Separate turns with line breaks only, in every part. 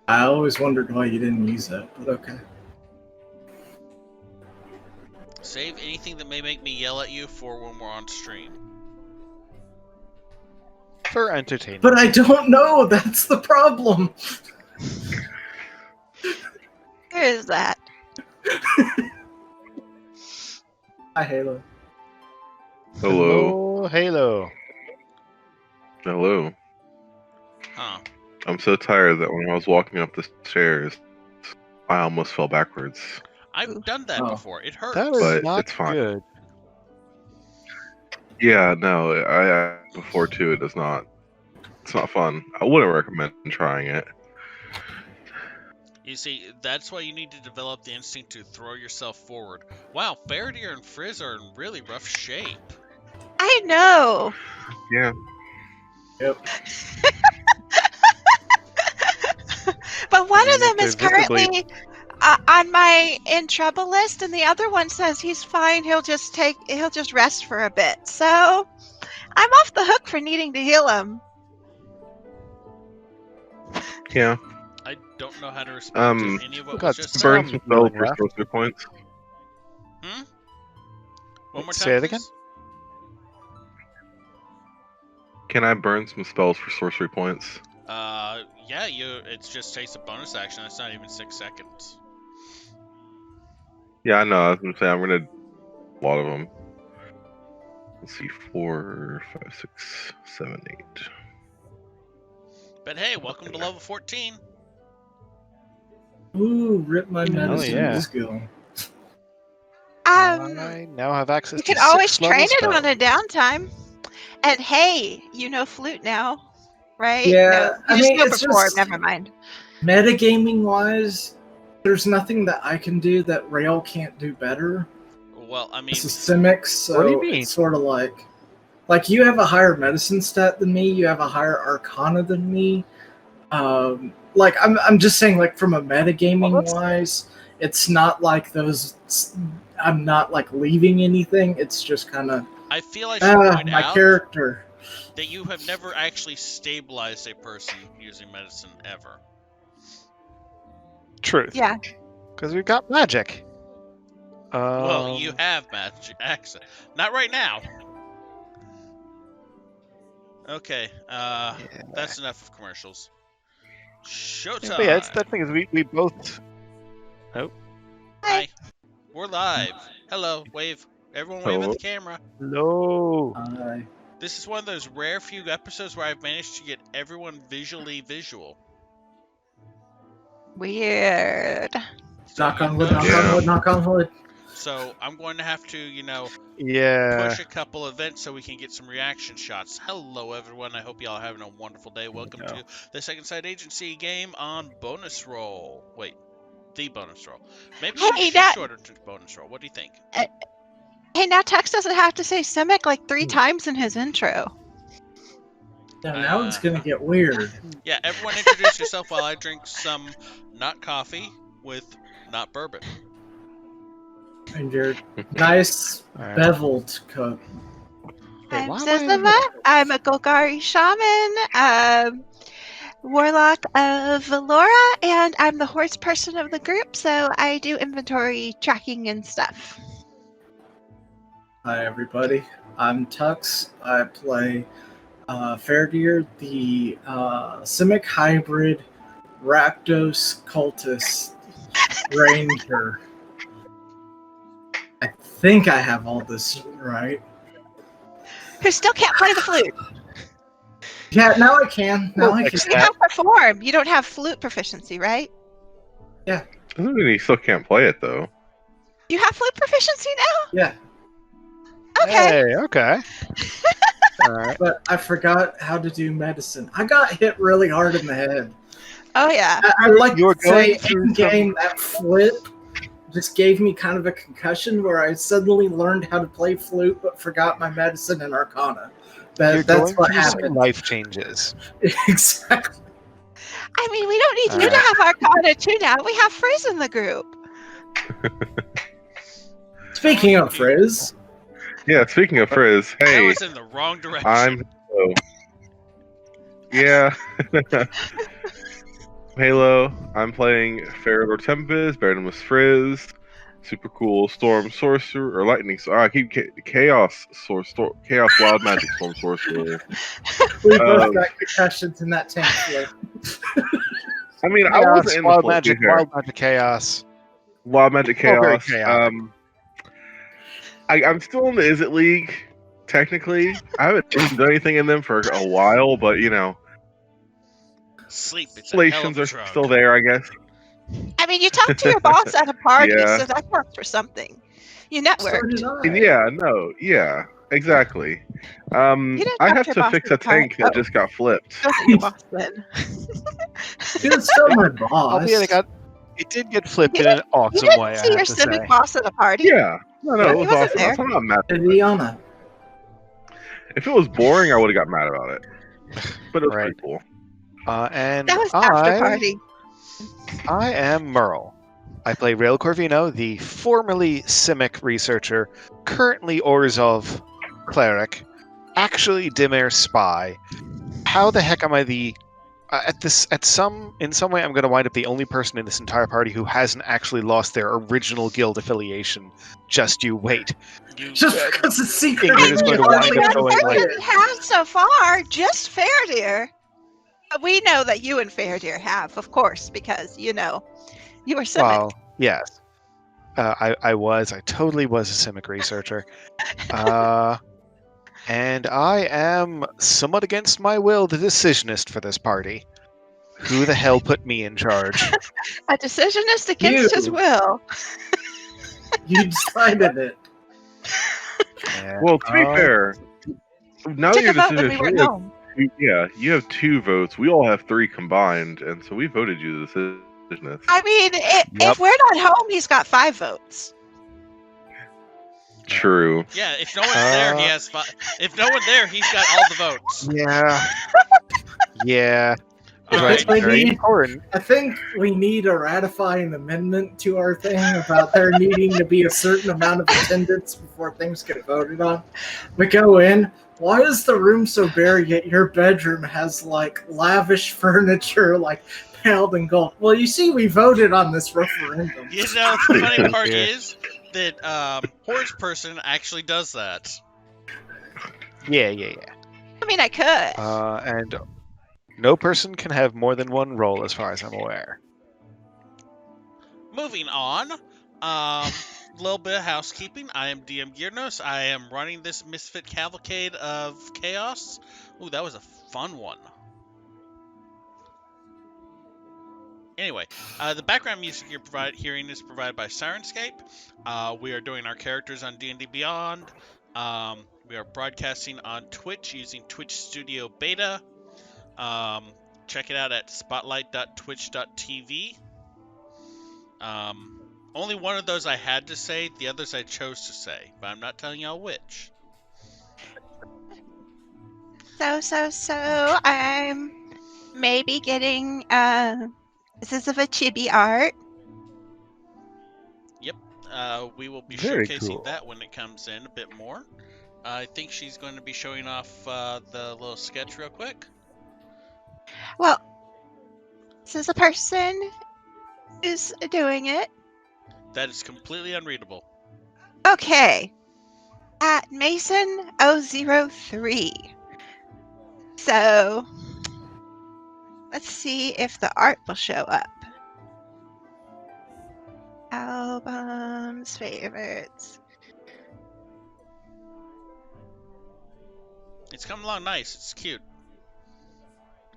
I always wondered why you didn't use it, but okay.
Save anything that may make me yell at you for when we're on stream.
For entertainment.
But I don't know. That's the problem.
Who is that?
Hi, Halo.
Hello.
Halo.
Hello.
Huh.
I'm so tired that when I was walking up the stairs, I almost fell backwards.
I've done that before. It hurts.
That was
But
not
it's fine.
good.
Yeah, no, I before too. It's not fun. I wouldn't recommend trying it.
You see, that's why you need to develop the instinct to throw yourself forward. Wow, Feredir and Frizz are in really rough shape.
I know.
Yeah.
Yep.
But one of them
They're
is currently
visibly-
on my in trouble list, and the other one says he's fine. He'll just rest for a bit. So I'm off the hook for needing to heal him.
Yeah.
I don't know how to respond to any of what was just said.
Burn some spells for sorcery points.
One more time,
Say it again?
please.
Can I burn some spells for sorcery points?
Yeah, it just takes a bonus action. That's not even 6 seconds.
Yeah, I know. I was gonna say I'm gonna a lot of them. Let's see, 4, 5, 6, 7, 8.
But hey, welcome to level 14.
Ooh, rip my medicine
yeah.
skill.
I now have access
You
to
can always
6 level
train it
spells.
on a downtime. And hey, you know flute now, right?
Yeah,
no,
I
you
mean,
know
it's
before.
just-
Never mind.
Metagaming wise, there's nothing that I can do that Rail can't do better.
Well, I mean,
It's systemic, so
What do you mean?
it's sort of like you have a higher medicine stat than me, you have a higher arcana than me. Like I'm just saying, like from a metagaming wise, it's not like those. I'm not like leaving anything. It's just kind of
I feel I should point
my
out
character.
that you have never actually stabilized a person using medicine ever.
Truth.
Yeah.
Because we've got magic.
Well, you have magic accent. Not right now. Okay, that's enough of commercials. Showtime!
But yeah, it's, that thing is we both... Oh.
Hi. We're live. Hello, wave. Everyone wave at
Hello.
the camera.
No.
This is one of those rare few episodes where I've managed to get everyone visually visual.
Weird.
Knock on wood, knock on wood, knock on wood.
So I'm going to have to,
Yeah.
push a couple events so we can get some reaction shots. Hello, everyone. I hope y'all are having a wonderful day. Welcome to the Second Sight Agency game on bonus roll. Wait, the bonus roll. Maybe we should shorter to bonus roll. What do you think?
Hey, now Tux doesn't have to say Simic like 3 times in his intro.
Yeah, now it's gonna get weird.
Yeah, everyone introduce yourself while I drink some not coffee with not bourbon.
And your nice beveled cup.
I'm Zizima. I'm a Golgari shaman, warlock of Valora, and I'm the horse person of the group, so I do inventory tracking and stuff.
Hi everybody, I'm Tux. I play Feredir, the Simic hybrid Rakdos cultist ranger. I think I have all this right.
Who still can't play the flute.
Yeah, now I can. Now I can.
You have perform. You don't have flute proficiency, right?
Yeah.
Doesn't mean you still can't play it though.
You have flute proficiency now?
Yeah.
Okay.
Hey, okay. Alright.
But I forgot how to do medicine. I got hit really hard in the head.
Oh yeah.
I like
You're
to say
going through
in game that flip just gave me kind of a concussion where I suddenly learned how to play flute but forgot my medicine and arcana. That's what happened.
Life changes.
Exactly.
I mean, we don't need you to have arcana too now. We have Frizz in the group.
Speaking of Frizz.
Yeah, speaking of Frizz,
That
hey,
was in the wrong direction.
yeah. Halo. I'm playing Feredir Tempest, better known as Frizz. Super cool Storm Sorcerer or Lightning. I keep Chaos Chaos Wild Magic Storm Sorcerer.
We both got concussions in that tank flip.
I mean, I
Chaos,
wasn't in the
wild
flip.
magic, wild magic chaos.
Wild Magic
All very
Chaos.
chaotic.
I'm still in the Is It League, technically. I haven't done anything in them for a while, but you know,
Sleep. It's a hell of
affiliations
a
are
drug.
still there, I guess.
I mean, you talk to your boss at a party,
Yeah.
so that counts for something. You
So
networked.
did I.
Yeah, exactly.
You didn't
I
talk
have
to your
to
boss
fix
at
a
a party.
tank that just got flipped.
Wasn't your boss then.
He was still my boss.
Albeit it did get flipped
You
in an
You
awesome
didn't
way, I
see your
have to
civic
say.
boss at a party.
Yeah, no,
Yeah,
it
he
was
wasn't
awesome.
there.
I'm not mad.
Diana.
If it was boring, I would have got mad about it. But it was
Right.
pretty cool.
And
That was after party.
I am Merle. I play Rail Corvino, the formerly Simic researcher, currently Orzhov cleric, actually Dimir spy. How the heck am I the in some way I'm going to wind up the only person in this entire party who hasn't actually lost their original guild affiliation. Just you wait.
Just because it's secret.
Ingrid is going to wind up
That's
going like,
what we have so far. Just Feredir. We know that you and Feredir have, of course, because you were Simic.
well, yes. I totally was a Simic researcher. And I am, somewhat against my will, the decisionist for this party. Who the hell put me in charge?
A decisionist against his
You.
will.
You decided it.
Yeah.
Well, to be fair, now
Took
you're
a vote when we
decision.
weren't home.
You have 2 votes. We all have 3 combined, and so we voted you the decisionist.
I mean,
Yep.
if we're not home, he's got 5 votes.
True.
Yeah, if no one's there, he has 5. If no one's there, he's got all the votes.
Yeah. Yeah.
All
Right.
right.
Very important.
I think we need a ratifying amendment to our thing about there needing to be a certain amount of attendance before things get voted on. We go in. Why is the room so bare yet your bedroom has like lavish furniture like paneled in gold? Well, you see, we voted on this referendum.
You know, the funny part
Yeah.
is that Horse Person actually does that.
Yeah.
I mean, I could.
And no person can have more than one role, as far as I'm aware.
Moving on, little bit of housekeeping. I am DM Gearnos. I am running this Misfit Cavalcade of Chaos. Ooh, that was a fun one. Anyway, the background music you're hearing is provided by Sirenscape. We are doing our characters on D&D Beyond. We are broadcasting on Twitch using Twitch Studio Beta. Check it out at spotlight.twitch.tv. Only one of those I had to say, the others I chose to say, but I'm not telling y'all which.
So, I'm maybe getting, this is of a chibi art.
Yep, we will be
Very
showcasing
cool.
that when it comes in a bit more. I think she's going to be showing off the little sketch real quick.
Well, this is a person who's doing it.
That is completely unreadable.
Okay. At Mason 003. So, let's see if the art will show up. Albums, favorites.
It's coming along nice. It's cute.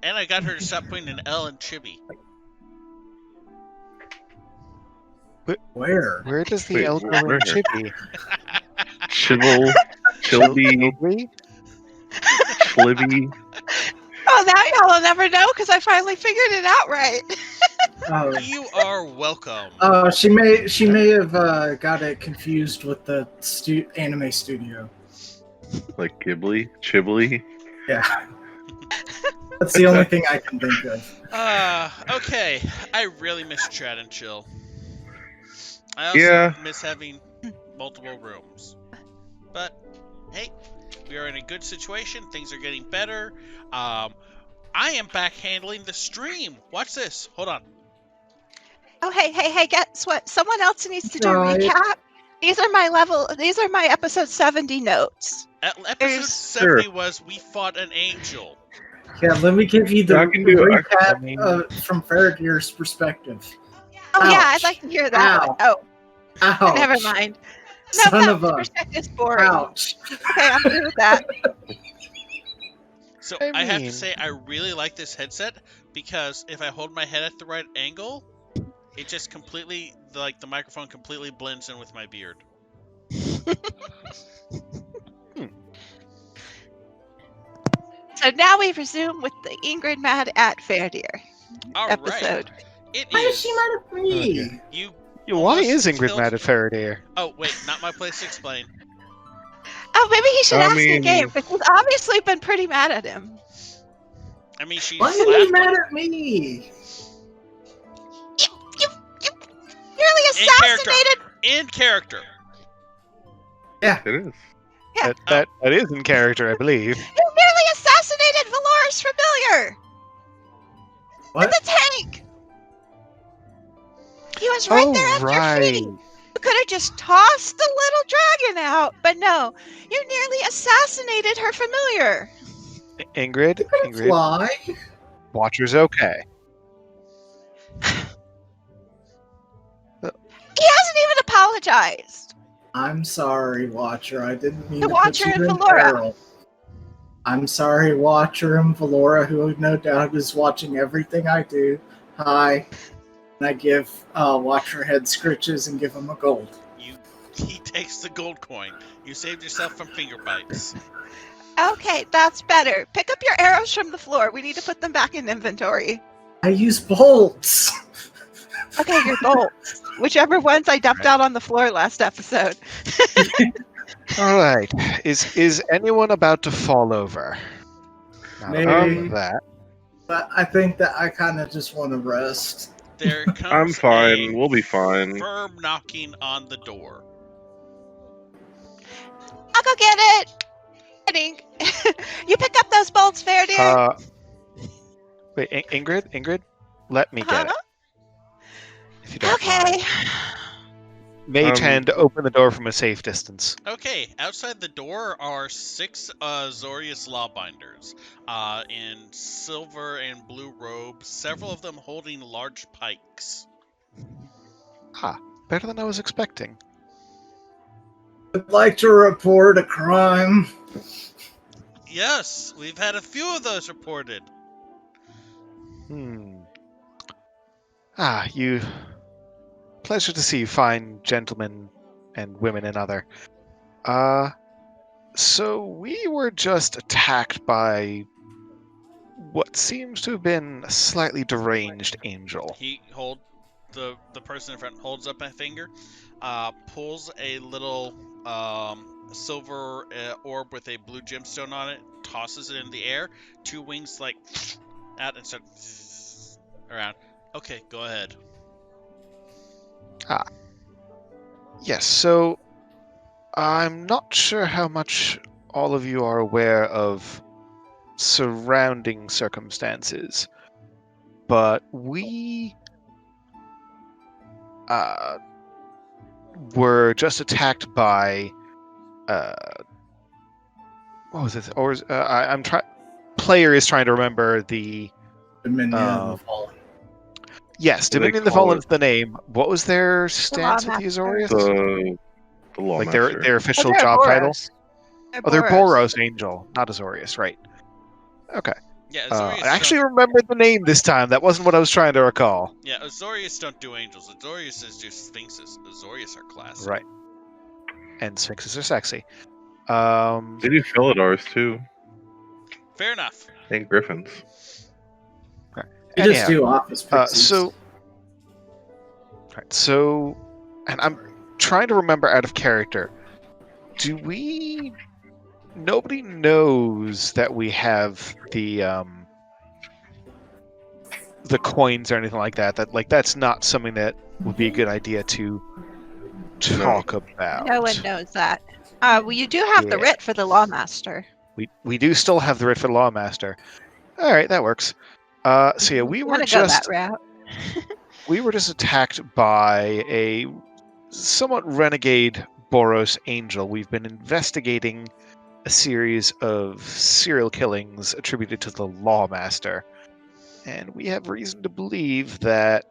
And I got her to stop putting an L in chibi.
Where?
Where does the
Wait,
L go
where?
in Chibi?
Chilby.
Chilby?
Schlibby.
Oh, now y'all will never know because I finally figured it out right.
Oh,
You are welcome.
she may have got it confused with the anime studio.
Like Ghibli? Chibli?
Yeah. That's the only thing I can think of.
Okay. I really miss Chat and Chill. I also miss having multiple rooms. But, hey, we are in a good situation. Things are getting better. I am back handling the stream. Watch this. Hold on.
Oh, hey, guess what? Someone else needs to do
Right.
recap. These are my episode 70 notes.
Episode
There's-
70 was we fought an angel.
Yeah, let me give you the
Yeah, I can do it.
recap
I mean-
from Feredir's perspective.
Oh, yeah, I'd
Ouch.
like to hear that one. Oh,
Ouch.
never mind. No,
Son
no,
of a...
perspective's boring.
Ouch.
Okay, I'm good with that.
So
I
I have to
mean-
say I really like this headset because if I hold my head at the right angle, it just completely, like the microphone completely blends in with my beard.
So now we resume with the Ingrid Mad at Feredir
All right.
episode.
It
Why is
is.
she mad at me?
Okay.
You.
Yeah, why
almost
is Ingrid
killed-
mad at Feredir?
Oh wait, not my place to explain.
Oh, maybe he should
I
ask
mean-
again, because he's obviously been pretty mad at him.
I mean, she
Why are
slapped
you
him.
mad at me?
You nearly assassinated.
In character.
It is.
Yeah.
That is in character, I believe.
You nearly assassinated Valoris Familiar
What?
with the tank. He was right there at your feet. You could have just tossed the little dragon out, but no, you nearly assassinated her familiar.
Ingrid,
Fly?
Watcher's okay.
He hasn't even apologized.
I'm sorry, Watcher. I didn't mean
The
to
Watcher
put you
and
in
Valora.
peril. I'm sorry, Watcher and Valora, who no doubt is watching everything I do. Hi. And I give Watcher head scritches and give him a gold.
He takes the gold coin. You saved yourself from finger bites.
Okay, that's better. Pick up your arrows from the floor. We need to put them back in inventory.
I use bolts.
Okay, your bolts. Whichever ones I dumped out on the floor last episode.
All right. Is anyone about to fall over? Not
Maybe.
that.
But I think that I kind of just want to rest.
There comes
I'm fine.
a
We'll be fine.
firm knocking on the door.
I'll go get it. Kidding. You pick up those bolts, Feredir.
Wait, Ingrid, let me get it. If you don't
Okay.
mind. Mage hand, open the door from a safe distance.
Okay, outside the door are 6 Zorius lawbinders in silver and blue robes, several of them holding large pikes.
Better than I was expecting.
I'd like to report a crime.
Yes, we've had a few of those reported.
You. Pleasure to see you fine gentlemen and women and other. So we were just attacked by what seems to have been a slightly deranged angel.
The person in front holds up a finger, pulls a little silver orb with a blue gemstone on it, tosses it in the air, 2 wings like out and start around. Okay, go ahead.
Yes, so I'm not sure how much all of you are aware of surrounding circumstances, but we were just attacked by what was it? Or player is trying to remember the
Dominion of the Fallen.
yes,
What do they
Dominion of the
call
Fallen's
it?
the name. What was their stance with the
Master.
Azorius?
The law
Like
master.
their official
they're
job title?
Boros.
Oh, they're Boros Angel, not Azorius, right? Okay.
Yeah,
I
Azorius
actually remembered the name this time. That wasn't what I was trying to recall.
Yeah, Azorius don't do angels. Azorius is just sphinxes. Azorius are classic.
Right. And sphinxes are sexy.
They do Felidars too,
Fair enough.
and Griffins.
You just
anyhow,
do office pixies.
So, and I'm trying to remember out of character. Nobody knows that we have the coins or anything like that. That's not something that would be a good idea to talk about.
No one knows that. Well, you do have the
Yeah.
writ for the Lawmaster.
We do still have the writ for the Lawmaster. All right, that works. So yeah, we
I'm
were
gonna go that
just
route.
attacked by a somewhat renegade Boros angel. We've been investigating a series of serial killings attributed to the Lawmaster, and we have reason to believe that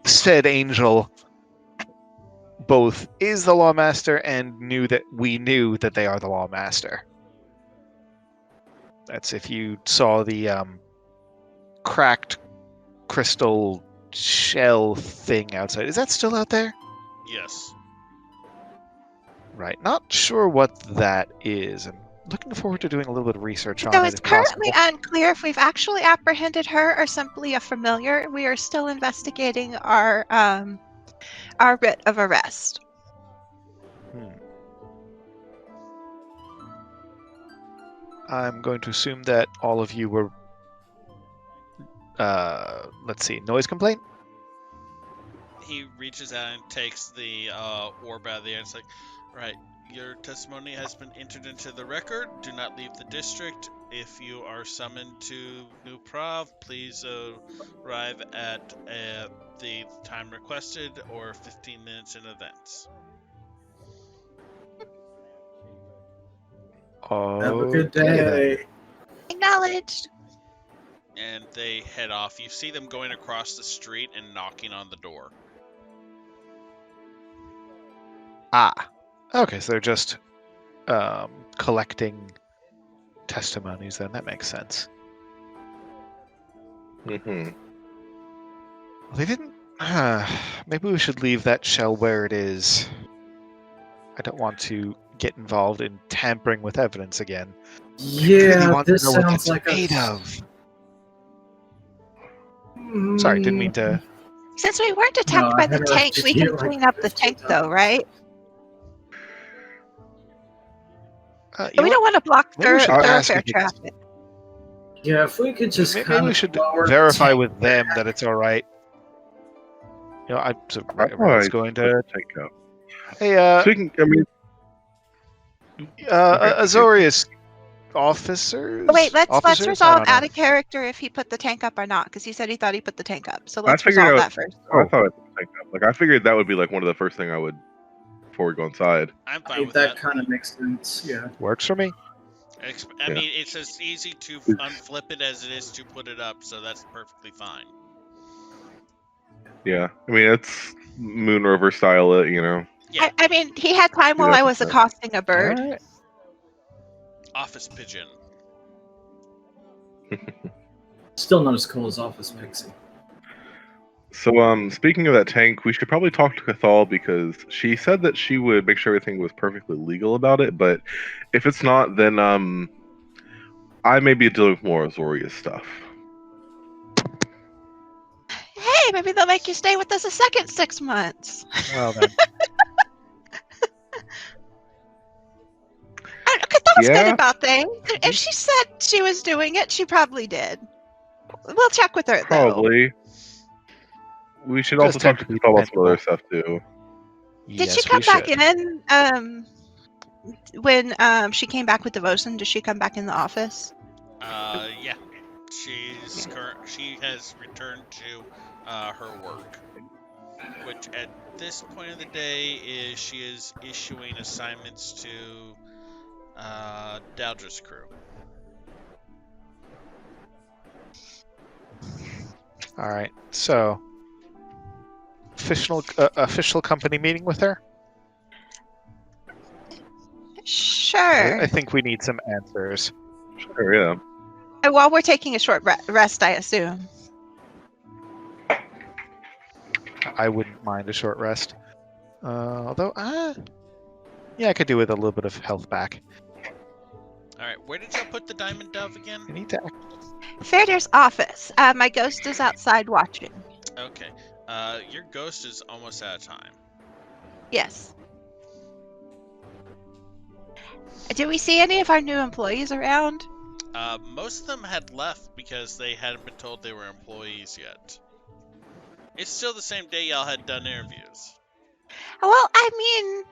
said angel both is the Lawmaster and knew that they are the Lawmaster. That's if you saw the cracked crystal shell thing outside. Is that still out there?
Yes.
Right. Not sure what that is. I'm looking forward to doing a little bit of research on
So
it
it's
if
currently
possible.
unclear if we've actually apprehended her or simply a familiar. We are still investigating our writ of arrest.
I'm going to assume that all of you were let's see, noise complaint?
He reaches out and takes the orb out of the air. It's like, right, your testimony has been entered into the record. Do not leave the district. If you are summoned to New Prov, please arrive at the time requested or 15 minutes in advance.
Have a good
Okay, then.
day.
Acknowledged.
And they head off. You see them going across the street and knocking on the door.
Ah. Okay, so they're just collecting testimonies then. That makes sense.
Mm-hmm.
They didn't maybe we should leave that shell where it is. I don't want to get involved in tampering with evidence again. I really
Yeah,
want
this
to know what
sounds
it's
like
made
a.
of. Sorry, didn't mean to.
Since we weren't
No,
attacked
I
by the tank,
interrupted
we
you
can
like
clean up the
15
tank, though,
times.
right?
You
We
know
don't want to block
Maybe we should ask
thoroughfare
if it's-
traffic.
Yeah, if we could just
maybe
kind
we
of
should
lower the
verify
tank
with them
back.
that it's all right. You know,
I
Red's going to.
take out.
Hey,
Speaking, I mean,
Azorius officers.
Oh, wait, let's
officers? I
resolve
don't know.
out of character if he put the tank up or not, because he said he thought he put the tank up. So
I
let's
figured
resolve
out.
that first.
I thought I put the tank up. Like I figured that would be like one of the first thing I would before we go inside.
I'm
I
fine
mean,
with
that
that.
kind of makes sense. Yeah.
Works for me.
I mean, it's as easy to unflip it as it is to put it up, so that's perfectly fine.
Yeah, I mean it's Moon River style, you know.
Yeah.
I mean, he had time while I was accosting a bird.
All right.
Office pigeon.
Still not as cool as Office Pixie.
So, speaking of that tank, we should probably talk to Cathal because she said that she would make sure everything was perfectly legal about it. But if it's not, then I may be dealing with more Azorius stuff.
Hey, maybe they'll make you stay with us a second 6 months.
Well then.
Cathal's good
Yeah.
about things. If she said she was doing it, she probably did. We'll check with her, though.
Probably. We should also
Just
talk to
to be
Cathal about some other
dependable.
stuff too.
Did
Yes,
she come
we
back
should.
in? When she came back with devotion, did she come back in the office?
Yeah. She has returned to her work, which at this point of the day is she is issuing assignments to Daldra's crew.
All right. So, official company meeting with her.
Sure.
I think we need some answers.
Sure, yeah.
While we're taking a short rest, I assume.
I wouldn't mind a short rest. Although, yeah, I could do with a little bit of health back.
Alright, where did y'all put the diamond dove again?
I need to.
Feredir's office. My ghost is outside watching.
Okay. Your ghost is almost out of time.
Yes. Do we see any of our new employees around?
Most of them had left because they hadn't been told they were employees yet. It's still the same day y'all had done interviews.
Well, I mean,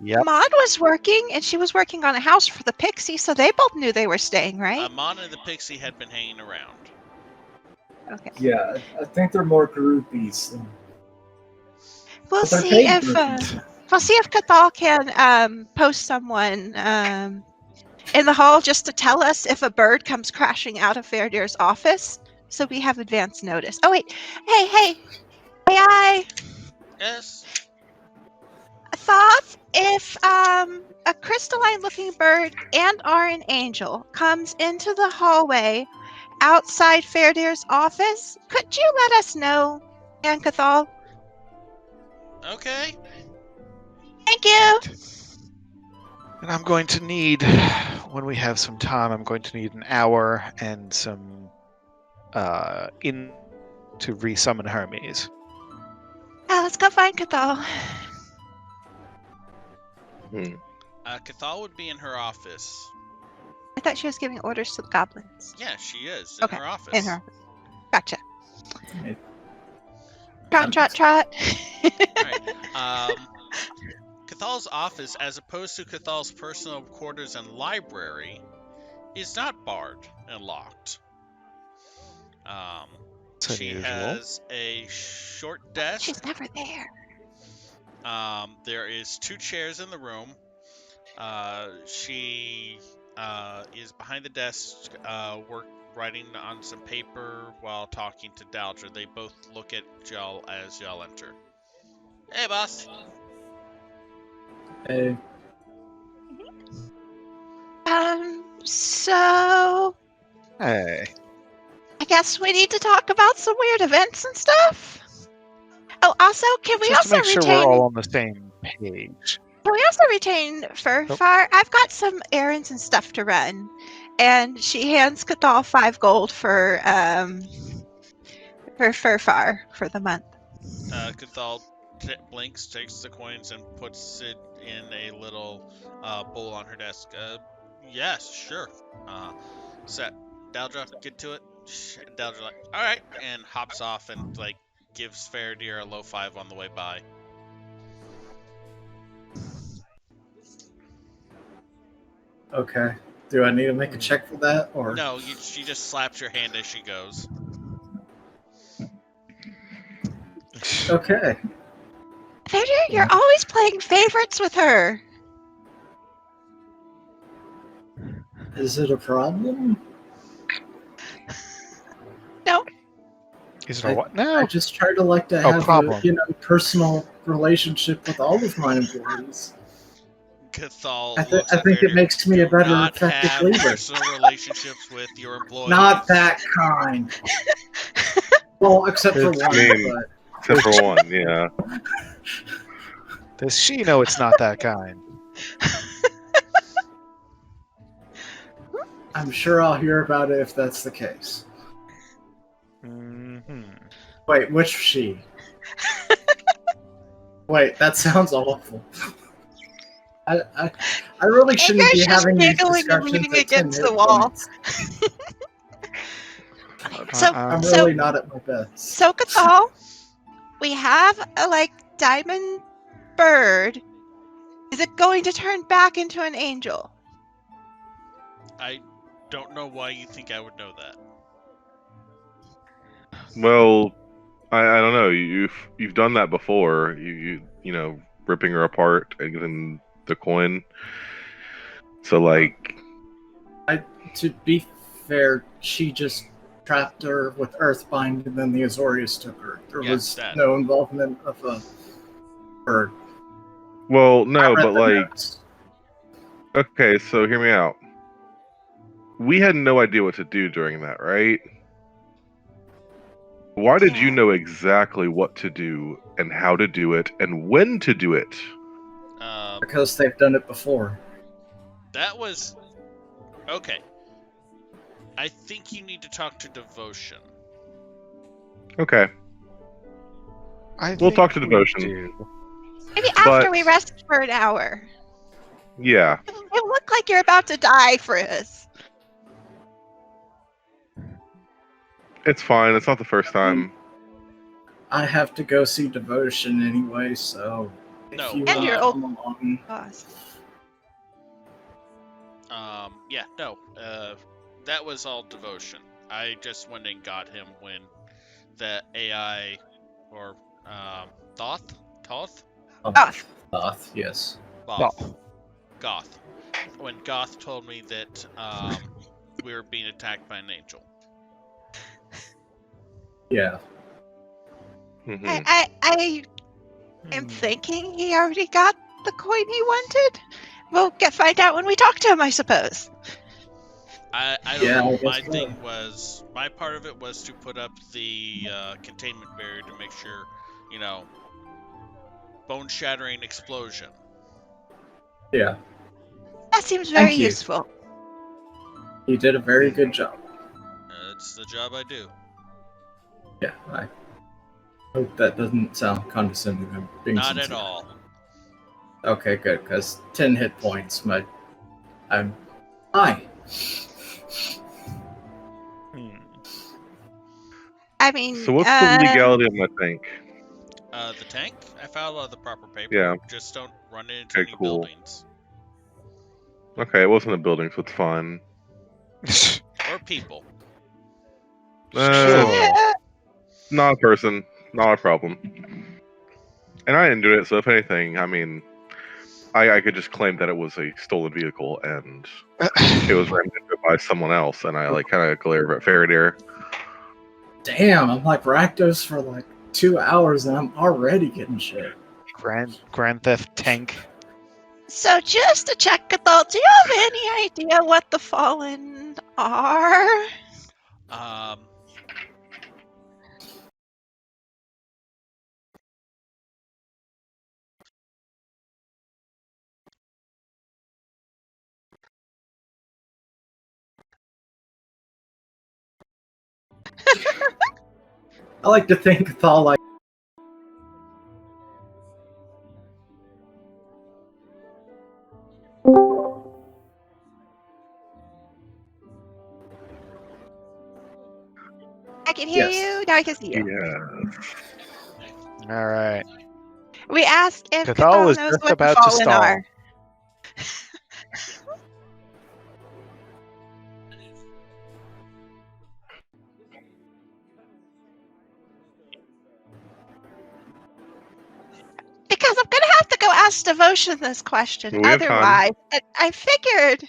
Yep.
Maud was working, and she was working on a house for the Pixie, so they both knew they were staying, right?
Amon and the Pixie had been hanging around.
Okay.
Yeah, I think they're more groupies.
We'll
But they're
see
paid
if
groupies.
Cathal can post someone in the hall just to tell us if a bird comes crashing out of Feredir's office, so we have advance notice. Oh wait, hey, I
Yes.
thought if a crystalline-looking bird and/or an angel comes into the hallway outside Feredir's office, could you let us know, Anne Cathal?
Okay.
Thank you.
And I'm going to need, when we have some time, I'm going to need an hour and some in to resummon Hermes.
Let's go find Cathal.
Cathal would be in her office.
I thought she was giving orders to the goblins.
Yeah, she is in her office.
In her office. Gotcha.
Okay.
Trot.
Alright. Cathal's office, as opposed to Cathal's personal quarters and library, is not barred and locked.
That's
She
unusual.
has a short desk.
She's never there.
There is 2 chairs in the room. She is behind the desk, writing on some paper while talking to Daldra. They both look at y'all as y'all enter. Hey, boss.
Hey,
So
Hey.
I guess we need to talk about some weird events and stuff. Oh, also, can we
Just to
also
make sure
retain?
we're all on the same page.
Can we also retain Furfar? I've got some errands and stuff to run, and she hands Cathal 5 gold for Furfar for the month.
Cathal blinks, takes the coins, and puts it in a little bowl on her desk. Yes, sure. Set. Daldra, get to it. Daldra, like, all right, and hops off and like gives Feredir a low 5 on the way by.
okay. Do I need to make a check for that, or
No, she just slaps your hand as she goes.
okay?
Feredir, you're always playing favorites with her.
Is it a problem?
No.
Is it a what now?
I just try to have
problem.
a personal relationship with all of my employees.
Cathal
I
looks at
think it
Feredir.
makes me a
Do
better
not
effective
have
leader.
personal relationships with your employees.
Not that kind. Well, except for one. But
Except for one, yeah.
Does she know it's not that kind?
I'm sure I'll hear about it if that's the case.
Mm-hmm.
Wait, which she? Wait, that sounds awful. I really shouldn't be having these
giggling and
discussions
leaning
at 10
against
hit
the wall.
points.
So
I'm really not at my best.
So Cathal, we have a diamond bird. Is it going to turn back into an angel?
I don't know why you think I would know that.
Well, I don't know. You've done that before. You know, ripping her apart and getting the coin. So
To be fair, she just trapped her with Earthbind, and then the Azorius took her. There was no involvement of a bird.
Well, no, but
notes.
okay, so hear me out. We had no idea what to do during that, right? Why did you know exactly what to do and how to do it and when to do it?
Because they've done it before.
That was... Okay. I think you need to talk to Devotion.
Okay. We'll talk to Devotion.
Maybe after we rest for an hour.
Yeah.
It looked like you're about to die, Frizz.
It's fine. It's not the first time.
I have to go see Devotion anyway, so
No.
If you
And your
come
old
along.
boss.
Yeah, no. That was all devotion. I just went and got him when the AI or Thoth?
Thoth, yes.
Goth. When Goth told me that we were being attacked by an angel.
Yeah.
Mhm.
I am thinking he already got the coin he wanted. We'll find out when we talk to him, I suppose.
I don't
Yeah,
know.
I guess
My
so.
thing was, my part of it was to put up the containment barrier to make sure, bone-shattering explosion.
Yeah.
That seems very
Thank you.
useful.
You did a very good job.
It's the job I do.
Yeah, I hope that doesn't sound condescending. I'm being
Not
sincere.
at all.
Okay, good, because 10 hit points, I'm... Hi!
I mean,
So what's the legality of my tank?
The tank? I filed all the proper paperwork.
Yeah.
Just don't run it into
Okay,
any
cool.
buildings.
Okay, it wasn't a building, so it's fine.
Or people.
Not a person, not a problem. And I didn't do it, so if anything, I mean, I could just claim that it was a stolen vehicle and it was rammed into by someone else, and I kind of glare at Feredir.
Damn, I'm like Rakdos for 2 hours and I'm already getting shit.
Grand Theft Tank.
So just to check, Cathal, do you have any idea what the Fallen are?
I like to think Thal
I can hear
Yes.
you. Now I can see you.
Yeah.
All right.
We asked if
Cathal
Cathal
was
knows
just
what the
about to
Fallen
stall.
are. Because I'm gonna have to go ask Devotion this question.
We have time.
Otherwise, I figured.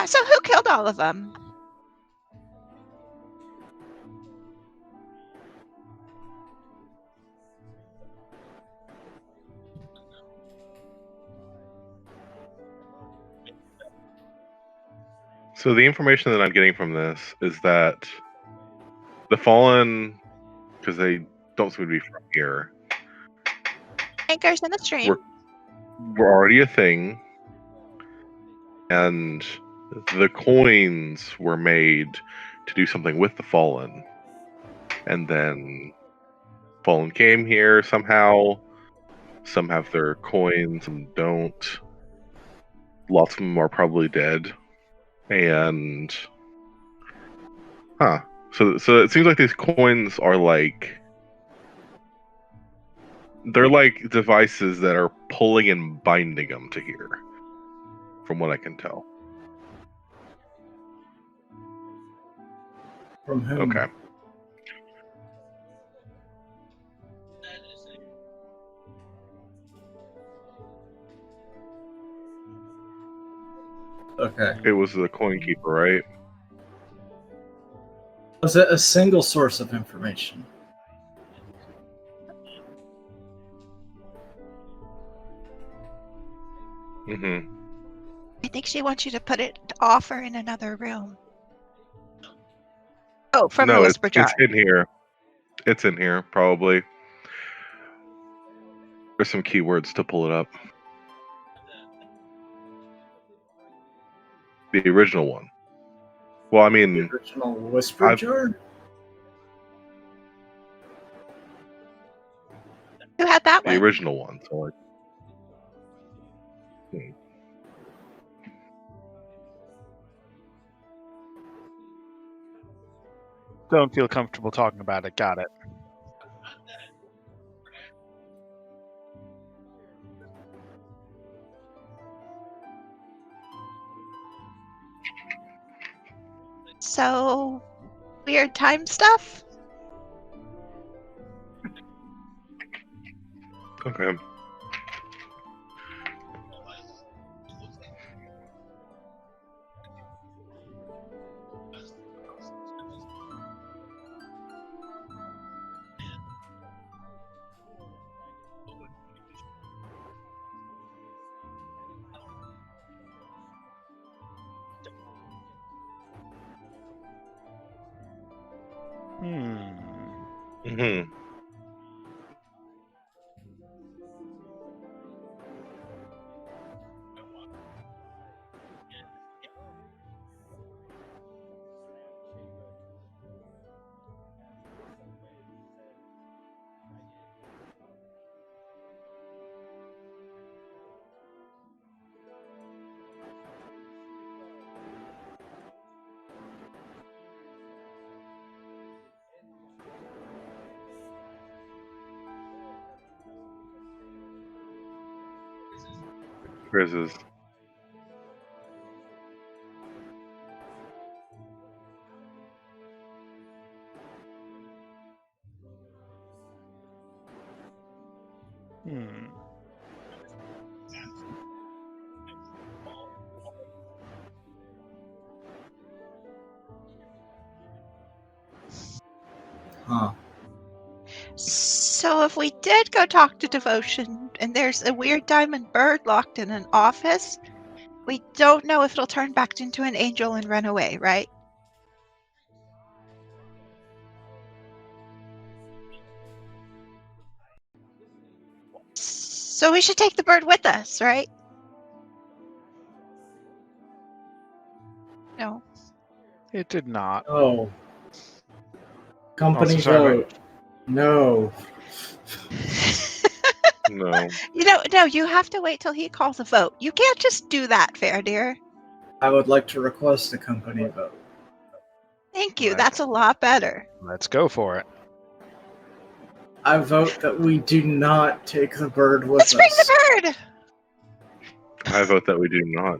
So who killed all of them?
So the information that I'm getting from this is that the Fallen, because they don't seem to be from here,
Anchors in the stream.
were already a thing, and the coins were made to do something with the Fallen. And then Fallen came here somehow. Some have their coins, some don't. Lots of them are probably dead. And so it seems like these coins are they're like devices that are pulling and binding them to here, from what I can tell.
From whom?
Okay.
Okay.
It was the coin keeper, right?
Was it a single source of information?
Mm-hmm.
I think she wants you to put it off or in another room. Oh, from the whisper jar.
It's in here. It's in here, probably. There's some keywords to pull it up. The original one. Well, I
The
mean,
original Whisper Jar?
Who had that
the
one?
original one. So like,
Don't feel comfortable talking about it. Got it.
So, weird time stuff?
okay. Mm-hmm. Where's his?
Huh.
So if we did go talk to Devotion and there's a weird diamond bird locked in an office, we don't know if it'll turn back into an angel and run away, right? So we should take the bird with us, right? No.
It did not.
Oh. Company
Also, sorry,
vote. No.
No.
No, you have to wait till he calls a vote. You can't just do that, Feredir.
I would like to request a company vote.
Thank you.
Right.
That's a lot better.
Let's go for it.
I vote that we do not take the bird with
Let's
us.
bring the bird!
I vote that we do not.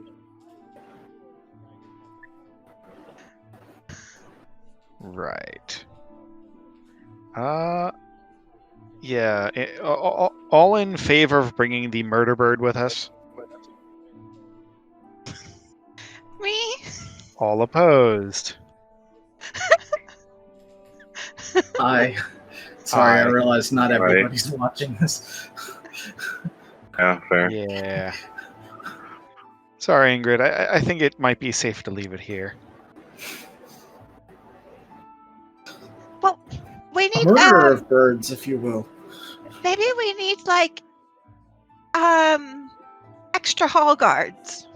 Right. Yeah. All in favor of bringing the murder bird with us?
Me?
All opposed?
Sorry, I
Aye.
realize not
Aye.
everybody's watching this.
Yeah, fair.
Yeah. Sorry, Ingrid. I think it might be safe to leave it here.
Well, we
A
need
murderer of birds, if you will.
maybe we need like extra hall guards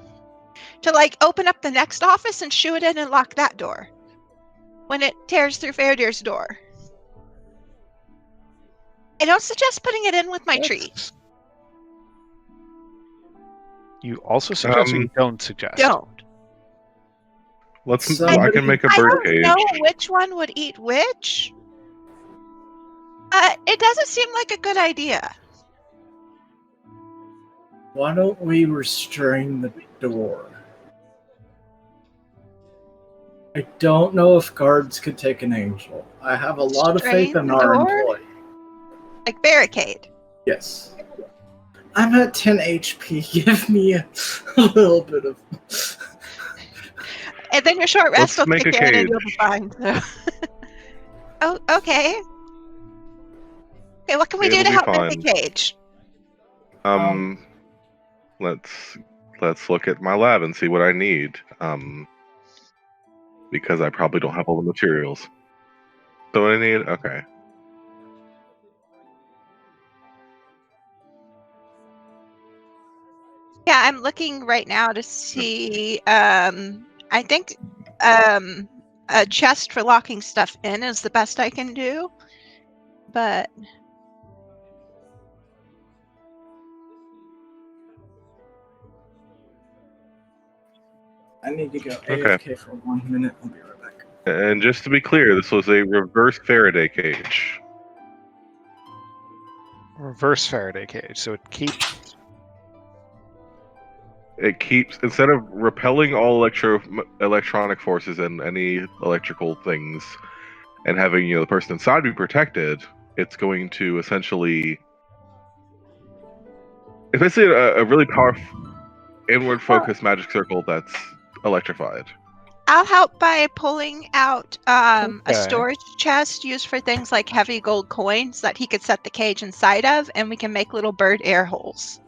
to like open up the next office and shoo it in and lock that door when it tears through Feredir's door. I don't suggest putting it in with my tree.
You also suggest or you don't suggest?
Don't.
Let's.
Somebody-
I can make a
I
bird
don't
cage.
know which one would eat which. It doesn't seem like a good idea.
Why don't we restrain the door? I don't know if guards could take an angel. I have a lot of faith
Restrain
in
the
our
door?
employee.
Like barricade.
Yes. I'm at 10 HP. Give me a little bit of...
And then your short rest
Let's
will
make
kick
a
in and you'll
cage.
be fine. So. Oh, okay. Okay, what can we do
It'll
to
be
help
fine.
make a cage?
Let's look at my lab and see what I need. Because I probably don't have all the materials. So what I need? Okay.
Yeah, I'm looking right now to see. I think a chest for locking stuff in is the best I can do. But
I need to go
Okay.
AFK for 1 minute. I'll be right back.
And just to be clear, this was a reverse Faraday cage.
Reverse Faraday cage, so it keeps.
It keeps, instead of repelling all electronic forces and any electrical things, and having the person inside be protected, it's going to essentially. It's basically a really powerful, inward-focused magic circle that's electrified.
I'll help by pulling out a
Okay.
storage chest used for things like heavy gold coins that he could set the cage inside of, and we can make little bird air holes.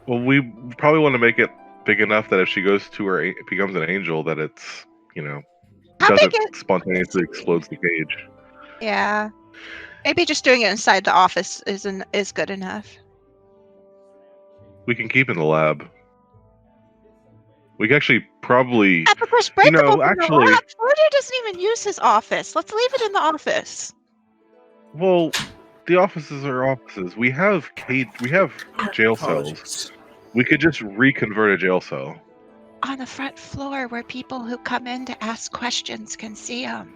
Well, we probably want to make it big enough that if she goes to her, becomes an angel, that it's
How
doesn't
big is?
spontaneously explodes the cage.
Yeah, maybe just doing it inside the office is good enough.
We can keep in the lab. We can actually probably,
Yeah, but there's breakables in the
actually,
lab. Feredir doesn't even use his office. Let's leave it in the office.
well, the offices are offices. We have jail cells.
Apologies.
We could just reconvert a jail cell.
On the front floor where people who come in to ask questions can see them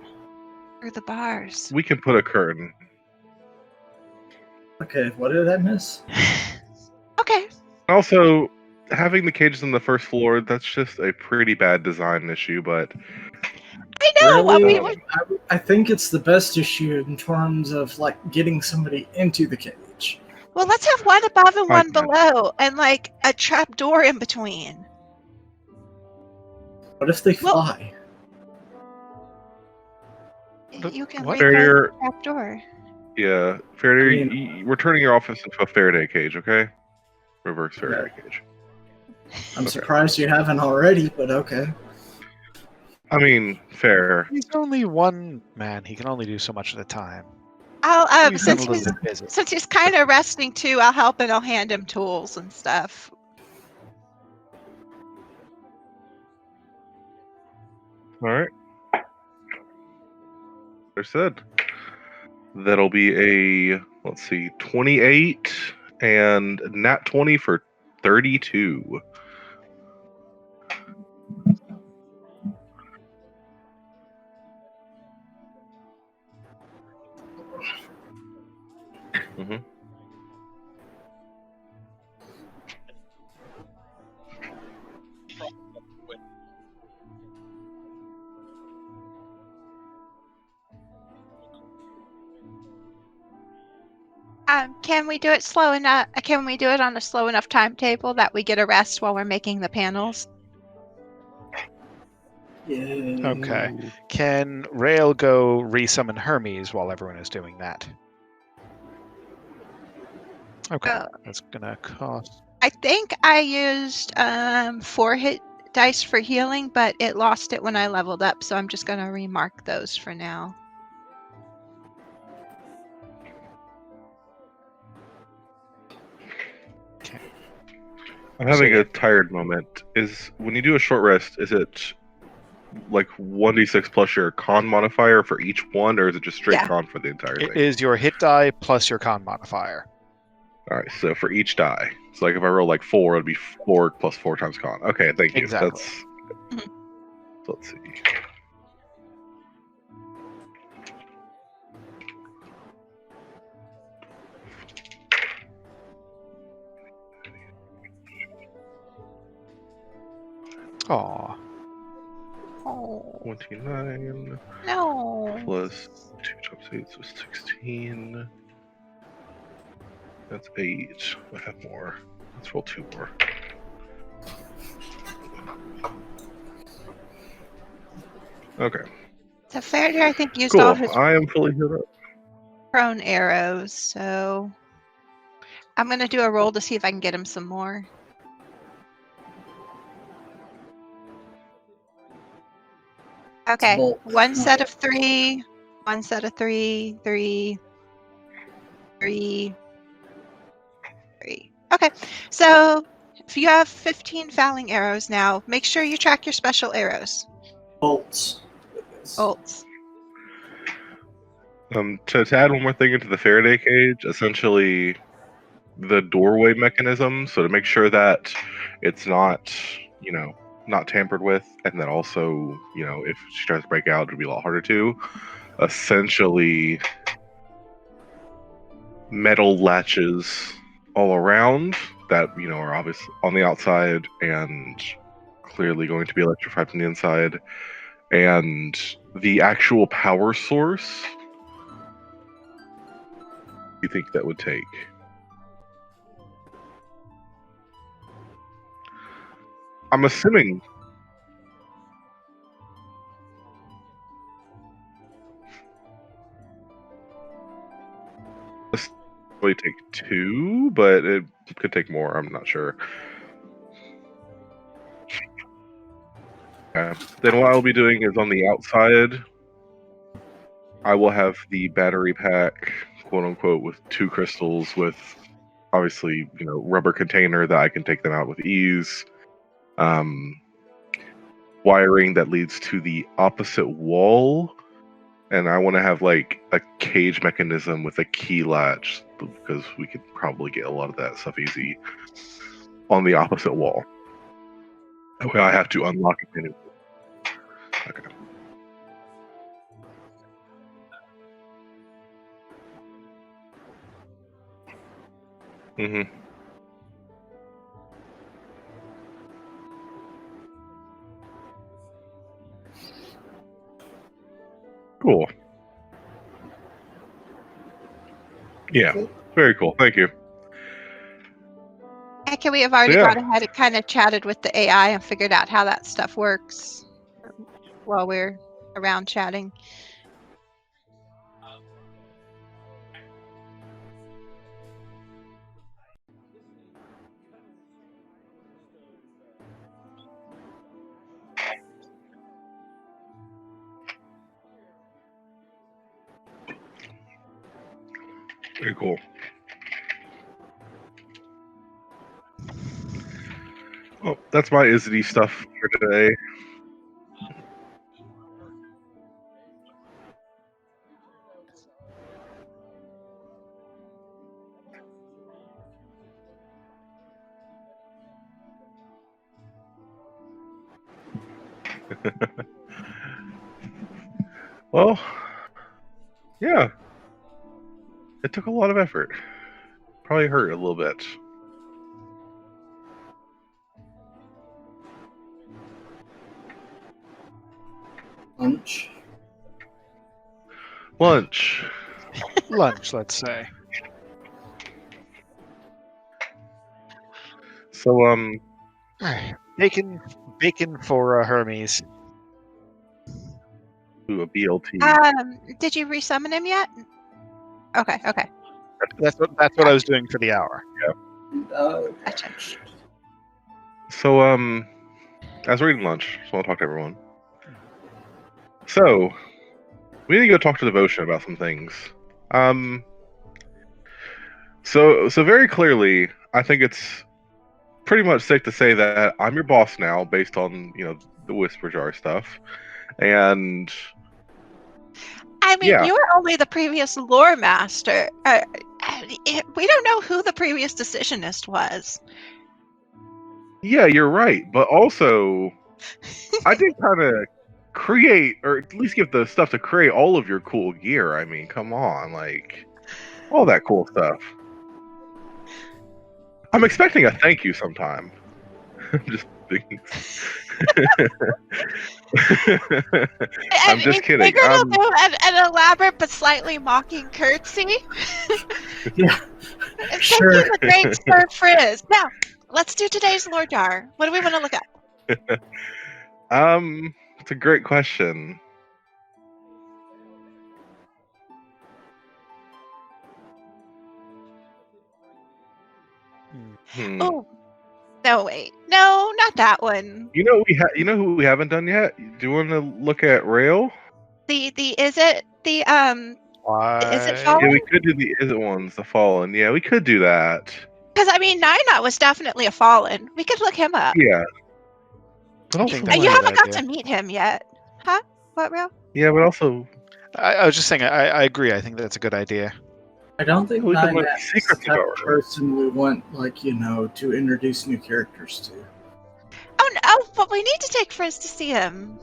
through the bars.
We can put a curtain.
Okay, what did I miss?
Okay.
Also, having the cages on the first floor, that's just a pretty bad design issue, but
I know.
Really?
I mean,
I think it's the best issue in terms of like getting somebody into the cage.
well, let's have one above and one
Okay.
below, and like a trap door in between.
What if they
Well-
fly?
You can
What?
record the trap door.
yeah, Faraday,
I mean-
we're turning your office into a Faraday cage, okay? Reverse Faraday cage.
I'm
Okay.
surprised you haven't already, but okay.
I mean, fair.
He's only one man. He can only do so much at a time.
I'll
He's been a little bit busy.
since he's kind of resting too, I'll help and I'll hand him tools and stuff.
All right. They're said. That'll be a, let's see, 28 and nat 20 for 32. Mm-hmm.
Can we do it slow enough? Can we do it on a slow enough timetable that we get a rest while we're making the panels?
Yay.
Okay. Can Rail go resummon Hermes while everyone is doing that? Okay,
Oh.
that's gonna cost.
I think I used 4 hit dice for healing, but it lost it when I leveled up, so I'm just gonna remark those for now.
I'm having a tired moment. Is when you do a short rest, is it like 1d6 plus your con modifier for each one, or is it just straight
Yeah.
con for the entire
It
thing?
is your hit die plus your con modifier.
All right, so for each die, so like if I roll like 4, it'd be 4 plus 4 times con. Okay, thank you.
Exactly.
That's.
Mhm.
Let's see.
Aw.
Oh
29
no!
plus 2 times 8, so 16. That's 8. I have more. Let's roll 2 more. Okay.
So Feredir, I think, used all
Cool.
his
I am fully healed up.
prone arrows, so I'm gonna do a roll to see if I can get him some more. Okay,
Bolt.
one set of 3, one set of 3, 3, 3, 3. Okay, so If you have 15 fouling arrows now, make sure you track your special arrows.
Bolts.
Bolts.
To add one more thing into the Faraday cage, essentially the doorway mechanism, so to make sure that it's not, not tampered with, and then also, if she tries to break out, it'll be a lot harder to. Essentially, metal latches all around that, are obvious on the outside and clearly going to be electrified from the inside. And the actual power source, you think that would take? I'm assuming. This probably take 2, but it could take more. I'm not sure. Okay. Then what I'll be doing is on the outside, I will have the battery pack, quote unquote, with 2 crystals, with obviously, rubber container that I can take them out with ease. Wiring that leads to the opposite wall, and I want to have like a cage mechanism with a key latch, because we could probably get a lot of that stuff easy on the opposite wall. That way I have to unlock it. Okay. Mm-hmm. Cool. Yeah, very cool. Thank you.
Heck, we have already gone ahead and kind of chatted with the AI and figured out how that stuff works while we're around chatting.
Very cool. Well, that's my ISD stuff for today. Well, yeah. It took a lot of effort. Probably hurt a little bit.
Lunch.
Lunch, let's say.
So,
bacon for Hermes.
Ooh, a BLT.
Did you resummon him yet? Okay.
That's what I was doing for the hour.
Yeah.
Gotcha.
So, as we're eating lunch, so I'll talk to everyone. So, we need to go talk to Devotion about some things. So very clearly, I think it's pretty much safe to say that I'm your boss now, based on the Whisper Jar stuff, and
I mean, you were only the previous lore master. We don't know who the previous decisionist was.
Yeah, you're right, but also I did kind of create, or at least give the stuff to create all of your cool gear. I mean, come on, like all that cool stuff. I'm expecting a thank you sometime. I'm just thinking. I'm just kidding.
We're gonna do an elaborate but slightly mocking curtsy.
Yeah,
sure. Thank you, the great Sir Frizz. Now, let's do today's lore jar. What do we want to look at?
It's a great question.
Oh, no, wait. No, not that one.
You know who we haven't done yet? Do you want to look at Rail?
Is it Fallen?
Yeah, we could do the Is It ones, the Fallen. Yeah, we could do that.
Because, I mean, Naina was definitely a fallen. We could look him up.
Yeah. But
I think
also,
that's
You
a
haven't
good
got
idea.
to meet him yet. Huh? What, Real?
yeah, but also,
I was just saying, I agree. I think that's a good idea.
I don't think
we can learn
Nynax is
secrets
the type
about
of
her.
person we want, like, to introduce new characters to.
Oh, no, but we need to take Frizz to see him.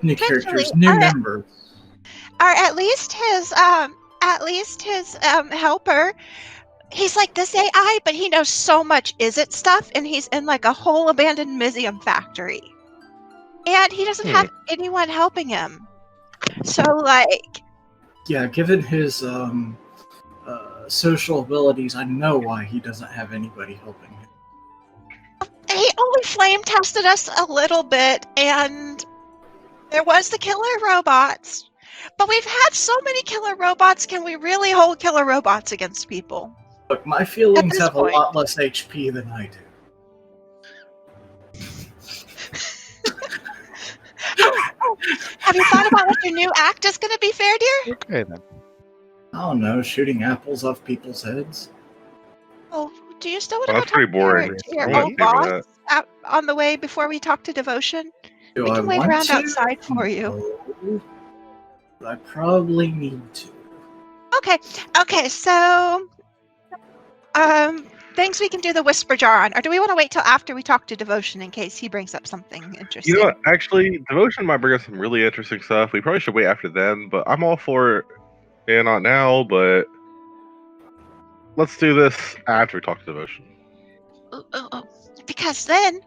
New
Potentially,
characters, new members.
Or at least his helper. He's like this AI, but he knows so much is-it stuff, and he's in like a whole abandoned museum factory. And he doesn't have anyone helping him. So, like...
Yeah, given his social abilities, I know why he doesn't have anybody helping him.
He only flame tested us a little bit, and there was the killer robots. But we've had so many killer robots, can we really hold killer robots against people?
Look, my feelings have
point.
a lot less HP than I do.
Have you thought about what your new act is going to be, Feredir?
Okay, then.
I don't know, shooting apples off people's heads.
Oh, do you still want
Well,
to
that's pretty
go talk
boring.
to your
I wouldn't
old
pay for
boss on the way before we talk to Devotion?
Do
We
I
can wait
want
around
to?
outside for you.
No. I probably need to.
Okay, so things we can do the whisper jar on, or do we want to wait till after we talk to Devotion in case he brings up something interesting?
You know what? Actually, Devotion might bring us some really interesting stuff. We probably should wait after then, but I'm all for it. Yeah, not now, but let's do this after we talk to Devotion.
Because then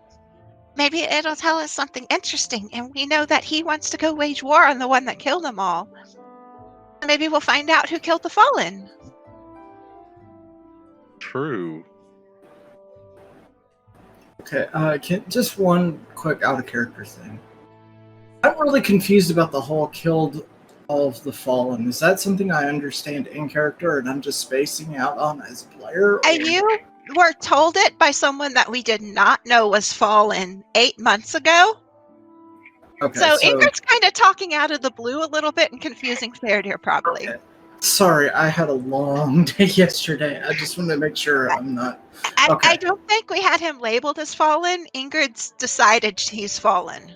maybe it'll tell us something interesting, and we know that he wants to go wage war on the one that killed them all. Maybe we'll find out who killed the Fallen.
True.
Okay, just one quick out-of-character thing. I'm really confused about the whole killed all of the Fallen. Is that something I understand in character and I'm just spacing out on as a player?
And you were told it by someone that we did not know was Fallen 8 months ago.
Okay,
So Ingrid's kind of talking out of the blue a little bit and confusing Feredir, probably.
Okay. Sorry, I had a long day yesterday. I just wanted to make sure I'm not... Okay.
I don't think we had him labeled as Fallen. Ingrid's decided he's Fallen.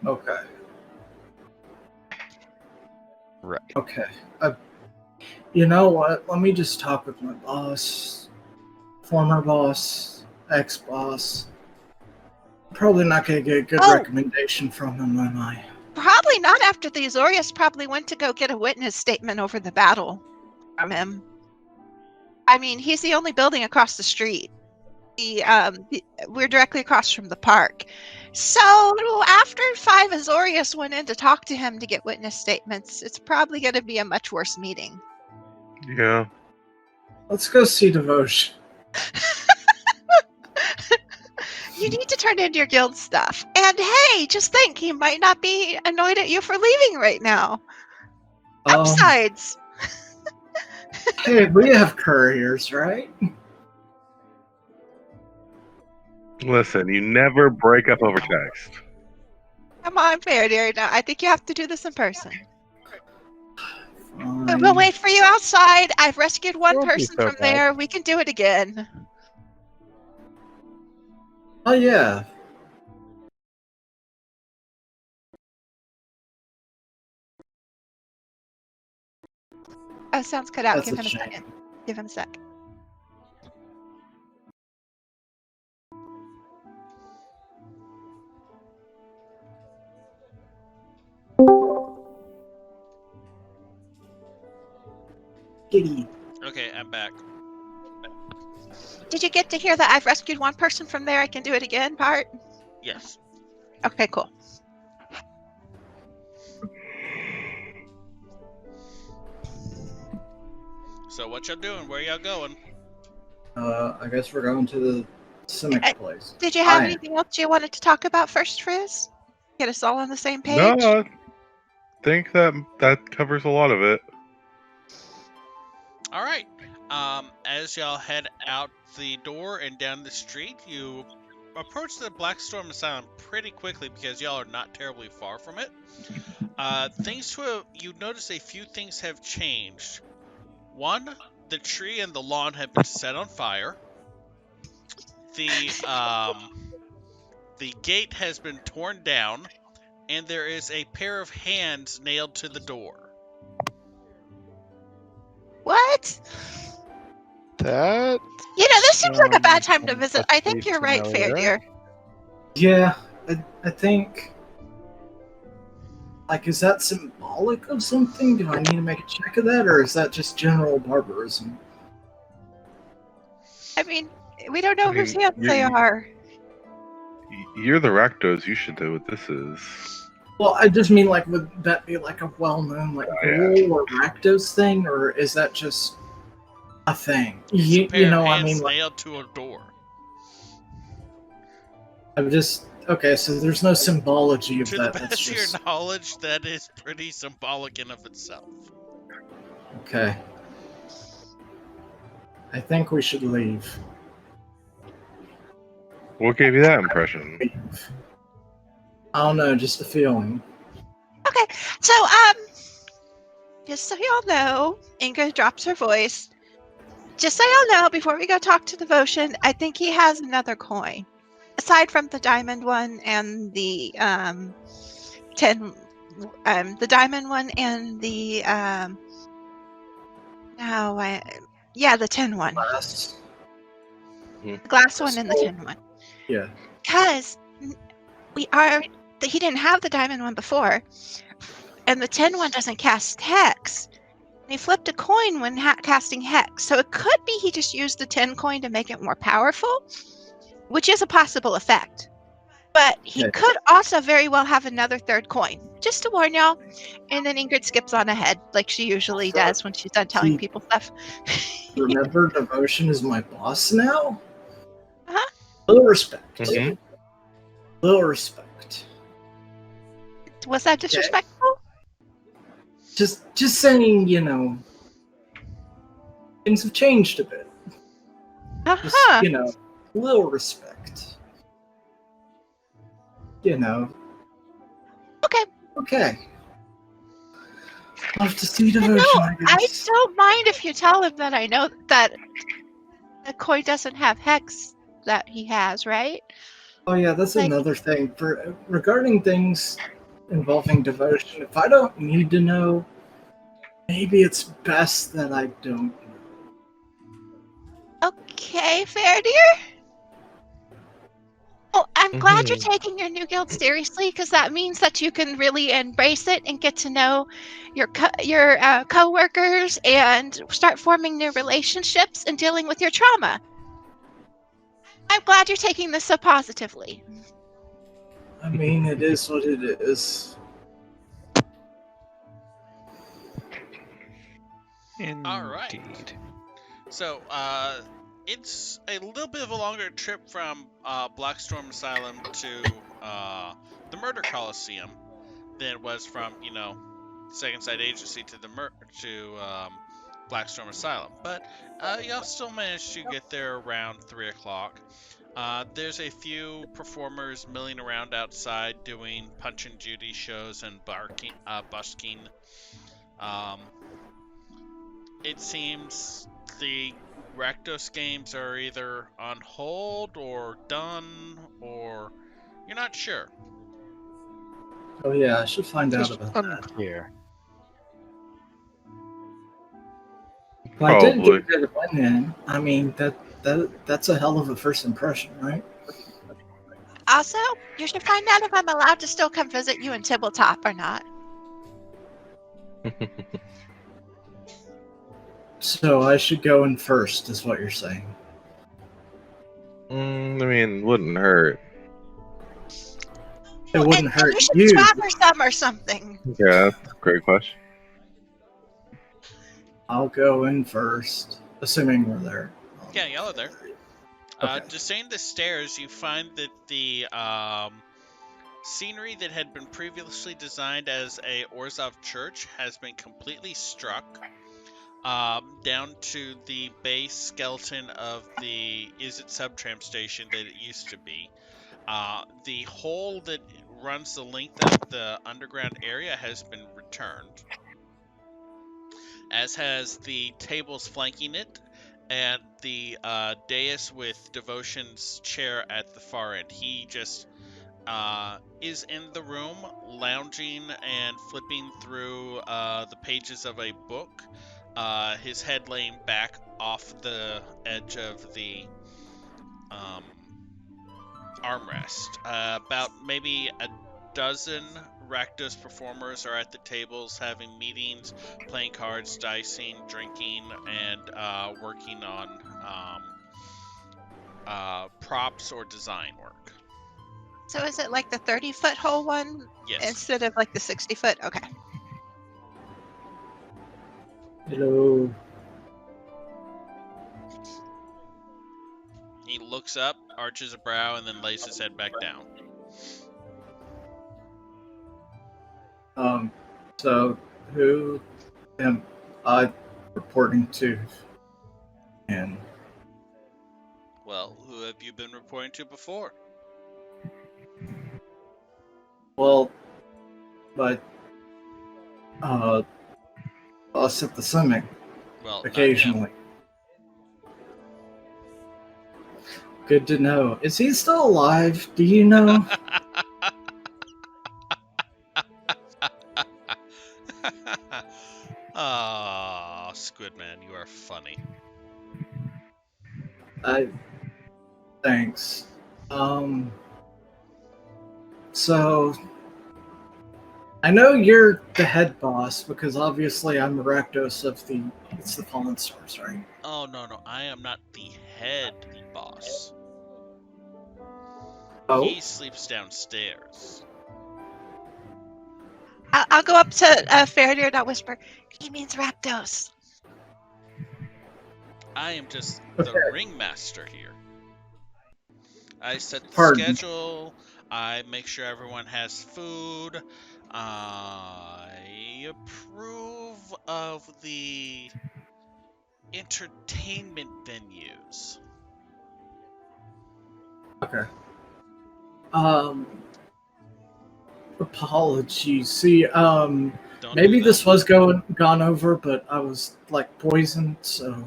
Okay.
Right.
Okay. You know what? Let me just talk with my boss. Former boss. Ex-boss. Probably not going to get a good recommendation from him, am I?
Probably not after the Azorius probably went to go get a witness statement over the battle from him. I mean, he's the only building across the street. We're directly across from the park. So after 5 Azorius went in to talk to him to get witness statements, it's probably going to be a much worse meeting.
Yeah.
Let's go see Devotion.
You need to turn in your guild stuff. And hey, just think, he might not be annoyed at you for leaving right now. Upsides.
Hey, we have couriers, right?
Listen, you never break up over text.
Come on, Feredir. Now, I think you have to do this in person.
Fine.
We'll wait for you outside. I've rescued one
Won't be
person
so
from
bad.
there. We can do it again.
Oh, yeah.
Oh, sounds cut out.
That's
Give
a
him a
shame.
second. Give him a sec.
Giddy.
Okay, I'm back.
Did you get to hear that I've rescued one person from there? I can do it again part?
Yes.
Okay, cool.
So what y'all doing? Where y'all going?
I guess we're going to the Simic place.
Did you have anything else you wanted to talk about first, Frizz? Get us all on the same page?
No, I think that covers a lot of it.
All right. As y'all head out the door and down the street, you approach the Blackstorm Asylum pretty quickly because y'all are not terribly far from it. You notice a few things have changed. One, the tree and the lawn have been set on fire. The gate has been torn down, and there is a pair of hands nailed to the door.
What?
That.
This seems like a bad time to visit. I think
vaguely
you're right,
familiar.
Feredir.
Yeah, I think. Like, is that symbolic of something? Do I need to make a check of that, or is that just general barbarism?
I mean, we don't know
I
whose
mean,
hands they are.
You're the Rakdos. You should know what this is.
Well, I just mean, like, would that be like a well-known, like, ghoul or Rakdos thing, or is that just a thing?
It's a pair
You know,
of
I
hands
mean, like,
nailed to a door.
I'm just okay. So there's no symbology of
To
that.
the
That's
best of your
just
knowledge, that is pretty symbolic in of itself.
okay. I think we should leave.
What gave you that impression?
Leave. I don't know, just a feeling.
Okay, so just so y'all know, Inga drops her voice. Just so y'all know, before we go talk to Devotion, I think he has another coin, aside from the diamond one and the 10. The diamond one and the the 10 one,
Glass.
the glass one and the 10 one.
Yeah.
Because he didn't have the diamond one before, and the 10 one doesn't cast hex. He flipped a coin when casting hex, so it could be he just used the 10 coin to make it more powerful, which is a possible effect. But he could also very well have another third coin, just to warn y'all. And then Ingrid skips on ahead, like she usually does when she's done telling people stuff.
Remember, Devotion is my boss now?
Uh-huh.
Little respect.
Mhm.
Little respect.
Was that disrespectful?
Just saying, things have changed a bit.
Uh-huh.
Just, little respect. Okay. I'll have to see Devotion, I
I
guess.
don't mind if you tell him that I know that the coin doesn't have hex that he has, right?
Oh yeah, that's another thing. Regarding things involving Devotion, if I don't need to know, maybe it's best that I don't know.
Okay, Feredir. Oh, I'm glad you're taking your new guild seriously, because that means that you can really embrace it and get to know your co-workers and start forming new relationships and dealing with your trauma. I'm glad you're taking this so positively.
I mean, it is what it is.
Indeed.
All right. So, it's a little bit of a longer trip from Blackstorm Asylum to the Murder Coliseum than it was from, Second Sight Agency to Blackstorm Asylum. But y'all still managed to get there around 3 o'clock. There's a few performers milling around outside doing Punch and Judy shows and busking. It seems the Rakdos games are either on hold or done, or you're not sure.
Oh yeah, I should find out
Just
about that.
unclear.
Well, I did get rid of one in. I mean, that's a hell of a first impression, right?
Also, you should find out if I'm allowed to still come visit you in Tabletop or not.
So I should go in first, is what you're saying.
I mean, wouldn't hurt.
It wouldn't hurt
you.
you.
Should swap or some or something.
Yeah, that's a great question.
I'll go in first, assuming we're there.
Yeah, y'all are there.
Okay.
Descending the stairs, you find that the scenery that had been previously designed as a Orzhov church has been completely struck. Down to the base skeleton of the Is It Subtram station that it used to be. The hole that runs the length of the underground area has been returned. as has the tables flanking it, and the dais with Devotion's chair at the far end. He just is in the room, lounging and flipping through the pages of a book, his head laying back off the edge of the armrest. About maybe a dozen Rakdos performers are at the tables having meetings, playing cards, dicing, drinking, and working on props or design work.
So is it like the 30-foot hole one
Yes.
instead of like the 60-foot? Okay.
Hello.
He looks up, arches a brow, and then lays his head back down.
So who am I reporting to? And
Well, who have you been reporting to before?
well, but us at the summit
Well,
occasionally. Good to know. Is he still alive? Do you know?
Ah, Squidman, you are funny.
Thanks. So I know you're the head boss because obviously I'm the Rakdos of the Fallen Stars, right?
Oh, no, I am not the head boss.
Oh,
He sleeps downstairs.
I'll go up to Feredir and I'll whisper, he means Raptos.
I am just the ringmaster here. I set the
Pardon.
schedule. I make sure everyone has food. I approve of the entertainment venues.
Okay. Apologies. See,
Don't
maybe
do
this
that.
was gone over, but I was like poisoned, so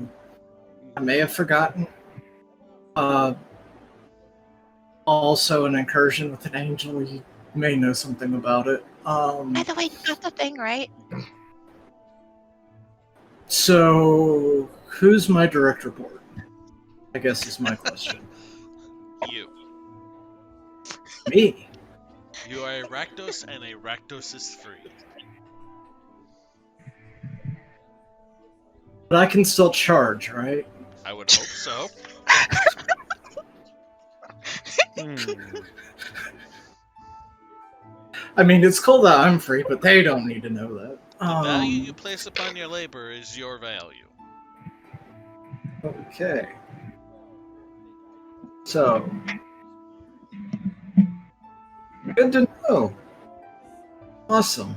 I may have forgotten. Also an incursion with an angel. You may know something about it.
By the way, you got the thing, right?
So who's my direct report? I guess is my question.
You.
Me.
You are a Rakdos, and a Rakdos is free.
But I can still charge, right?
I would hope so.
I mean, it's cool that I'm free, but they don't need to know that.
The value you place upon your labor is your value.
Okay. So, good to know. Awesome.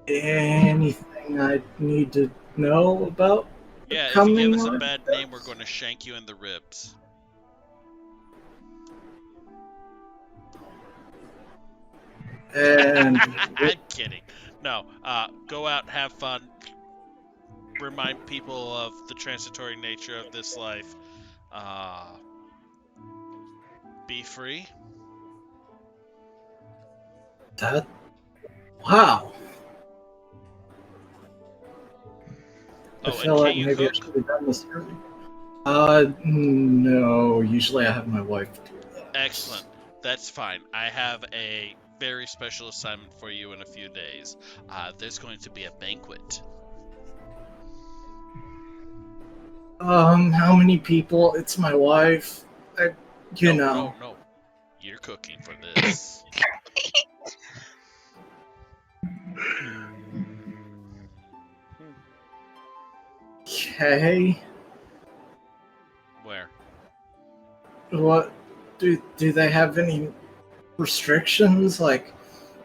Anything I need to know about?
Yeah, if you
coming
give us a
one?
bad name, we're going to shank you in the ribs.
And
I'm kidding. No, go out, have fun, remind people of the transitory nature of this life. Be free.
that. Wow. I
Oh,
feel
and
like
can you
maybe I
cook?
should have done this early. No. Usually I have my wife do that.
Excellent. That's fine. I have a very special assignment for you in a few days. There's going to be a banquet.
How many people? It's my wife. You know.
No. You're cooking for this.
Okay.
Where?
What do they have any restrictions? Like,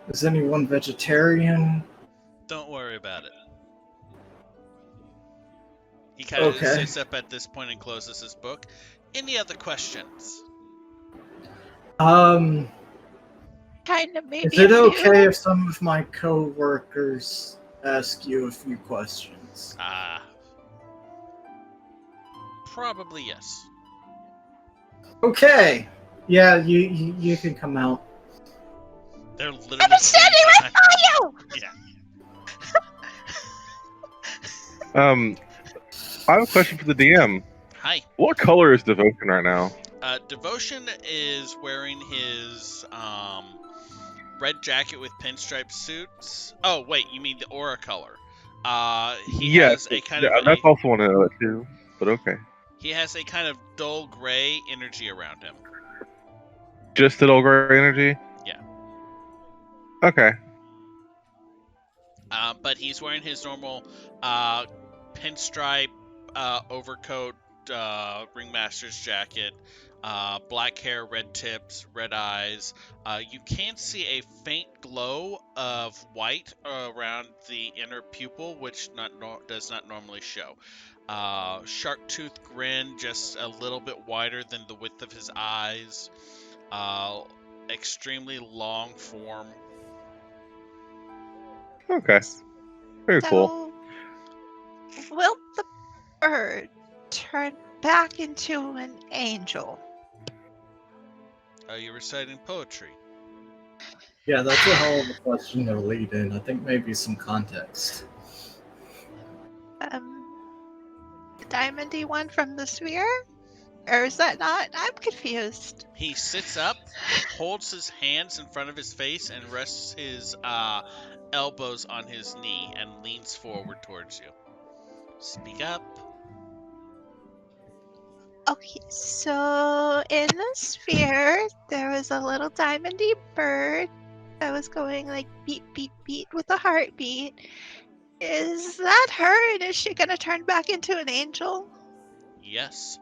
is anyone vegetarian?
Don't worry about it. He kind of
Okay.
sits up at this point and closes his book. Any other questions?
kind of maybe
Is it
a
okay
few.
if some of my co-workers ask you a few questions?
Probably yes.
Okay. Yeah, you can come out.
They're literally
I've been standing right by you!
Yeah.
I have a question for the DM.
Hi.
What color is Devotion right now?
Devotion is wearing his red jacket with pinstripe suits. Oh, wait, you mean the aura color. He
Yes,
has a kind
yeah,
of
that's also one of it too. But okay,
he has a kind of dull gray energy around him.
just the dull gray energy.
Yeah.
Okay.
But he's wearing his normal pinstripe overcoat, ringmaster's jacket, black hair, red tips, red eyes. You can see a faint glow of white around the inner pupil, which does not normally show. Sharp tooth grin, just a little bit wider than the width of his eyes. Extremely long form.
Okay. Very cool.
So, will the bird turn back into an angel?
Are you reciting poetry?
Yeah, that's a hell of a question to lead in. I think maybe some context.
The diamondy one from the sphere? Or is that not? I'm confused.
He sits up, holds his hands in front of his face, and rests his elbows on his knee and leans forward towards you. Speak up.
Okay, so in the sphere, there was a little diamondy bird that was going like beat, beat, beat with a heartbeat. Is that her, and is she gonna turn back into an angel?
Yes.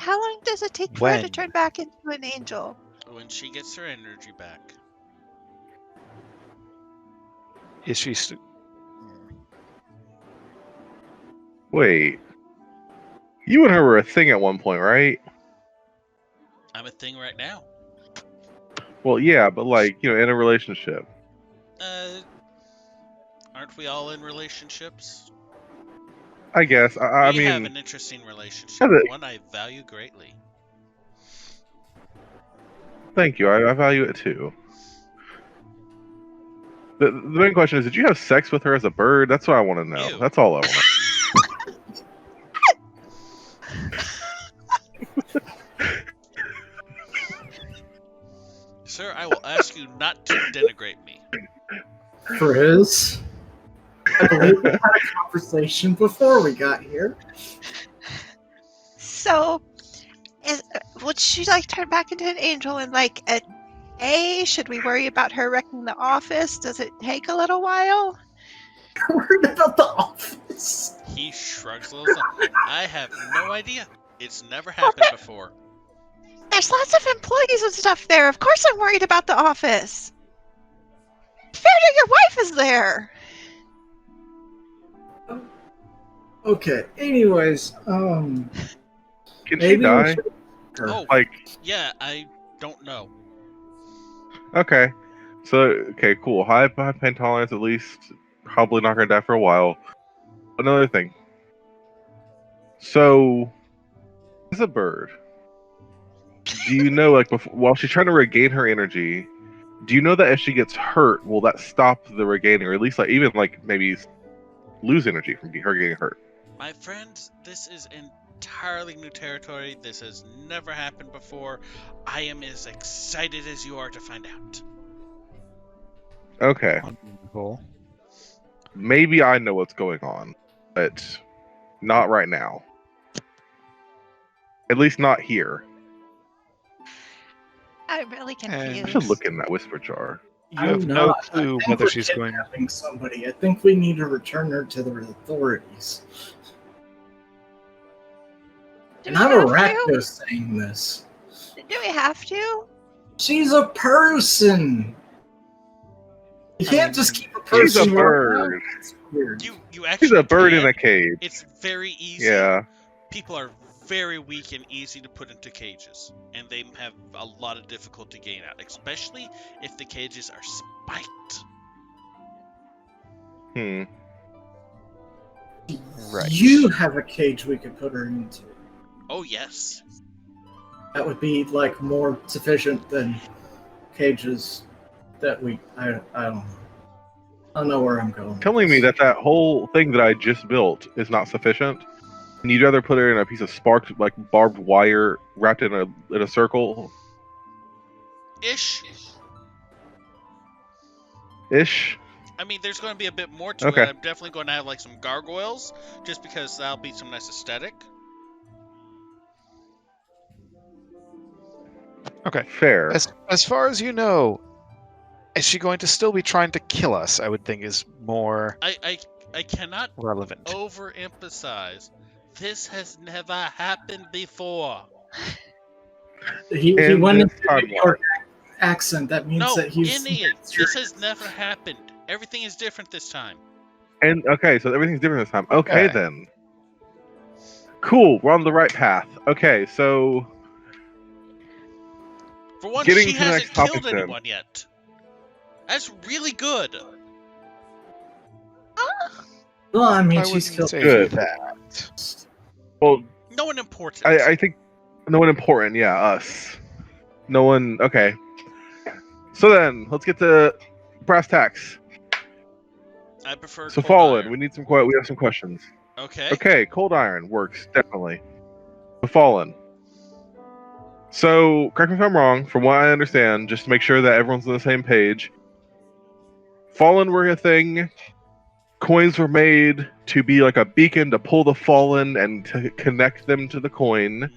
How long does it take for her to
When?
turn back into an angel?
When she gets her energy back.
Is she?
Wait. You and her were a thing at one point, right?
I'm a thing right now.
Well, yeah, but like, in a relationship.
Aren't we all in relationships?
I guess. I
We have
mean,
an interesting relationship,
Yeah,
one I value greatly.
thank you. I value it too. The main question is, did you have sex with her as a bird? That's what I want to know.
Ew.
That's all I want to know.
Sir, I will ask you not to denigrate me.
Frizz, I believe we had a conversation before we got here.
So, would she like turn back into an angel in like a day? Should we worry about her wrecking the office? Does it take a little while?
Worried about the office.
He shrugs a little. I have no idea. It's never happened before.
There's lots of employees and stuff there. Of course I'm worried about the office. Feredir, your wife is there.
Okay. Anyways,
Can she
maybe we
die?
should.
Oh,
Like,
yeah, I don't know.
okay. So, okay, cool. High pain tolerance, at least. Probably not going to die for a while. Another thing. So, as a bird, do you know, like, while she's trying to regain her energy, do you know that if she gets hurt, will that stop the regaining, or at least, like, even, like, maybe lose energy from her getting hurt?
My friend, this is entirely new territory. This has never happened before. I am as excited as you are to find out.
Okay.
Wonderful.
Maybe I know what's going on, but not right now. At least not here.
I'm really
I
confused.
should look in that whisper jar.
You have no clue whether she's going.
Kidnapping somebody. I think we need to return her to the authorities.
Do
And
we
I'm
have
Arachno
to?
saying this.
Do we have to?
She's a person. You can't just keep a person.
She's a bird.
It's weird.
You actually
She's a bird
can.
in a cage.
It's very easy.
Yeah.
People are very weak and easy to put into cages, and they have a lot of difficulty getting out, especially if the cages are spiked.
Right.
You have a cage we could put her into.
Oh yes.
That would be like more sufficient than cages that I don't know. I don't know where I'm going.
Telling me that whole thing that I just built is not sufficient. And you'd rather put her in a piece of sparked, like barbed wire wrapped in a circle.
Ish. I mean, there's going to be a bit more to it. I'm definitely going to have like some gargoyles, just because that'll be some nice aesthetic.
Okay.
Fair.
As far as you know, is she going to still be trying to kill us? I would think is more.
I cannot
relevant.
overemphasize. This has never happened before.
He went into a New York accent. That means that he's
idiot. This has never happened. Everything is different this time.
And okay, so everything's different this time. Okay, then. Cool, we're on the right path. Okay, so
for once, she hasn't killed anyone yet. That's really good.
Well, I mean, she's killed
that.
Well,
no one important.
I think no one important. Yeah, us. No one. Okay. So then, let's get to brass tacks.
I prefer.
So Fallen, we need some. We have some questions.
Okay.
Okay, cold iron works definitely. So Fallen. So correct me if I'm wrong. From what I understand, just to make sure that everyone's on the same page. Fallen were a thing. Coins were made to be like a beacon to pull the fallen and to connect them to the coin.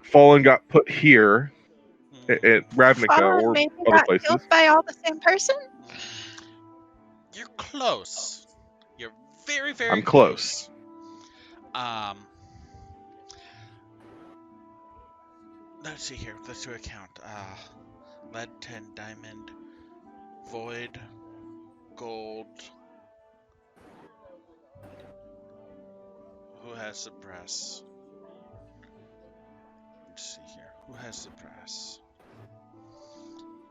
Fallen got put here at Ravnica or
maybe
other
got
places.
Killed by all the same person?
You're close. You're very, very
I'm close.
Let's see here. Let's do a count. Lead, 10, diamond, void, gold. Who has the brass? Let's see here. Who has the brass?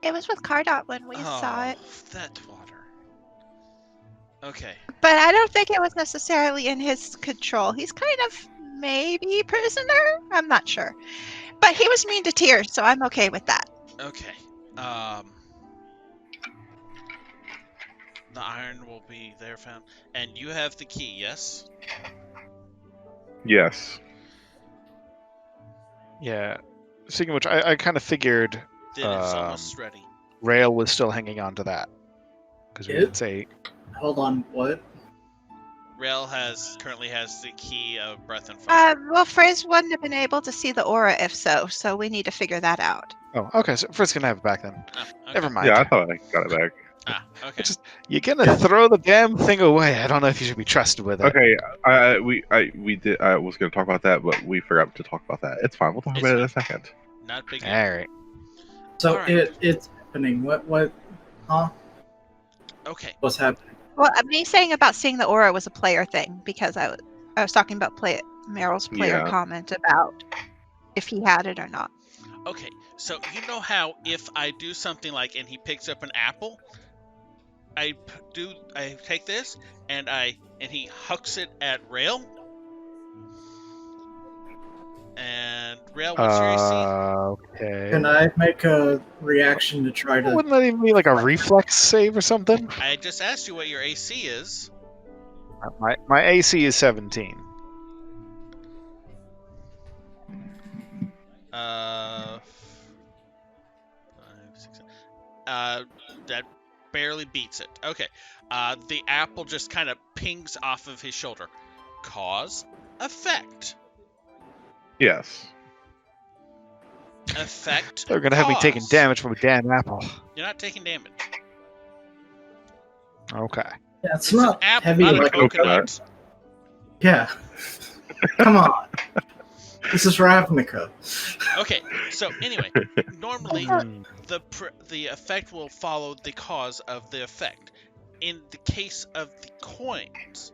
It was with Cardot when we saw it.
That water. Okay.
But I don't think it was necessarily in his control. He's kind of maybe prisoner? I'm not sure. But he was mean to Tears, so I'm okay with that.
Okay. The iron will be there found. And you have the key, yes?
Yes.
Yeah. Speaking of which, I kind of figured
It's almost ready.
Rail was still hanging on to that. Because we didn't say...
Hold on, what?
Rail currently has the key of breath and fire.
Well, Frizz wouldn't have been able to see the aura if so we need to figure that out.
Oh, okay, so Frizz can have it back then.
Oh, okay.
Never mind.
Yeah, I thought I got it back.
Okay.
You're gonna throw the damn thing away. I don't know if you should be trusted with it.
Okay, we did. I was going to talk about that, but we forgot to talk about that. It's fine. We'll talk about it in a second.
Not big.
All right.
So it's happening. What? Huh?
Okay.
What's happening?
Well, me saying about seeing the aura was a player thing because I was talking about Meryl's player comment about if he had it or not.
Okay, so you know how if I do something like and he picks up an apple, I take this and he hucks it at Rail. And Rail, what's your AC?
Okay.
Can I make a reaction to try to?
Wouldn't that even be like a reflex save or something?
I just asked you what your AC is.
My AC is 17.
That barely beats it. Okay. The apple just kind of pings off of his shoulder. Cause, effect.
Yes.
Effect.
They're gonna have me taking damage from a damn apple.
You're not taking damage.
Okay.
Yeah, it's not
apple,
heavy
not
like
coconut.
Yeah. Come on. This is Ravnica.
Okay, so anyway, normally the effect will follow the cause of the effect. In the case of the coins,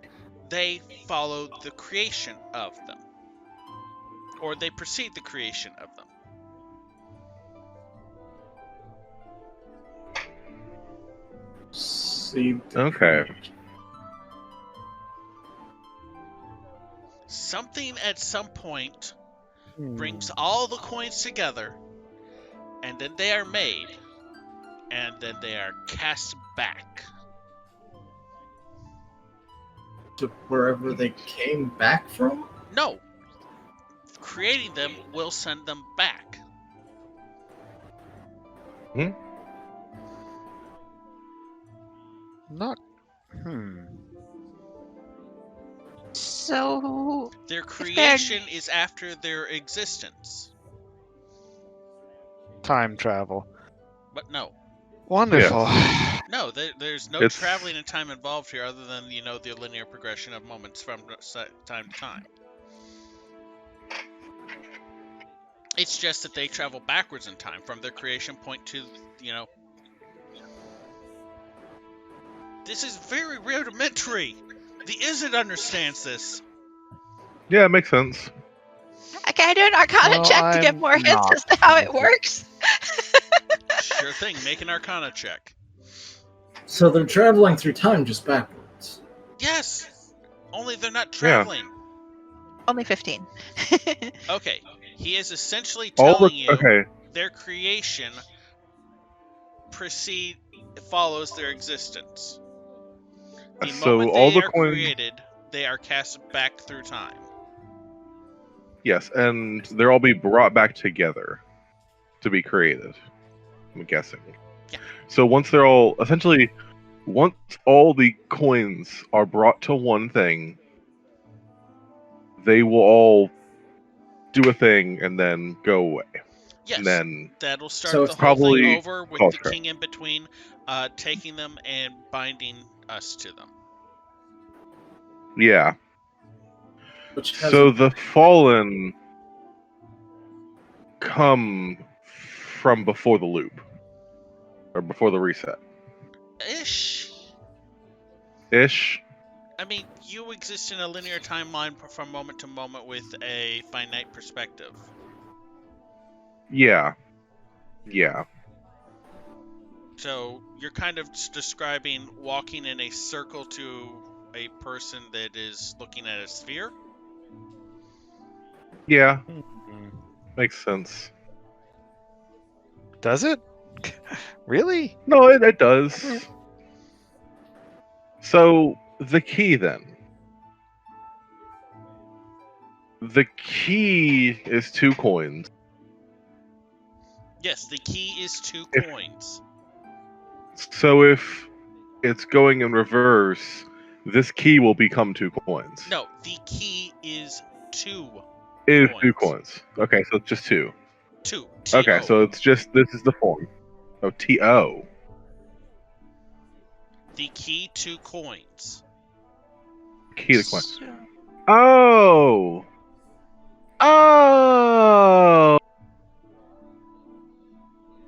they follow the creation of them. or they precede the creation of them.
Okay.
Something at some point brings all the coins together, and then they are made, and then they are cast back.
To wherever they came back from?
No. Creating them will send them back.
Not.
So
their creation is after their existence.
Time travel.
But no.
Wonderful.
Yes.
No, there's no traveling in time involved here other than, the linear progression of moments from time to time. It's just that they travel backwards in time from their creation point to, This is very rudimentary. The Izzet understands this.
Yeah, it makes sense.
Okay, I do an Arcana check to get more hints as to how it works.
Sure thing. Make an Arcana check.
So they're traveling through time just backwards.
Yes. Only they're not traveling.
Yeah. Only 15.
Okay. He is essentially telling you their creation follows their existence. The moment they are created, they are cast back through time.
Yes, and they'll all be brought back together to be created, I'm guessing.
Yeah.
So once all the coins are brought to one thing, they will all do a thing and then go away.
Yes,
and then
that'll start the whole thing over with the king in between, taking them and binding us to them.
Yeah. So the fallen come from before the loop. Or before the reset.
Ish. I mean, you exist in a linear timeline from moment to moment with a finite perspective.
Yeah.
So you're kind of describing walking in a circle to a person that is looking at a sphere?
Yeah. Makes sense.
Does it? Really?
No, it does. So, the key then. The key is 2 coins.
Yes, the key is 2 coins.
So if it's going in reverse, this key will become 2 coins.
No, the key is 2
It is 2 coins. Okay, so it's just 2.
2.
Okay, so it's just, this is the form. Oh, T-O.
The key 2 coins.
Key to coin. Oh! Oh!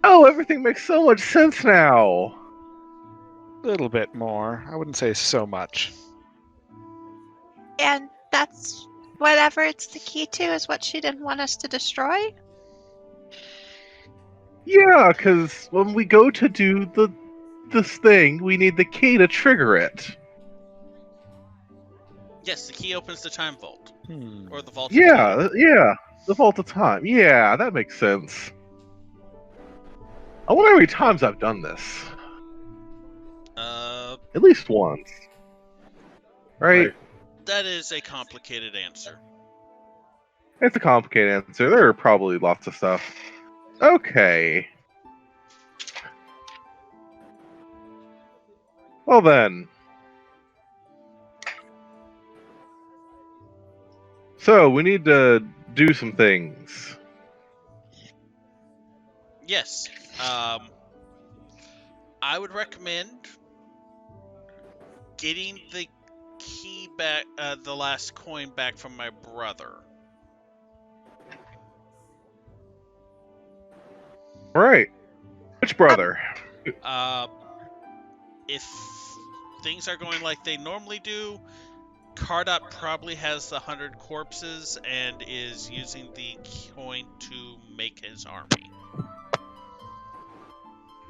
Oh, everything makes so much sense now.
A little bit more. I wouldn't say so much.
And that's whatever it's the key to is what she didn't want us to destroy?
Yeah, because when we go to do this thing, we need the key to trigger it.
Yes, the key opens the time vault. Or the vault
of time. Yeah, the vault of time. Yeah, that makes sense. I wonder how many times I've done this. At least once. Right?
That is a complicated answer.
It's a complicated answer. There are probably lots of stuff. Okay. Well then. So, we need to do some things.
Yes. I would recommend getting the key back, the last coin back from my brother.
Right. Which brother?
If things are going like they normally do, Cardot probably has the 100 corpses and is using the coin to make his army.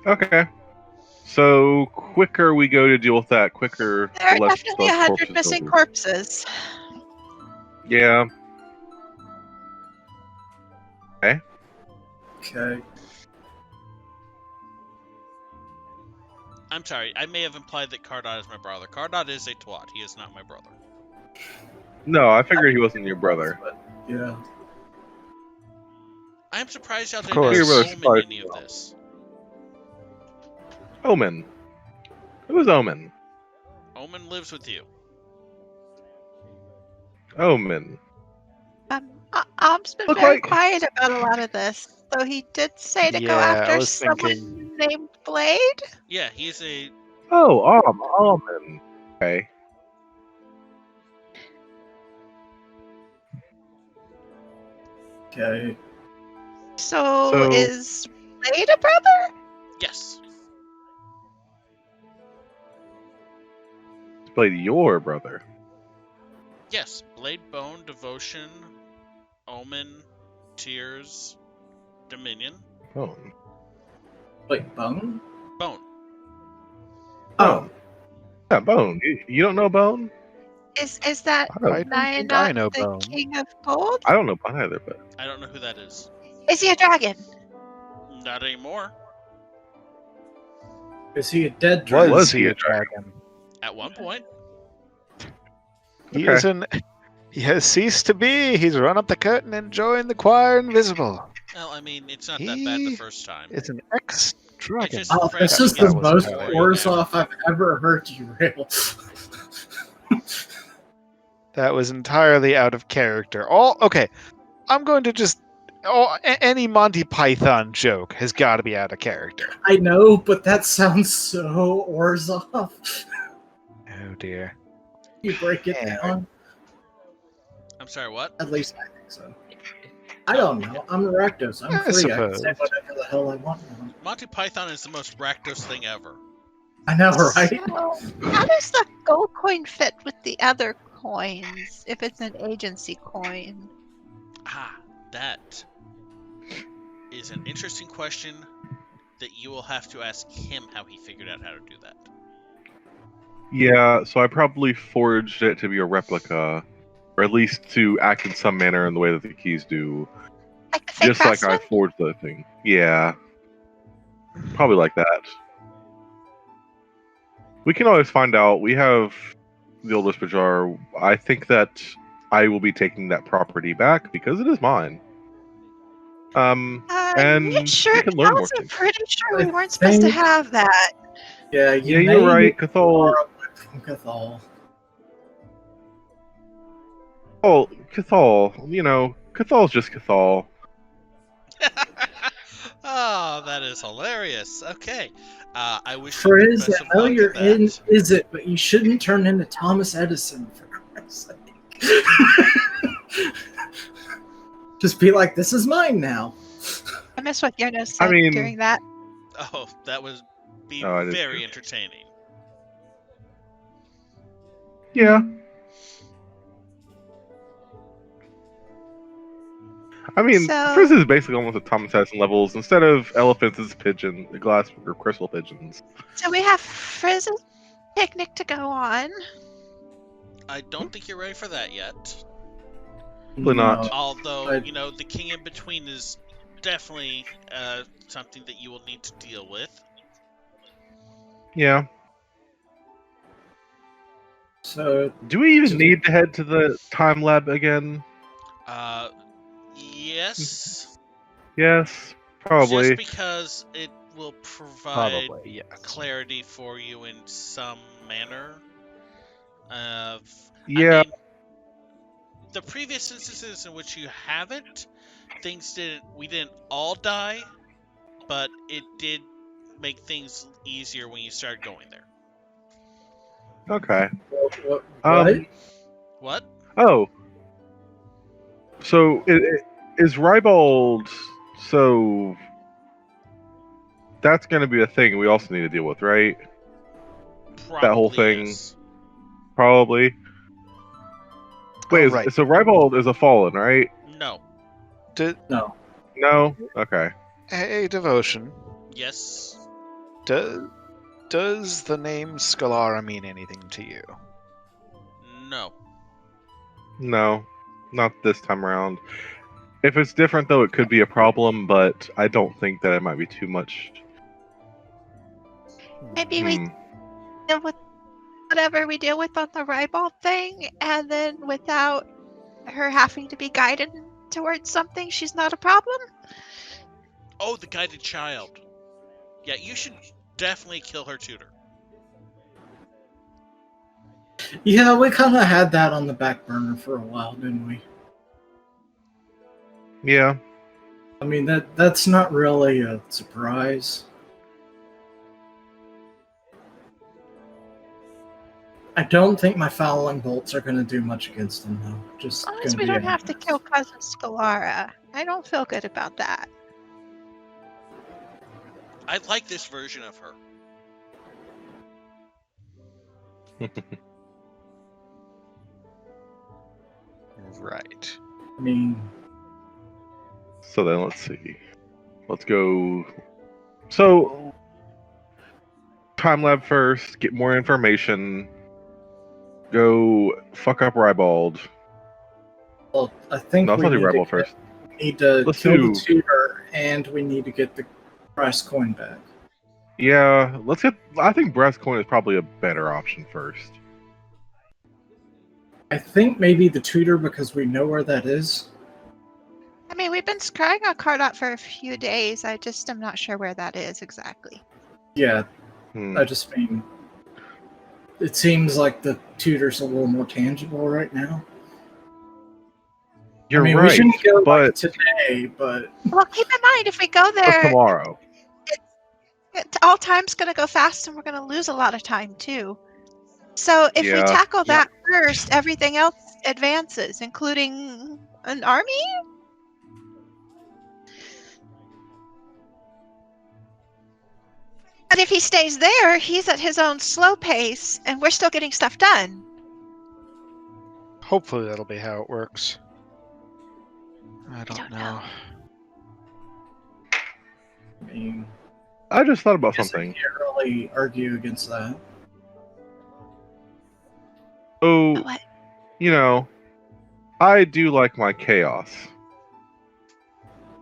Okay. So quicker we go to deal with that, quicker
There are
the less
definitely
those
100
corpses
missing
will be.
corpses.
Yeah. Okay.
Okay.
I'm sorry, I may have implied that Cardot is my brother. Cardot is a twat. He is not my brother.
No, I figured he wasn't your brother.
But, yeah.
I'm surprised y'all didn't
course.
ask
Your brother's
Omen
surprised
any
as
of
well.
this.
Omen. Who's Omen?
Omen lives with you.
Omen.
Om's been
Look
very
like-
quiet about a lot of this. So he did say to go
Yeah, I
after
was
someone
thinking-
named Blade.
Yeah, he's a...
Oh, Omen. Okay.
Okay.
So is Blade a brother?
Yes.
Blade your brother.
Yes. Blade, Bone, Devotion, Omen, Tears, Dominion,
Bone.
Wait, Bone?
Bone.
Oh.
Yeah, Bone. You don't know Bone?
Is that
I don't,
I don't
Nyan
think
not
I know
the
Bone.
King of Gold?
I don't know Bone either, but
I don't know who that is.
Is he a dragon?
Not anymore.
Is he a dead dragon?
Was
Was
he
he
a
a
dragon?
At one point.
He
Okay.
is an. He has ceased to be. He's run up the curtain and joined the choir invisible.
Well, I mean, it's not that bad the
He
first time.
It's an ex-dragon.
just-
Oh, this
That
is the
was
most
entirely
Orzhov I've ever heard you rail.
That was entirely out of character. Okay. I'm going to just. Any Monty Python joke has got to be out of character.
I know, but that sounds so Orzhov.
Oh dear.
You break it
Yeah.
down.
I'm sorry, what?
At least I think so. I don't know. I'm a Rakdos. I'm
I
free. I can say
suppose.
whatever the hell I want now.
Monty Python is the most Rakdos thing ever.
I know, right?
So, how does the gold coin fit with the other coins if it's an agency coin?
Ah, that is an interesting question that you will have to ask him how he figured out how to do that.
yeah. So I probably forged it to be a replica, or at least to act in some manner in the way that the keys do,
Like the fake
just like I
craftsman?
forged the thing. Yeah, probably like that. We can always find out. We have the oldest Bajar. I think that I will be taking that property back because it is mine. And
yeah, sure.
we can learn
I
more
was
things.
pretty sure we
I
weren't supposed to
think-
have that.
Yeah,
Yeah, you're
may
right,
need
Cathal.
more of it from Cathal.
Oh, Cathal. You know, Cathal's just Cathal.
Oh, that is hilarious. Okay. I wish you
Frizz,
the best
I
of
know
luck
you're
in
in
that.
Is It, but you shouldn't turn into Thomas Edison, for Christ's sake. Just be like, this is mine now.
I miss what Yono said
mean-
during that.
Oh, that would be
Oh, I did
very
too.
entertaining.
Yeah. I mean,
So-
Frizz is basically almost at Thomas Edison levels. Instead of elephants, it's pigeon, glass or crystal pigeons.
So we have Frizz's picnic to go on.
I don't think you're ready for that yet.
Probably not.
Although,
But-
you know, the king in between is definitely something that you will need to deal with.
Yeah.
So,
Do we even need to head to the time lab again?
Yes.
Yes, probably.
Just because it will provide
Probably, yes.
clarity for you in some manner.
Yeah.
I mean, the previous instances in which you haven't, we didn't all die, but it did make things easier when you started going there.
Okay.
what?
What?
Oh. So is Ribald? So that's going to be a thing we also need to deal with, right?
Probably
That whole thing.
is.
Probably. Wait,
right.
so Ribald is a fallen, right?
No.
No.
No? Okay.
Hey, Devotion.
Yes.
Does the name Scalara mean anything to you?
No.
No. Not this time around. If it's different, though, it could be a problem, but I don't think that it might be too much.
Maybe we deal with whatever we deal with on the Ribald thing, and then without her having to be guided towards something, she's not a problem.
Oh, the guided child. Yeah, you should definitely kill her tutor.
Yeah, we kind of had that on the back burner for a while, didn't we?
Yeah.
I mean, that's not really a surprise. I don't think my fouling bolts are going to do much against him, though. Just
As long
going
as
to
we
be
don't have to
honest.
kill Cousin Scalara, I don't feel good about that.
I like this version of her.
Right.
I mean,
So then let's see. Let's go. So, time lab first, get more information. Go fuck up Ribald.
well, I think
No, let's
we
not do
need to,
Ribald first.
need to
Let's
kill
do-
the tutor, and we need to get the price coin back.
Yeah, let's get. I think Breast Coin is probably a better option first.
I think maybe the tutor, because we know where that is.
I mean, we've been scrying on Cardot for a few days. I just am not sure where that is exactly.
Yeah,
Hmm.
I just mean, it seems like the tutor's a little more tangible right now.
You're
I mean,
right,
we shouldn't go
but
like today, but
Well, keep in mind, if we go
but
there,
tomorrow.
all time's going to go fast and we're going to lose a lot of time too. So if we
Yeah.
tackle that first, everything else advances, including an army? But if he stays there, he's at his own slow pace and we're still getting stuff done.
Hopefully that'll be how it works. I don't know.
I mean,
I just thought about
I guess I
something.
can't really argue against that.
Oh,
What?
you know, I do like my chaos.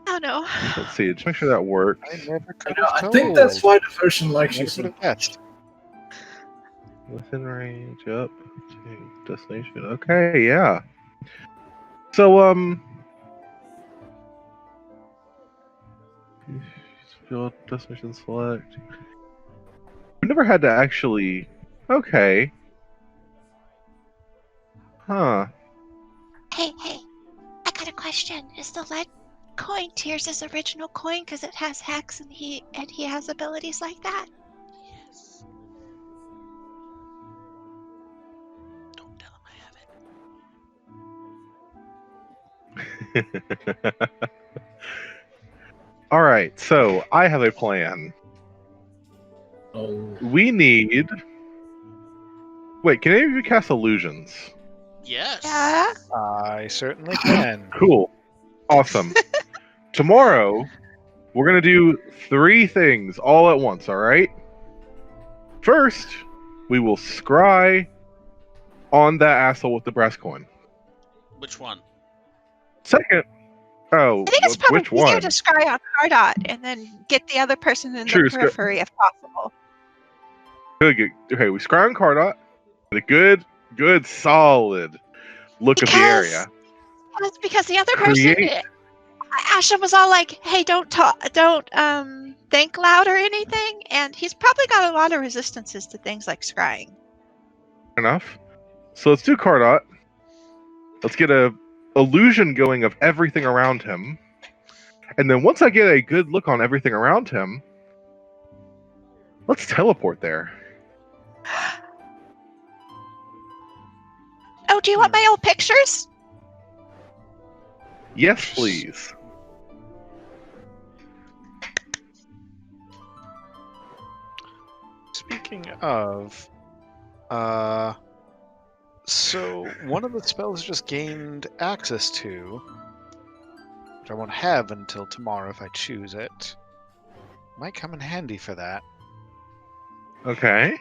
Oh no.
Let's see, just make sure that works.
I never could
I
have
think that's why Devotion likes you
Never
so
could have
much.
guessed.
Within range, up to destination. Okay, yeah. So, field destination select. I've never had to actually. Okay. Huh.
Hey, I got a question. Is the lead coin Tears' original coin because it has hacks and he has abilities like that?
Yes. Don't tell him I have it.
All right, so I have a plan.
Oh,
We need. Wait, can any of you cast illusions?
Yes.
Yeah.
I certainly can.
Cool. Awesome. Tomorrow, we're going to do 3 things all at once, all right? First, we will scry on that asshole with the brass coin.
Which one?
Second,
I think it's probably
which
easier
one?
to scry on Cardot and then get the other person in
True,
the periphery if possible.
Good. Okay, we scry on Cardot. Get a good, solid look of the area.
Because the other person,
Create.
Asha was all like, "Hey, don't think loud or anything," and he's probably got a lot of resistances to things like scrying.
Enough. So let's do Cardot. Let's get a illusion going of everything around him. And then once I get a good look on everything around him, let's teleport there.
Oh, do you want my old pictures?
Yes, please.
Speaking of, So, one of the spells I just gained access to, which I won't have until tomorrow if I choose it, might come in handy for that.
Okay.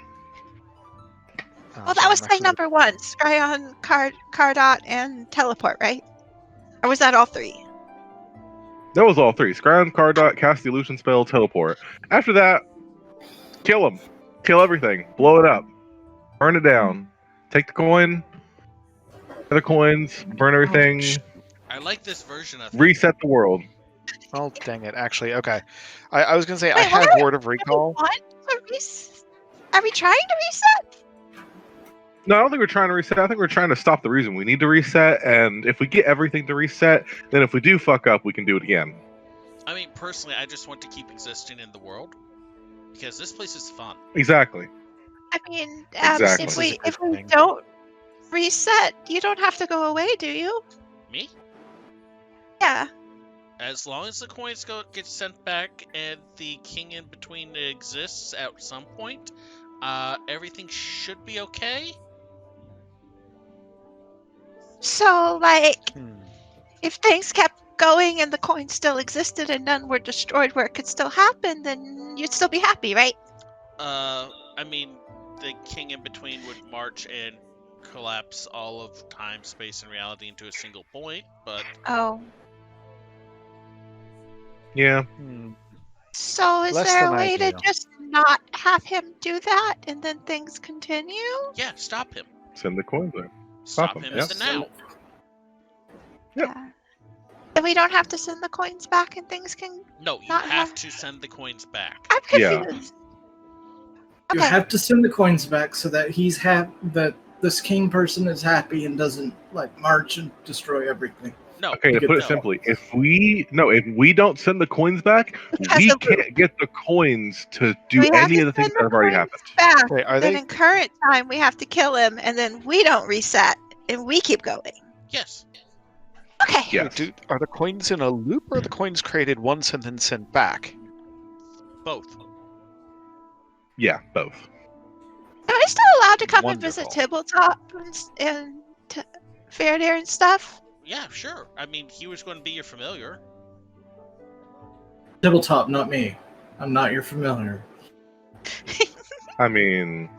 Well, that was thing number 1. Scryon, Cardot, and Teleport, right? Or was that all 3?
That was all 3. Scry Cardot, cast the illusion spell, teleport. After that, kill them. Kill everything. Blow it up. Burn it down. Take the coin. The coins. Burn everything.
I like this version of it.
Reset the world.
Oh, dang it. Actually, okay. I was going to say, I
Wait,
have
what?
Word of Recall.
Are we trying to reset?
No, I don't think we're trying to reset. I think we're trying to stop the reason we need to reset. And if we get everything to reset, then if we do fuck up, we can do it again.
I mean, personally, I just want to keep existing in the world because this place is fun.
Exactly.
I mean,
Exactly.
if we don't reset, you don't have to go away, do you?
Me?
Yeah.
As long as the coins get sent back and the king in between exists at some point, everything should be okay.
So, like, if things kept going and the coins still existed and none were destroyed where it could still happen, then you'd still be happy, right?
I mean, the king in between would march and collapse all of time, space, and reality into a single point, but...
Oh.
Yeah.
So is
Less
there a
than
way to
ideal.
just not have him do that and then things continue?
Yeah, stop him.
Send the coins there.
Stop
him,
him
yeah.
in the now.
Yep.
Yeah. And we don't have to send the coins back and things can...
No, you
Not
have
have-
to send the coins back.
I'm
Yeah.
confused.
You have to send the coins back so that that this king person is happy and doesn't like march and destroy everything.
No.
Okay, to put it simply, if we don't send the coins back, we can't get the coins to do any of the things that have already happened.
Back.
Wait, are
then
they?
in current time, we have to kill him, and then we don't reset, and we keep going.
Yes.
Okay.
Yes.
Are the coins in a loop, or are the coins created once and then sent back?
Both.
Yeah, both.
Am I still allowed to come and visit
Wonderful.
Tabletop and Feredir and stuff?
Yeah, sure. I mean, he was going to be your familiar.
Tabletop, not me. I'm not your familiar.
I mean,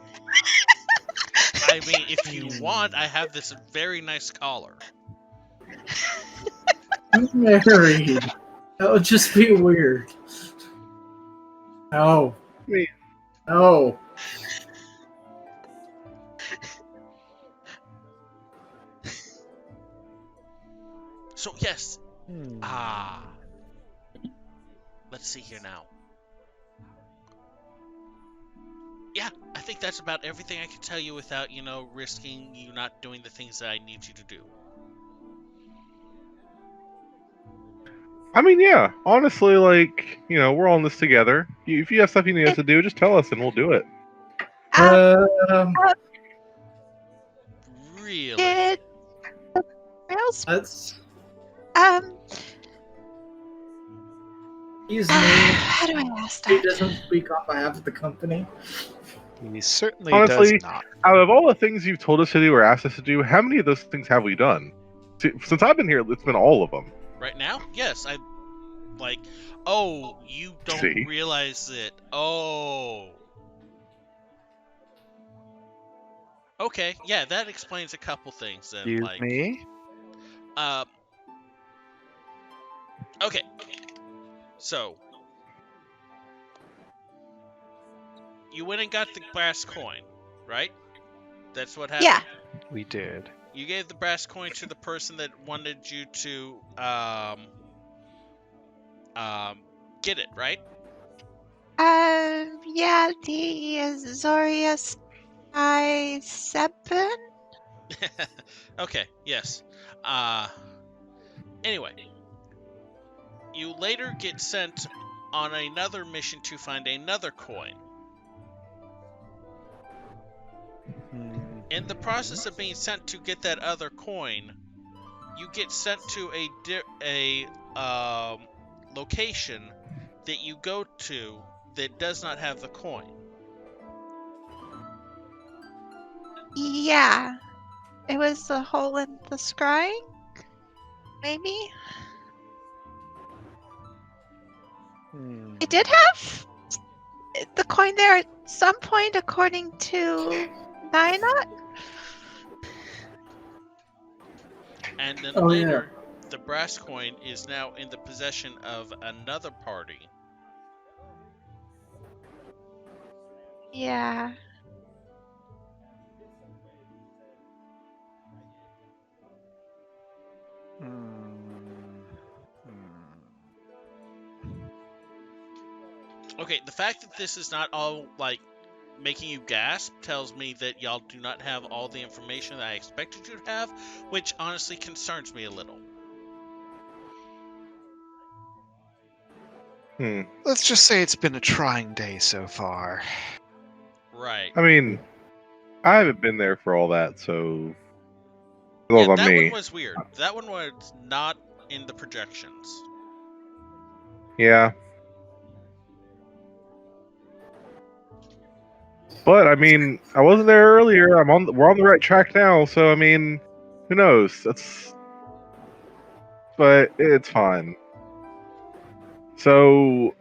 if you want, I have this very nice collar.
I'm married. That would just be weird. No.
Me.
No.
So, yes. Let's see here now. Yeah, I think that's about everything I can tell you without, risking you not doing the things that I need you to do.
I mean, yeah. Honestly, we're all in this together. If you have stuff you need us to do, just tell us and we'll do it.
Really?
That's... He's
how do I ask that?
He doesn't speak on behalf of the company.
He certainly
Honestly,
does not.
Out of all the things you've told us to do or asked us to do, how many of those things have we done? Since I've been here, it's been all of them.
Right now? Yes, you don't realize it. Oh. Okay, yeah, that explains a couple things then.
Excuse me?
Okay. So, you went and got the brass coin, right? That's what happened?
Yeah.
We did.
You gave the brass coin to the person that wanted you to get it, right?
Yeah, the Azorius I-7?
Okay, yes. Anyway, you later get sent on another mission to find another coin. In the process of being sent to get that other coin, you get sent to a location that you go to that does not have the coin.
Yeah. It was the hole in the scrying? Maybe? It did have the coin there at some point, according to Nyanot?
And then
Oh,
later, the brass coin is now in the possession of another party.
Yeah.
Okay, the fact that this is not all, like, making you gasp tells me that y'all do not have all the information that I expected you to have, which honestly concerns me a little.
Let's just say it's been a trying day so far.
Right.
I mean, I haven't been there for all that, so it's
Yeah,
all on
that
me.
one was weird. That one was not in the projections.
Yeah. But I mean, I wasn't there earlier. We're on the right track now, so I mean, who knows? But it's fine. So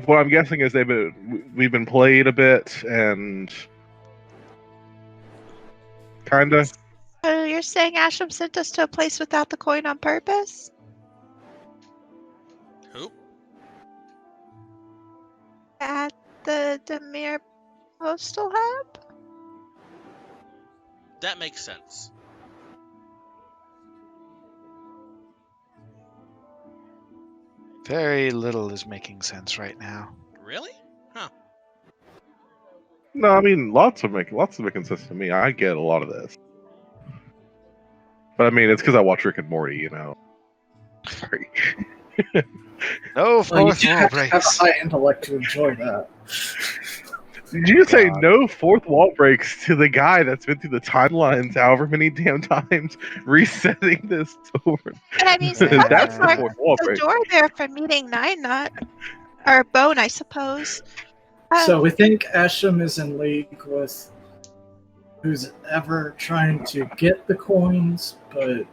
what I'm guessing is we've been played a bit and kinda.
So you're saying Asham sent us to a place without the coin on purpose?
Who?
At the Demir Postal Hub?
That makes sense.
Very little is making sense right now.
Really? Huh.
No, I mean lots of making sense to me. I get a lot of this. But I mean, it's because I watch Rick and Morty, you know. Sorry.
No
Well, you
fourth
do
wall
have to have a
breaks.
high intellect to enjoy that.
Did you say
God.
no fourth wall breaks to the guy that's been through the timelines however many damn times, resetting this over?
But I mean,
That's the
something
fourth
for
wall
the
break.
door there for meeting Nyanot. Or Bone, I suppose.
So we think Asham is in league with who's ever trying to get the coins, but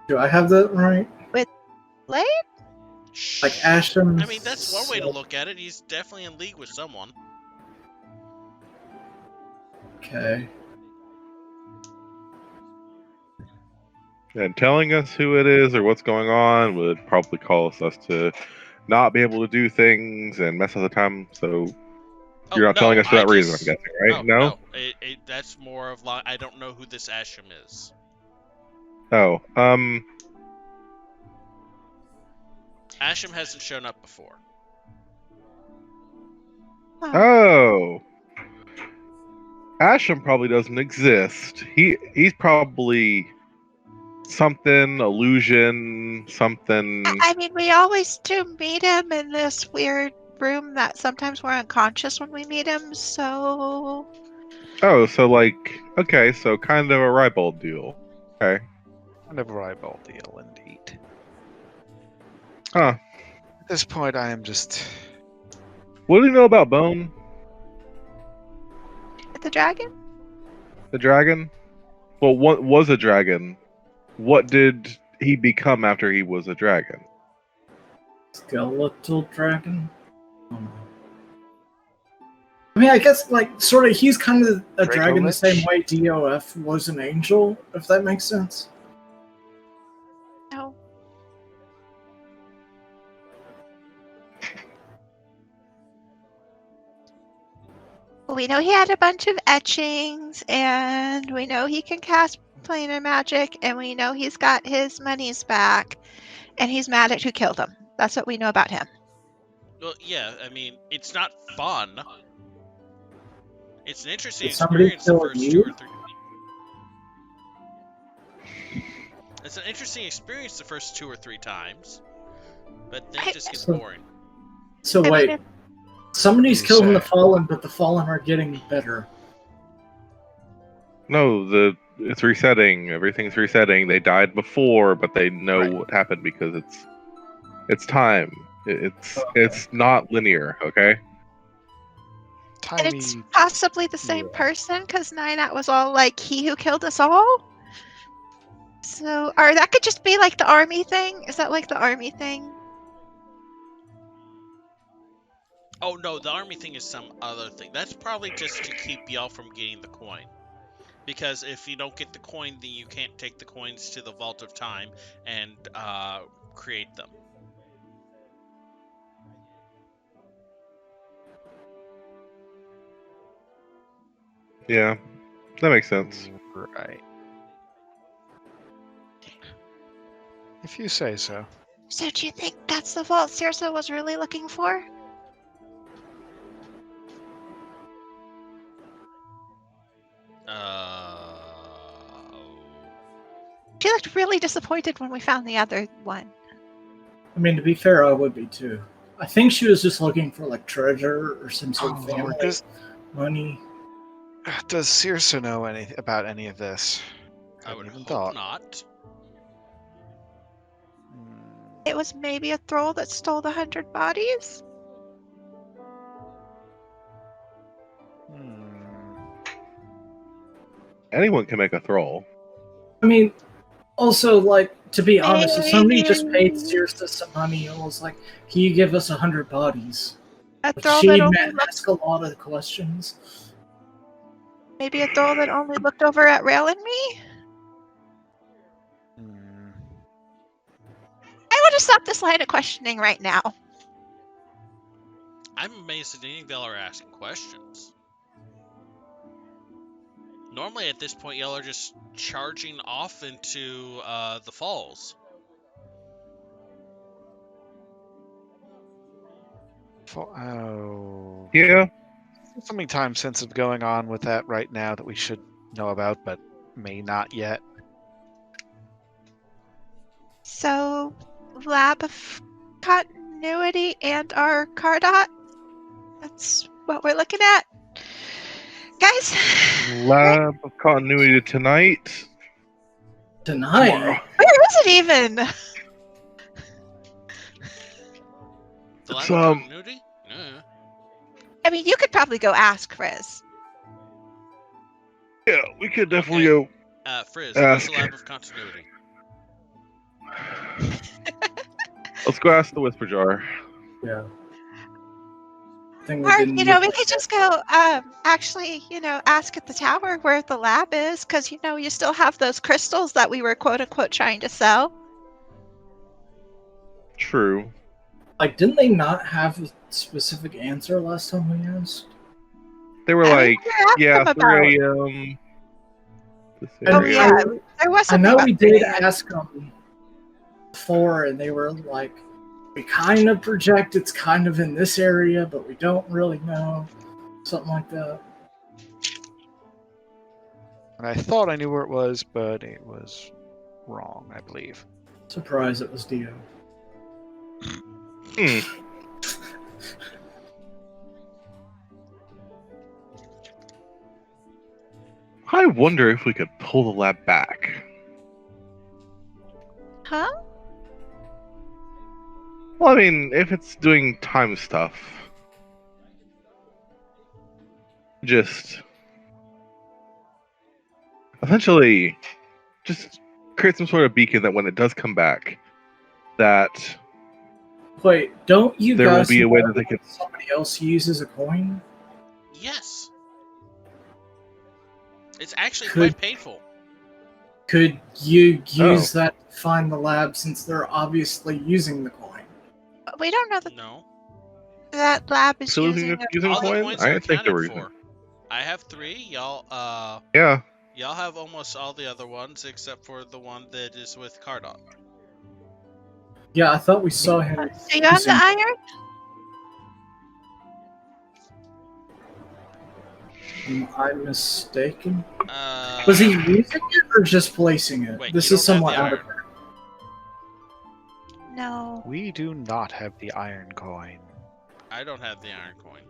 do I have that right?
Blade?
Like Asham.
I mean, that's one way to look at it. He's definitely in league with someone.
Okay.
And telling us who it is or what's going on would probably cause us to not be able to do things and mess up the time. So
Oh,
you're not
no,
telling us for
I
that reason, I'm
just-
guessing, right?
Oh,
No?
no. That's more of like, I don't know who this Asham is.
Oh,
Asham hasn't shown up before.
oh. Asham probably doesn't exist. He's probably something, illusion, something.
I mean, we always do meet him in this weird room that sometimes we're unconscious when we meet him, so...
Oh, so like, okay, so kind of a Ribald deal. Okay.
Kind of a rival deal, indeed.
Huh.
At this point, I am just...
What do you know about Bone,
The dragon?
the dragon? Well, what was a dragon? What did he become after he was a dragon?
Skeletal dragon? I mean, I guess, like, sort of, he's kind of a dragon the same way DOF was an angel, if that makes sense.
No. We know he had a bunch of etchings, and we know he can cast planar magic, and we know he's got his monies back, and he's mad at who killed him. That's what we know about him.
Well, yeah, I mean, it's not fun. It's an interesting
Did somebody
experience the
kill
first
you?
2 or 3. It's an interesting experience the first 2 or 3 times, but then it just gets boring.
So
I
wait,
mean,
somebody's
You
killing the
say.
Fallen, but the Fallen are getting better.
No, it's resetting. Everything's resetting. They died before, but they know
Right.
what happened because it's time. It's not linear. Okay.
tiny.
And it's possibly the same
Yeah.
person, because Ninat was all like, he who killed us all? So, or that could just be like the army thing? Is that like the army thing?
Oh no, the army thing is some other thing. That's probably just to keep y'all from getting the coin. Because if you don't get the coin, then you can't take the coins to the Vault of Time and create them.
Yeah, that makes sense.
Right. If you say so.
So do you think that's the vault Circe was really looking for? She looked really disappointed when we found the other one.
I mean, to be fair, I would be too. I think she was just looking for like treasure or some sort of family money.
Does Circe know about any of this?
I would hope not.
It was maybe a thrall that stole the 100 bodies?
Anyone can make a thrall.
I mean, also, like, to be honest, if somebody just paid Circe some money and was like, can you give us 100 bodies?
A thrall
She
that only
ask a lot of questions.
Maybe a thrall that only looked over at Rail and me? I want to stop this line of questioning right now.
I'm amazed that any of y'all are asking questions. Normally at this point, y'all are just charging off into the falls.
Oh.
Yeah.
Something time sensitive going on with that right now that we should know about, but may not yet.
So, Lab of Continuity and our Cardot? That's what we're looking at. Guys!
Lab of Continuity tonight.
Tonight?
Where is it even?
The Lab of Continuity? Yeah.
I mean, you could probably go ask Frizz.
Yeah, we could definitely go.
Frizz, what's the Lab of Continuity?
Let's go ask the Whisper Jar.
Yeah.
Or, we could just go, actually, ask at the tower where the lab is, because, you still have those crystals that we were quote-unquote trying to sell.
True.
Like, didn't they not have a specific answer last time we asked?
They were like, yeah, 3 a.m.
Oh, yeah, there was something
I know
about
we did ask them before, and they were like, we kind of project it's kind of in this area, but we don't really know. Something like that.
And I thought I knew where it was, but it was wrong, I believe.
Surprise, it was Dio.
I wonder if we could pull the lab back.
Huh?
Well, I mean, if it's doing time stuff, just essentially just create some sort of beacon that when it does come back, that
Wait, don't you
there
guys
will be a way that they can.
Somebody else uses a coin?
Yes. It's actually quite painful.
Could you use that to find the lab since they're obviously using the coin?
We don't know that.
No.
That lab is using
all
coin?
the coins
I
are
think they were
accounted for. I have 3. Y'all.
Yeah.
Y'all have almost all the other ones except for the one that is with Cardot.
Yeah, I thought we saw him.
So you have the iron?
Am I mistaken?
Uh,
Was he using it or just placing it?
Wait,
this
you
is
don't have
somewhat
the
out of
iron.
No.
We do not have the iron coin.
I don't have the iron coin.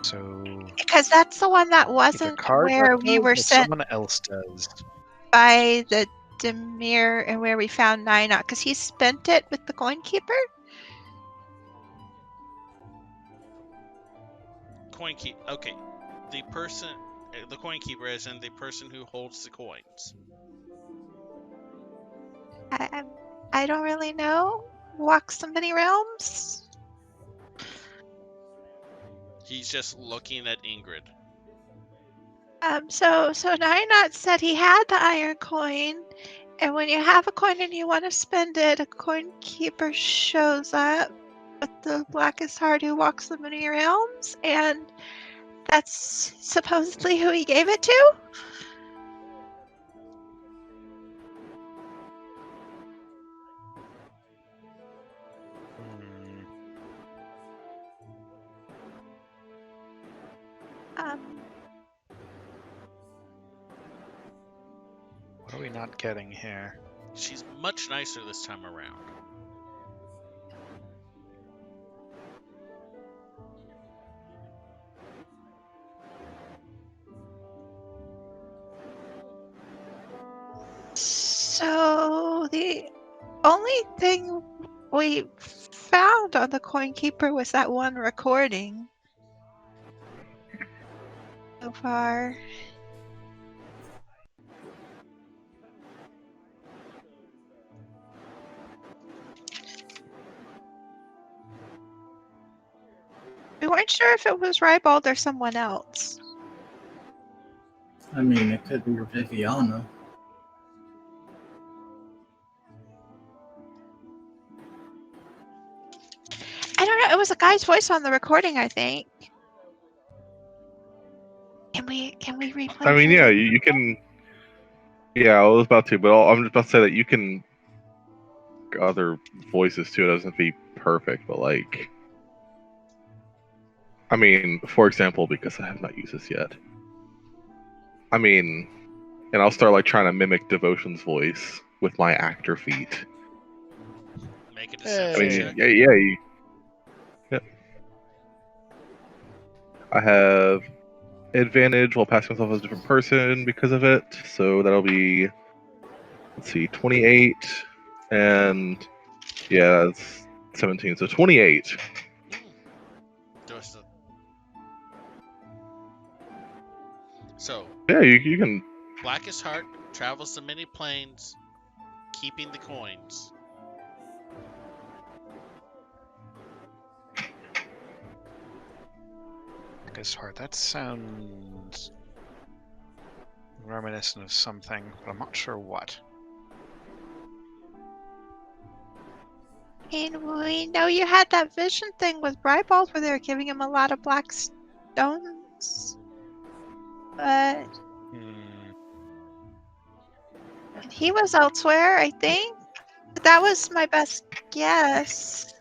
So.
Because that's the one that wasn't where we were sent.
Someone else does.
By the Demir and where we found Ninot, because he spent it with the coin keeper.
coin keep. Okay, the coin keeper, as in the person who holds the coins.
I don't really know. Walks so many realms.
He's just looking at Ingrid.
So Nynot said he had the iron coin, and when you have a coin and you want to spend it, a coin keeper shows up with the blackest heart who walks the many realms, and that's supposedly who he gave it to.
What are we not getting here?
She's much nicer this time around.
So the only thing we found on the coin keeper was that one recording so far. We weren't sure if it was Rybald or someone else.
I mean, it could be Viviana.
I don't know. It was a guy's voice on the recording, I think. Can we replay?
I mean, yeah, you can. Yeah, I was about to, but I'm just about to say that you can other voices too. It doesn't have to be perfect, but like, I mean, for example, because I have not used this yet. I mean, and I'll start like trying to mimic Devotion's voice with my actor feat.
Make a
I
deception
mean,
check.
yeah. I have advantage while passing myself as a different person because of it, so that'll be, let's see, 28, and yeah, that's 17, so 28.
So,
Yeah, you can.
Blackest Heart travels the many planes, keeping the coins.
Blackest Heart. That sounds reminiscent of something, but I'm not sure what.
And we know you had that vision thing with Rybald where they were giving him a lot of black stones. But he was elsewhere, I think. That was my best guess.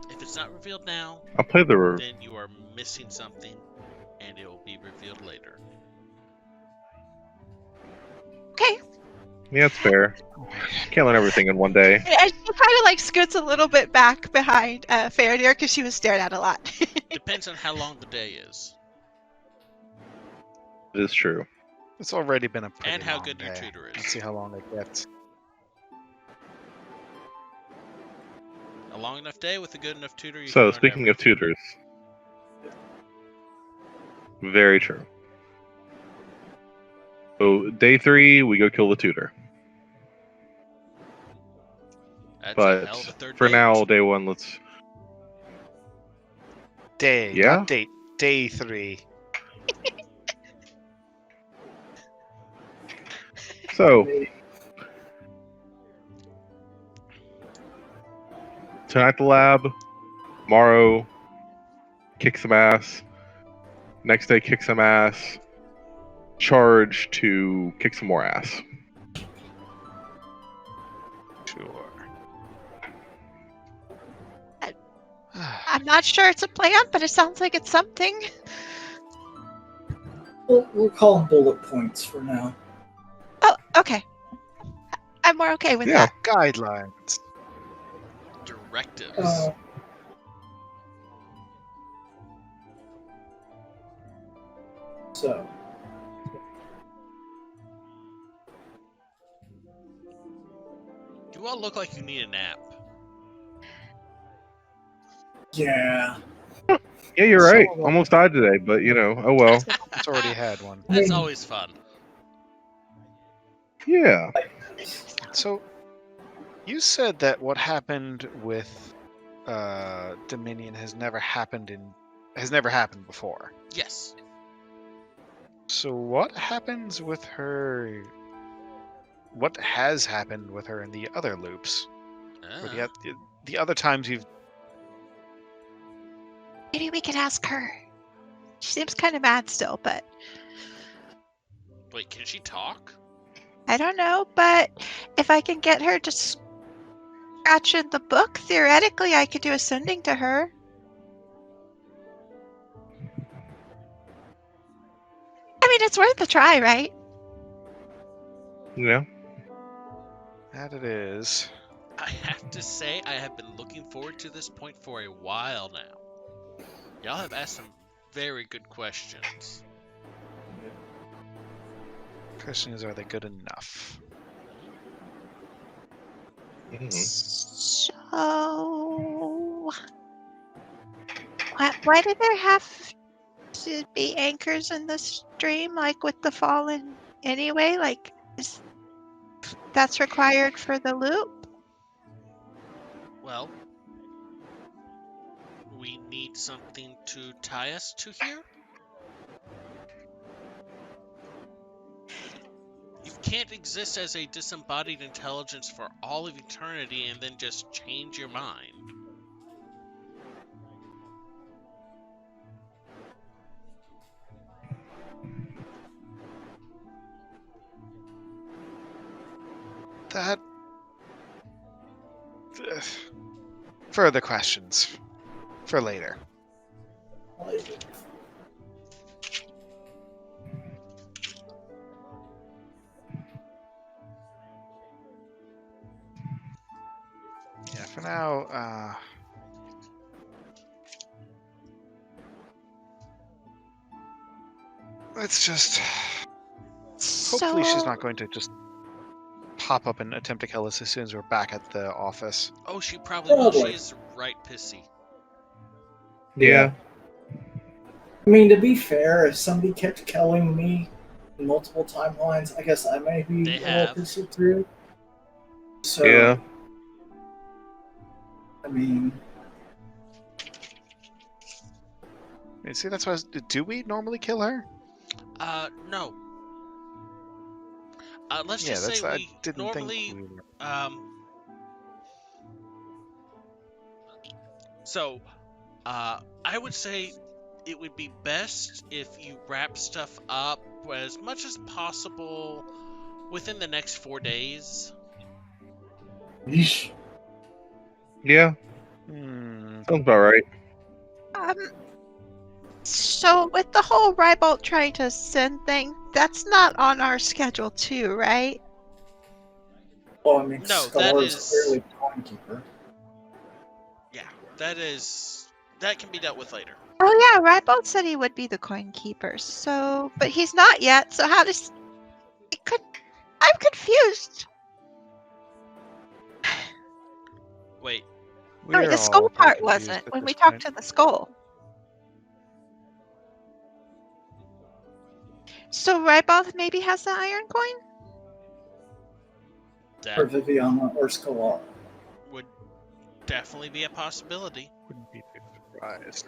If it's not revealed now,
I'll play the.
then you are missing something, and it will be revealed later.
Okay.
Yeah, it's fair. Can't learn everything in one day.
And she kind of like scoots a little bit back behind Feredir because she was stared at a lot.
Depends on how long the day is.
It is true.
It's already been a pretty
And how
long
good your
day.
tutor is.
Let's see how long it gets.
A long enough day with a good enough tutor. You
So,
can
speaking of tutors, very true. So, day 3, we go kill the tutor.
That's
But
a hell of a third
for
date.
now, day 1, let's.
Day,
Yeah?
not date. Day 3.
So, tonight at the lab, tomorrow, kick some ass. Next day, kick some ass. Charge to kick some more ass.
Sure.
I'm not sure it's a plan, but it sounds like it's something.
We'll call them bullet points for now.
Oh, okay. I'm more okay with that.
Guidelines.
Directives.
So.
You all look like you need a nap.
Yeah.
Yeah, you're right.
So,
Almost died today, but oh well.
It's already had one.
That's always fun.
Yeah.
So, you said that what happened with Dominion has never happened before.
Yes.
So what happens with her? What has happened with her in the other loops? Or the other times you've...
Maybe we could ask her. She seems kind of mad still, but
Wait, can she talk?
I don't know. But if I can get her to scratch in the book, theoretically, I could do a sending to her. I mean, it's worth a try, right?
Yeah.
That it is.
I have to say, I have been looking forward to this point for a while now. Y'all have asked some very good questions.
Question is, are they good enough?
Mhm.
So, why do there have to be anchors in the stream, like with the fallen anyway? Like, that's required for the loop?
Well, we need something to tie us to here. You can't exist as a disembodied intelligence for all of eternity and then just change your mind.
That... Further questions. For later. Yeah, for now, let's just... Hopefully she's not going to just pop up and attempt to kill us as soon as we're back at the office.
Oh, she probably will. She is right pissy.
Yeah.
I mean, to be fair, if somebody kept killing me in multiple timelines, I guess I may be
They
a little
have.
pissy through. So,
Yeah.
I mean,
You see, that's why... Do we normally kill her?
No. Let's
Yeah,
just
that's...
say
I
we
didn't
normally,
think we were...
So, I would say it would be best if you wrap stuff up as much as possible within the next 4 days.
yeesh.
Yeah.
Hmm.
Sounds about right.
So with the whole Rybolt trying to send thing, that's not on our schedule too, right?
Well, I mean,
No, that
Scar
is-
is clearly the timekeeper.
Yeah, that can be dealt with later.
Oh yeah, Rybolt said he would be the coin keeper. So, but he's not yet. So how does it could? I'm confused.
Wait,
Oh,
We're
the skull
all
part
pretty confused
wasn't
at
when we
this
talked
point.
to the skull. So Rybolt maybe has the iron coin.
Or
that
Viviana or Scalar.
would definitely be a possibility.
Wouldn't be too surprised.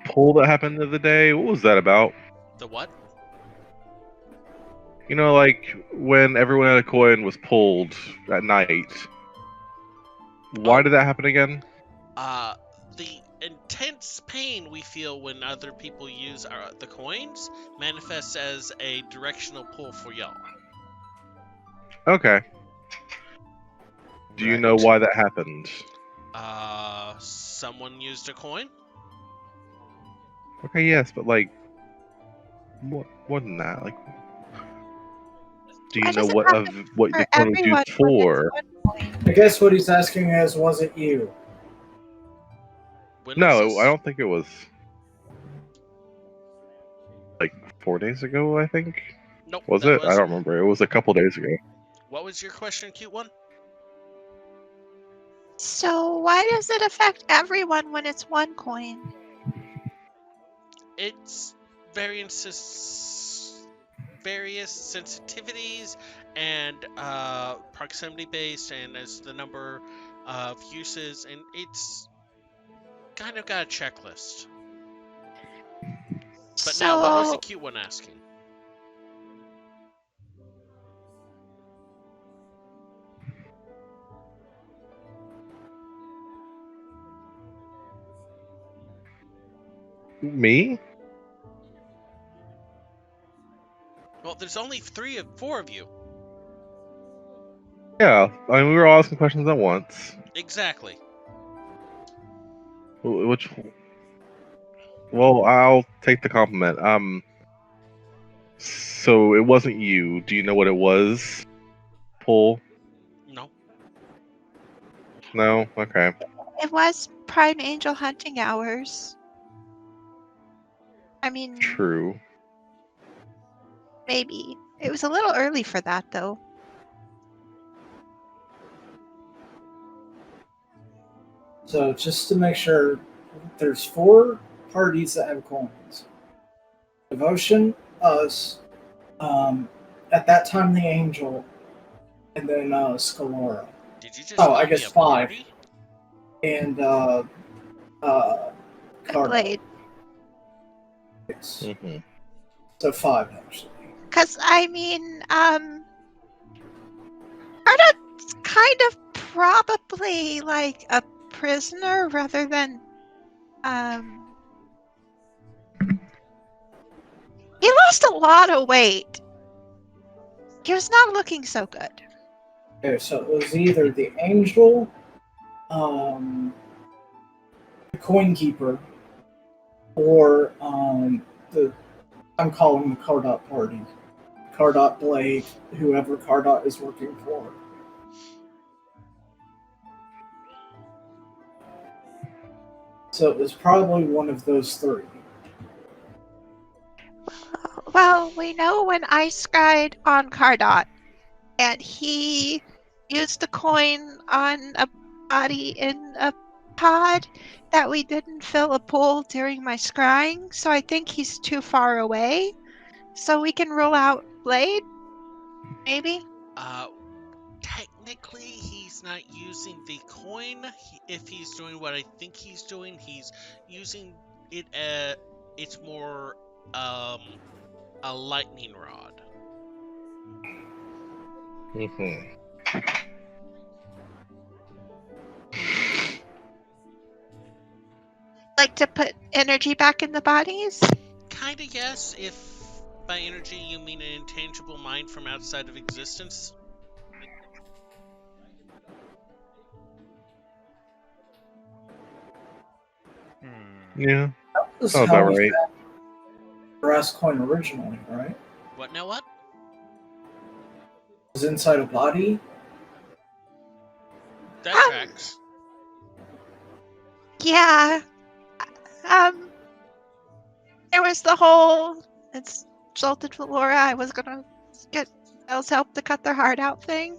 Pull that happened the other day. What was that about?
The what?
Like when everyone had a coin was pulled at night. Why did that happen again?
The intense pain we feel when other people use the coins manifests as a directional pull for y'all.
Okay. Do you know
Right.
why that happened?
Someone used a coin?
Okay, yes, but what wasn't that? Do you
Why
know
does it
what
have
of what the
For
coin was
everyone,
used for?
I guess what he's asking is, was it you?
When was
No,
this?
I don't think it was. like 4 days ago, I think.
Nope.
Was it? I don't remember. It was a couple days ago.
What was your question, cute one?
So why does it affect everyone when it's one coin?
It's various sensitivities and proximity based, and as the number of uses, and it's kind of got a checklist. But
So,
now, what was the cute one asking?
Me?
Well, there's only 4 of you.
Yeah, I mean, we were all asking questions at once.
Exactly.
Which? Well, I'll take the compliment. So it wasn't you. Do you know what it was? Pull?
No.
No? Okay.
it was Prime Angel hunting hours. I mean,
True.
maybe. It was a little early for that, though.
So just to make sure, there's 4 parties that have coins. Devotion, us, at that time the Angel, and then Scalora.
Did you just
Oh,
call
I
me
guess
a
5.
party?
And
And
Cardo.
Blade.
Yes.
Mm-hmm.
So 5 actually.
Because, I mean, Cardo's kind of probably like a prisoner rather than, he lost a lot of weight. He was not looking so good.
Okay, so it was either the Angel, the Coin Keeper, or I'm calling the Cardot party. Cardot Blade, whoever Cardot is working for. So it was probably one of those 3.
Well, we know when I scried on Cardot, and he used the coin on a body in a pod, that we didn't fill a pool during my scrying, so I think he's too far away. So we can rule out Blade? Maybe?
Technically, he's not using the coin. If he's doing what I think he's doing, he's using it. It's more a lightning rod.
Mm-hmm.
Like to put energy back in the bodies?
Kinda, yes. If by energy you mean an intangible mind from outside of existence.
Yeah.
That was
Sounds
how
about
we
right.
found the brass coin originally, right?
What now? What?
It was inside a body.
That tracks.
Yeah. There was the whole it's insulted Laura, I was gonna get Elle's help to cut their heart out thing.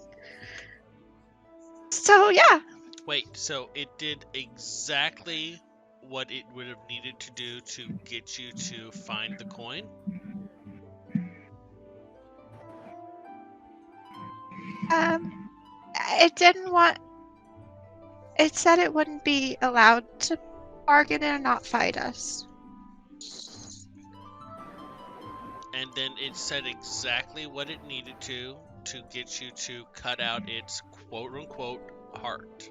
So yeah.
Wait, so it did exactly what it would have needed to do to get you to find the coin?
It didn't want. It said it wouldn't be allowed to bargain or not fight us.
And then it said exactly what it needed to get you to cut out its quote-unquote heart.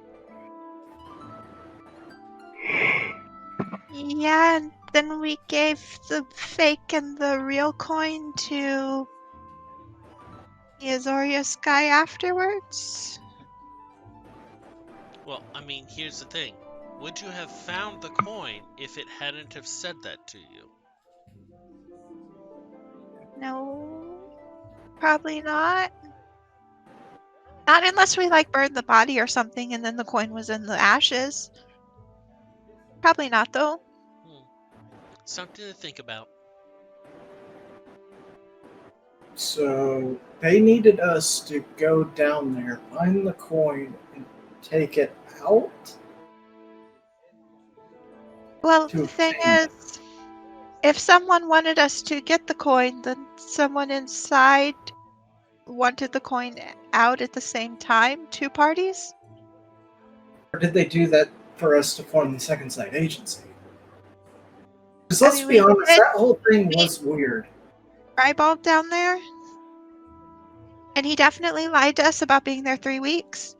Yeah, and then we gave the fake and the real coin to the Azorius guy afterwards.
Well, I mean, here's the thing. Would you have found the coin if it hadn't have said that to you?
No, probably not. Not unless we like burned the body or something and then the coin was in the ashes. Probably not though.
Something to think about.
So they needed us to go down there, find the coin, and take it out?
Well,
To
the thing
obtain it.
is, if someone wanted us to get the coin, then someone inside wanted the coin out at the same time, 2 parties?
Or did they do that for us to form the second site agency? Because
I
let's
mean,
be
we
honest,
did
that whole thing
meet
was weird.
Rybald down there, and he definitely lied to us about being there 3 weeks.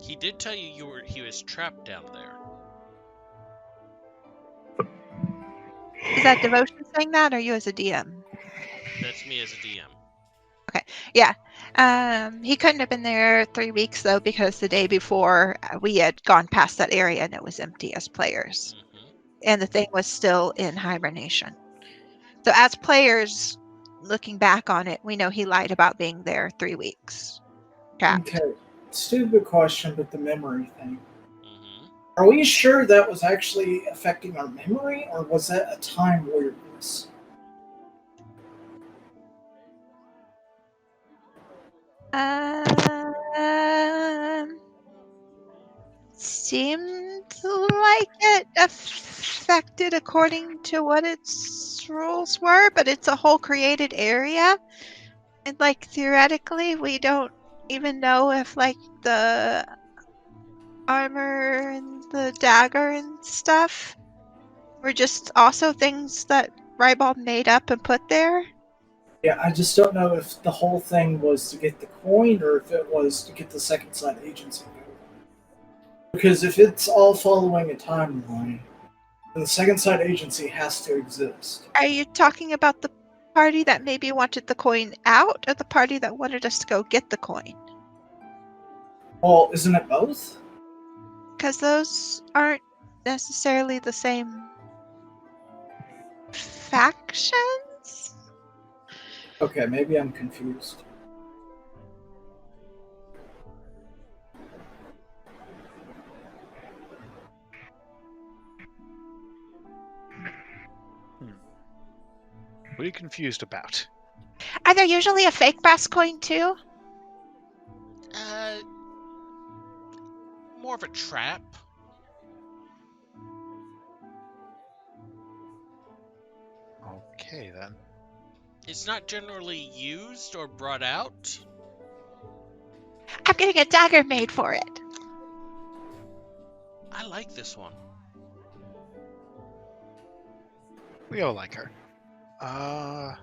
He did tell you he was trapped down there.
Is that Devotion saying that, or you as a DM?
That's me as a DM.
Yeah. He couldn't have been there 3 weeks, though, because the day before we had gone past that area and it was empty as players.
Mm-hmm.
And the thing was still in hibernation. So as players, looking back on it, we know he lied about being there 3 weeks. Trapped.
Okay, stupid question, but the memory thing.
Mm-hmm.
Are we sure that was actually affecting our memory, or was that a time weirdness?
Seemed like it affected according to what its rules were, but it's a whole created area. And like theoretically, we don't even know if like the armor and the dagger and stuff were just also things that Rybald made up and put there.
Yeah, I just don't know if the whole thing was to get the coin or if it was to get the second site agency going. Because if it's all following a timeline, then the second site agency has to exist.
Are you talking about the party that maybe wanted the coin out, or the party that wanted us to go get the coin?
Well, isn't it both?
Because those aren't necessarily the same factions?
Okay, maybe I'm confused.
What are you confused about?
Are there usually a fake brass coin too?
More of a trap.
Okay, then.
It's not generally used or brought out.
I'm getting a dagger made for it.
I like this one.
We all like her. But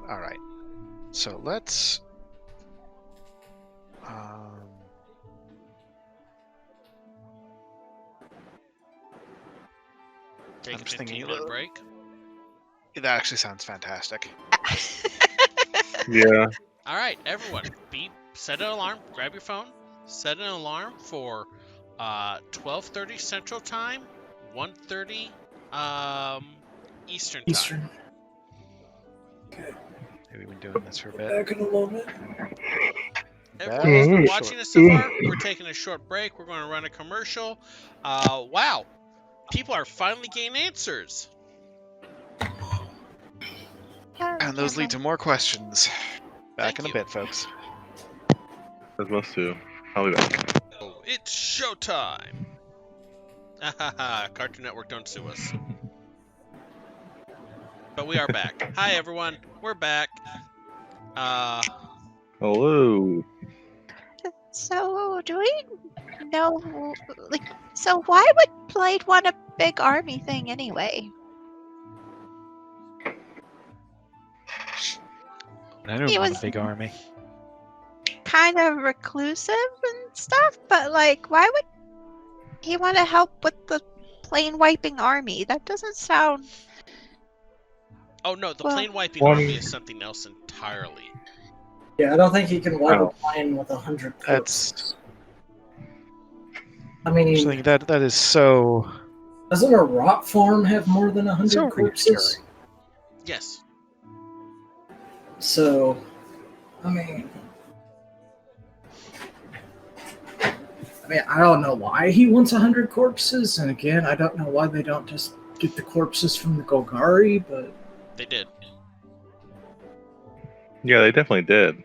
all right. So let's.
Take
I'm
a
just thinking
15-minute break.
That actually sounds fantastic.
Yeah.
All right, everyone, set an alarm. Grab your phone. Set an alarm for 12:30 Central Time, 1:30 Eastern Time.
Eastern. Okay.
We've been doing this for a bit.
Back in a moment.
Everyone who's been watching us so far, we're taking a short break. We're going to run a commercial. Wow, people are finally getting answers.
And those lead to more questions. Back in a bit, folks.
As most do. I'll be back.
Oh, it's showtime. Cartoon Network, don't sue us. But we are back. Hi, everyone. We're back.
Hello.
So, do we know, so why would Blade want a big army thing anyway?
I don't want a big army.
Kind of reclusive and stuff, but like, why would he want to help with the plane wiping army? That doesn't sound.
Oh no, the plane wiping army is something else entirely.
Yeah, I don't think he can wipe a plane with 100 corpses. I mean,
that is so.
Doesn't a rock farm have more than 100 corpses?
Yes.
So, I mean, I mean, I don't know why he wants 100 corpses, and again, I don't know why they don't just get the corpses from the Golgari, but...
They did.
Yeah, they definitely did.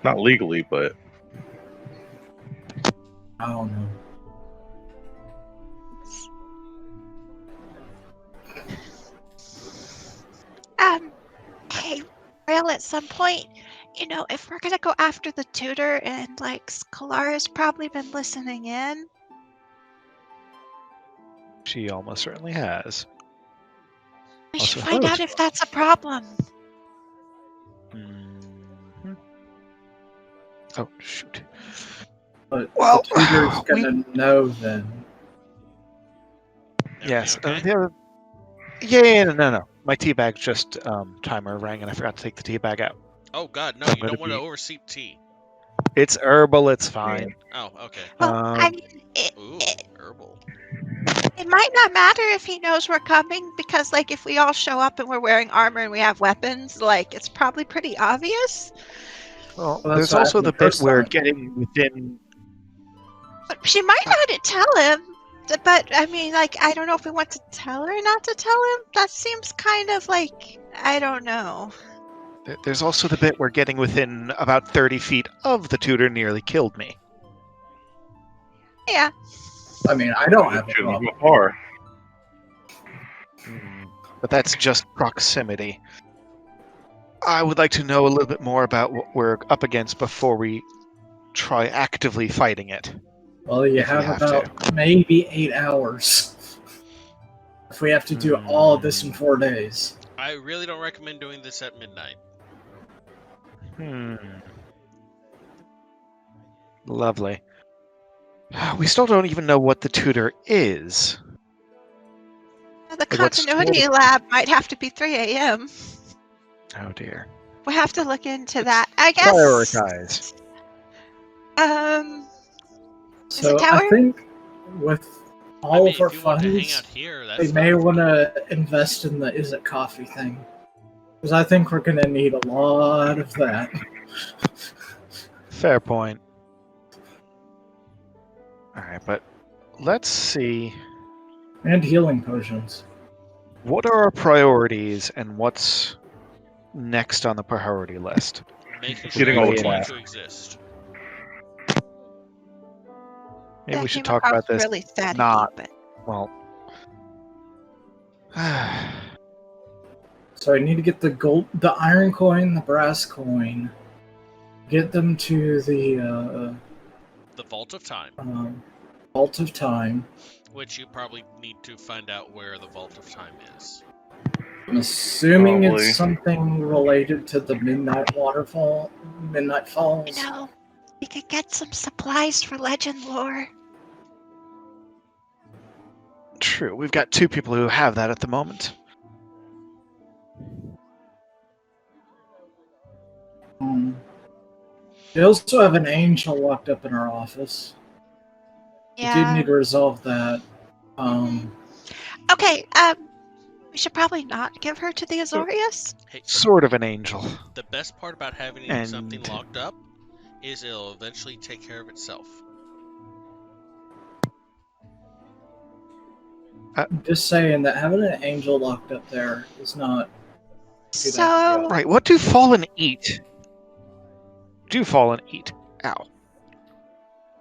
Not legally, but...
I don't know.
Hey, Rail, at some point, if we're gonna go after the tutor and, like, Skalara's probably been listening in.
She almost certainly has.
We
Also,
should find
hello,
out if that's a problem.
Mhm. Oh, shoot.
But
Well,
the tutor's gonna know then.
Yes.
Everything okay?
Yeah, no. My tea bag just timer rang and I forgot to take the tea bag out.
Oh God, no!
I'm
You
gonna
don't want to
be-
oversleep tea.
It's herbal, it's fine.
Oh, okay.
Well, I mean,
Ooh, herbal.
it might not matter if he knows we're coming, because, like, if we all show up and we're wearing armor and we have weapons, like, it's probably pretty obvious.
Well,
Well, that's
there's
what
also
happened
the
the
bit
first
where
time.
getting within.
But she might not tell him. But, I mean, like, I don't know if we want to tell her not to tell him. That seems kind of like, I don't know.
There's also the bit where getting within about 30 feet of the tutor nearly killed me.
Yeah.
I mean, I don't have a
Shouldn't
problem.
go far.
But that's just proximity. I would like to know a little bit more about what we're up against before we try actively fighting it.
Well, you
If we
have
have
about maybe 8 hours. If we have to do all of this in 4 days.
I really don't recommend doing this at midnight.
Lovely. We still don't even know what the tutor is.
The
Like, what's
continuity lab might have to be 3 a.m.
Oh dear.
We'll have to look into that. I guess.
Prioritize.
Is
So
it tower?
I think with all of our
if you want to hang
funds,
out here, that's
they may
fine.
want to invest in the Is It Coffee thing. Because I think we're going to need a lot of that.
Fair point. Alright, but let's see.
And healing potions.
What are our priorities and what's next on the priority list?
Making
Getting
sure
all
you
the
want
points.
to exist.
Maybe
That
we should
came
talk about
across
this.
really staticky,
not-
but
Well.
So I need to get the iron coin, the brass coin. Get them to the
The Vault of Time,
Vault of Time.
which you probably need to find out where the Vault of Time is.
I'm assuming
Probably.
it's something related to the Midnight Waterfall, Midnight Falls.
we could get some supplies for legend lore.
True, we've got 2 people who have that at the moment.
We also have an angel locked up in our office. We do
Yeah.
need to resolve that.
Okay, we should probably not give her to the Azorius.
Hey,
Sort of an angel.
the best part about having
And-
something locked up is it'll eventually take care of itself.
I'm just saying that having an angel locked up there is not.
So,
Right, what do fallen eat? Do fallen eat? Ow.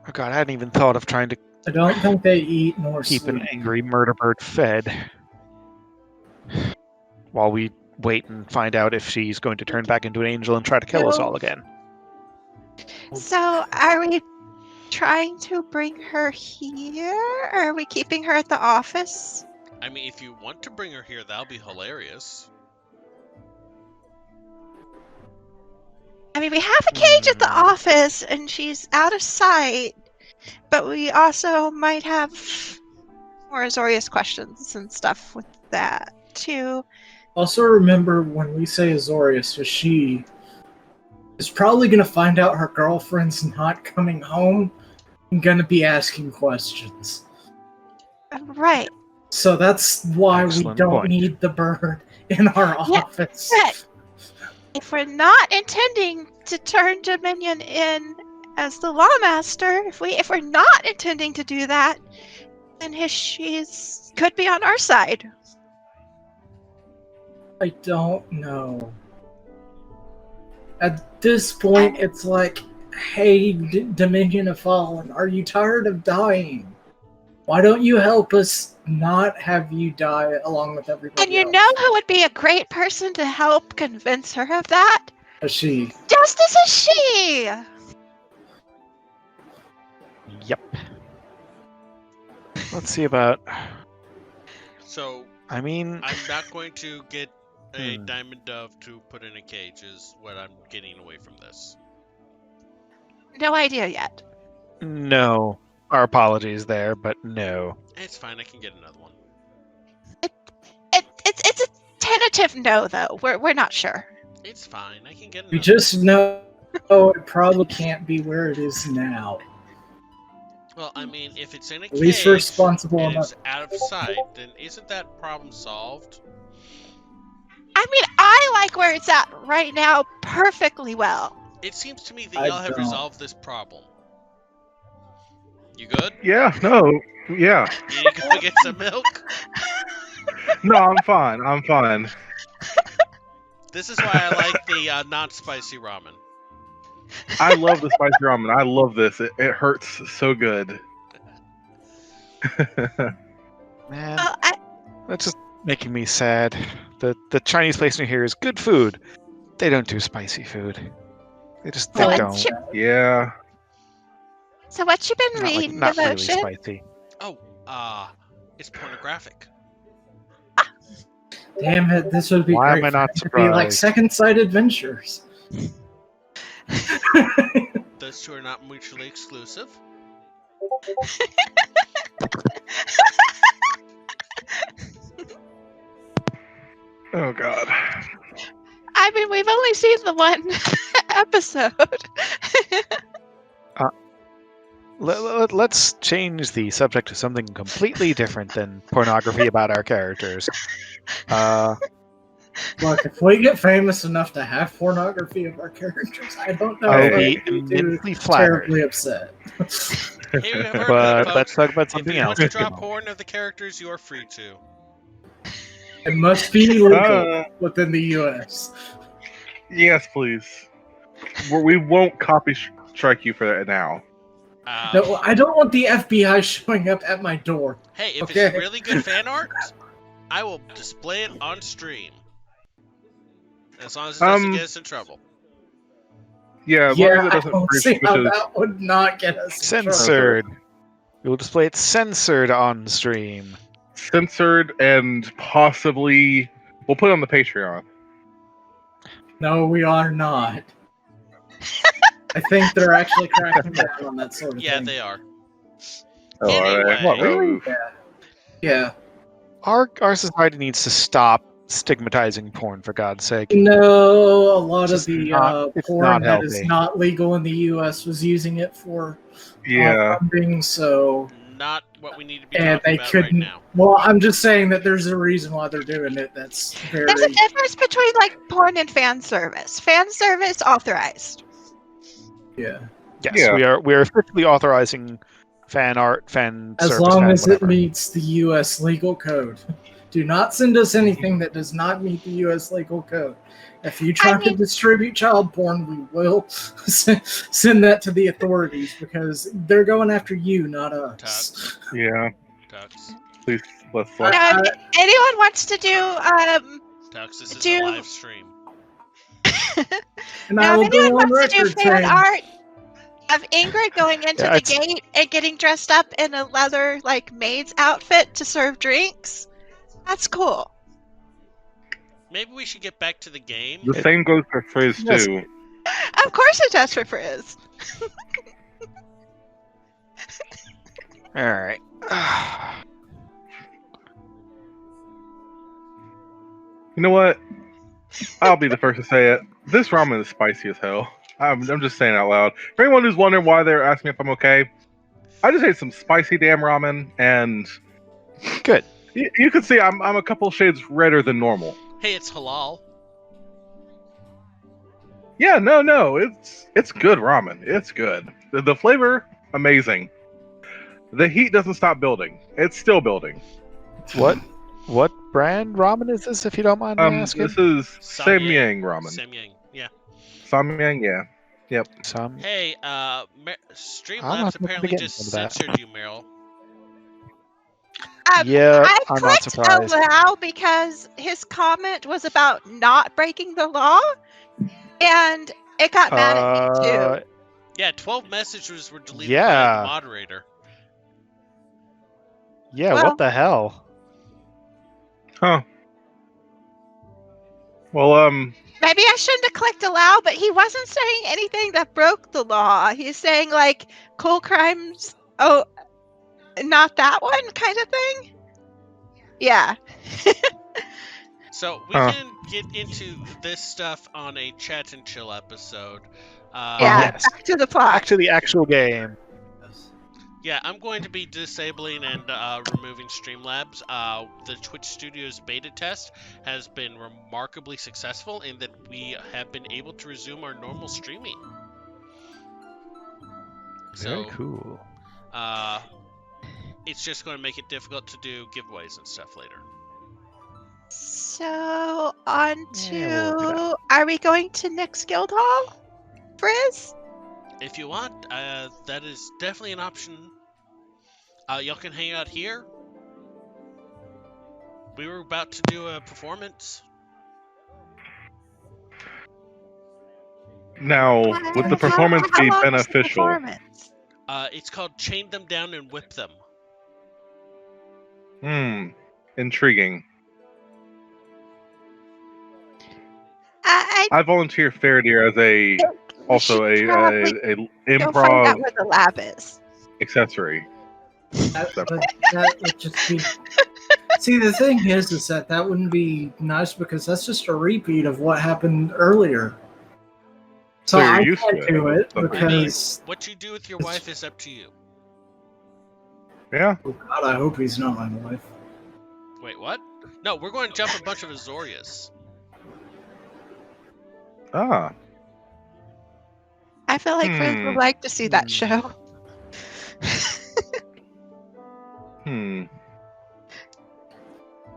Oh god, I hadn't even thought of trying to
I don't think they eat nor
keep
sleep.
an angry murder bird fed. While we wait and find out if she's going to turn back into an angel and try to kill us all again.
so are we trying to bring her here, or are we keeping her at the office?
I mean, if you want to bring her here, that'll be hilarious.
I mean, we have a cage at the office, and she's out of sight, but we also might have more Azorius questions and stuff with that, too.
Also, remember when we say Azorius, she is probably going to find out her girlfriend's not coming home and going to be asking questions.
Right.
So that's why
Excellent
we don't
point.
need the bird in our
Yeah,
office.
But if we're not intending to turn Dominion in as the lawmaster, if we're not intending to do that, then she's could be on our side.
I don't know. At this point, it's like, hey, Dominion of Fallen, are you tired of dying? Why don't you help us not have you die along with everybody
And you
else?
know who would be a great person to help convince her of that?
She.
Justice is she!
Yep. Let's see about.
So
I mean,
I'm not going to get a diamond dove to put in a cage. Is what I'm getting away from this.
No idea yet.
no. Our apologies there, but no.
It's fine. I can get another one.
It's a tentative no, though. We're not sure.
It's fine. I can get another.
We just know it probably can't be where it is now.
Well, I mean, if it's in a
At least
cage
responsible
and
enough.
it's out of sight, then isn't that problem solved?
I mean, I like where it's at right now perfectly well.
It seems to me that
I
y'all have
don't.
resolved this problem. You good?
Yeah, no, yeah.
You need to go get some milk?
No, I'm fine. I'm fine.
This is why I like the non-spicy ramen.
I love the spicy ramen. I love this. It hurts so good.
Man,
Well,
that's just making me sad. The Chinese place near here is good food. They don't do spicy food. They
So
don't.
Yeah.
So what you been
Not,
reading,
not really
Devotion?
spicy.
Oh, it's pornographic.
Damn it, this would be
Why am
great.
I not
It would be like
surprised?
Second Sight Adventures.
Those two are not mutually exclusive.
Oh God.
I mean, we've only seen the one episode.
Let's change the subject to something completely different than pornography about our characters.
Look, if we get famous enough to have pornography of our characters, I don't know
I'll
if
be
I'd be too
immensely flattered.
terribly upset.
Here, have our
But
folks.
let's talk about
If
something
you want
else.
to draw porn of the characters, you are free to.
It must be legal within the U.S.
Yes, please. We won't copy strike you for that now.
No, I don't want the FBI showing up at my door.
Hey, if
Okay.
it's really good fan art, I will display it on stream. As long as it doesn't get us in trouble.
Yeah, as long as
Yeah,
it
I
doesn't
don't
breach
see how
because
that would not get us in trouble.
Censored. We will display it censored on stream.
censored and possibly we'll put it on the Patreon.
No, we are not. I think they're actually cracking down on that sort of
Yeah,
thing.
they are.
Oh, are they?
Anyway.
What,
Really? Yeah.
Our society needs to stop stigmatizing porn, for God's sake.
No, a lot of
Just
the
it's
porn
not
that is
healthy.
not legal in the U.S. was using it for
Yeah.
funding, so...
Not what we need to be
And
talking
they
about
couldn't...
right now.
Well, I'm just saying that there's a reason why they're doing it that's very...
There's a difference between like porn and fan service. Fan service authorized.
Yeah.
Yes,
Yeah.
we are officially authorizing fan art, fan
As
service,
long
fan
as
whatever.
it meets the U.S. legal code. Do not send us anything that does not meet the U.S. legal code. If you try to distribute child porn, we will send that to the authorities because they're going after you, not us.
Yeah.
Tux.
Please let's
Now, if anyone wants to do
Tux, this is
Do-
a live stream.
And I
now,
will
if anyone
go on
wants to do
record
fan
saying,
art of Ingrid going into
Yeah,
the
it's-
gate and getting dressed up in a leather like maid's outfit to serve drinks, that's cool.
Maybe we should get back to the game.
the same goes for Frizz
Yes.
too.
Of course it does for Frizz.
All right.
You know what? I'll be the first to say it. This ramen is spicy as hell. I'm just saying it out loud. For anyone who's wondering why they're asking if I'm okay, I just ate some spicy damn ramen, and
Good.
you can see I'm a couple shades redder than normal.
Hey, it's halal.
Yeah, no, it's good ramen. It's good. The flavor, amazing. The heat doesn't stop building. It's still building.
What brand ramen is this, if you don't mind me asking?
This is
Samyang
Samyang ramen.
Samyang, yeah.
Samyang, yeah. Yep.
Hey,
I'll
Streamlabs
have to
apparently
get
just
into that.
censored you, Meryl.
Yeah,
I
I'm not
clicked
surprised.
allow because his comment was about not breaking the law, and it got mad at me too.
Yeah, 12 messages were deleted by
Yeah.
the moderator.
Yeah,
Well-
what the hell?
Huh. Well,
Maybe I shouldn't have clicked allow, but he wasn't saying anything that broke the law. He's saying like cool crimes. Oh, not that one kind of thing. Yeah.
So we can get into this stuff on a chat and chill episode.
Yeah.
Yes.
Back to the plot.
Back to the actual game.
Yeah, I'm going to be disabling and removing Streamlabs. The Twitch Studios beta test has been remarkably successful in that we have been able to resume our normal streaming.
Very
So,
cool.
it's just going to make it difficult to do giveaways and stuff later.
So on to
Yeah, we'll do
are we going to Nick's Guild Hall, Frizz?
If you want, that is definitely an option. Y'all can hang out here. We were about to do a performance.
now would the performance
How
be
long is the
beneficial?
performance?
It's called Chain Them Down and Whip Them.
Intriguing.
I
I volunteer Feredir as a also
we
a
should probably go find out
improv
where the lab is.
accessory.
That would just be. See, the thing is that wouldn't be nice because that's just a repeat of what happened earlier. So
you're
I
used
can't
to it.
do it
I mean,
because.
What you do with your wife is up to you.
Yeah.
Oh God, I hope he's not my wife.
Wait, what? No, we're going to jump a bunch of Azorias.
Ah.
I feel like Frizz would like to see that show.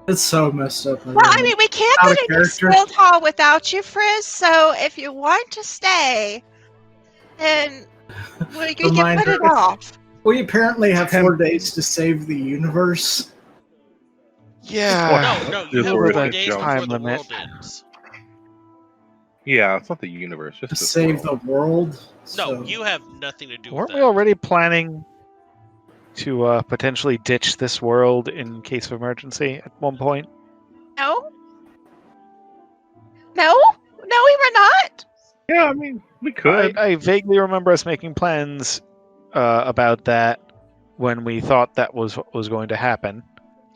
It's so messed up.
Well, I mean, we can't
Out of
go to Nick's
character.
Guild Hall without you, Frizz. So if you want to stay, then we can put it off.
We apparently have 4 days to save the universe.
Yeah.
No, you have
Azorius
4
gets
days
jumped.
before the
Time limit.
world ends.
Yeah, it's not the universe. Just
To
this
save
world.
the world.
No,
So-
you have nothing to do
Weren't
with
we
that.
already planning to potentially ditch this world in case of emergency at one point?
No, we were not.
Yeah, I mean, we could.
I vaguely remember us making plans about that when we thought that was what was going to happen.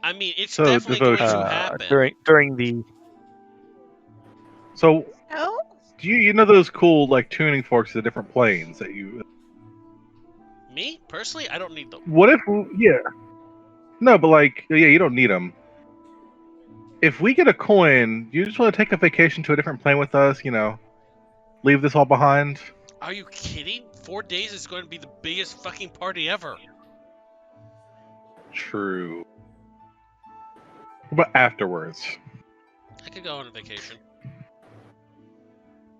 I mean, it's
So,
definitely going
devotion.
to happen.
During the
So,
No.
do you know those cool like tuning forks to different planes that you?
Me personally, I don't need them.
What if? Yeah. No, but like, yeah, you don't need them. If we get a coin, you just want to take a vacation to a different plane with us. You know, leave this all behind.
Are you kidding? 4 days is going to be the biggest fucking party ever.
True. But afterwards.
I could go on a vacation.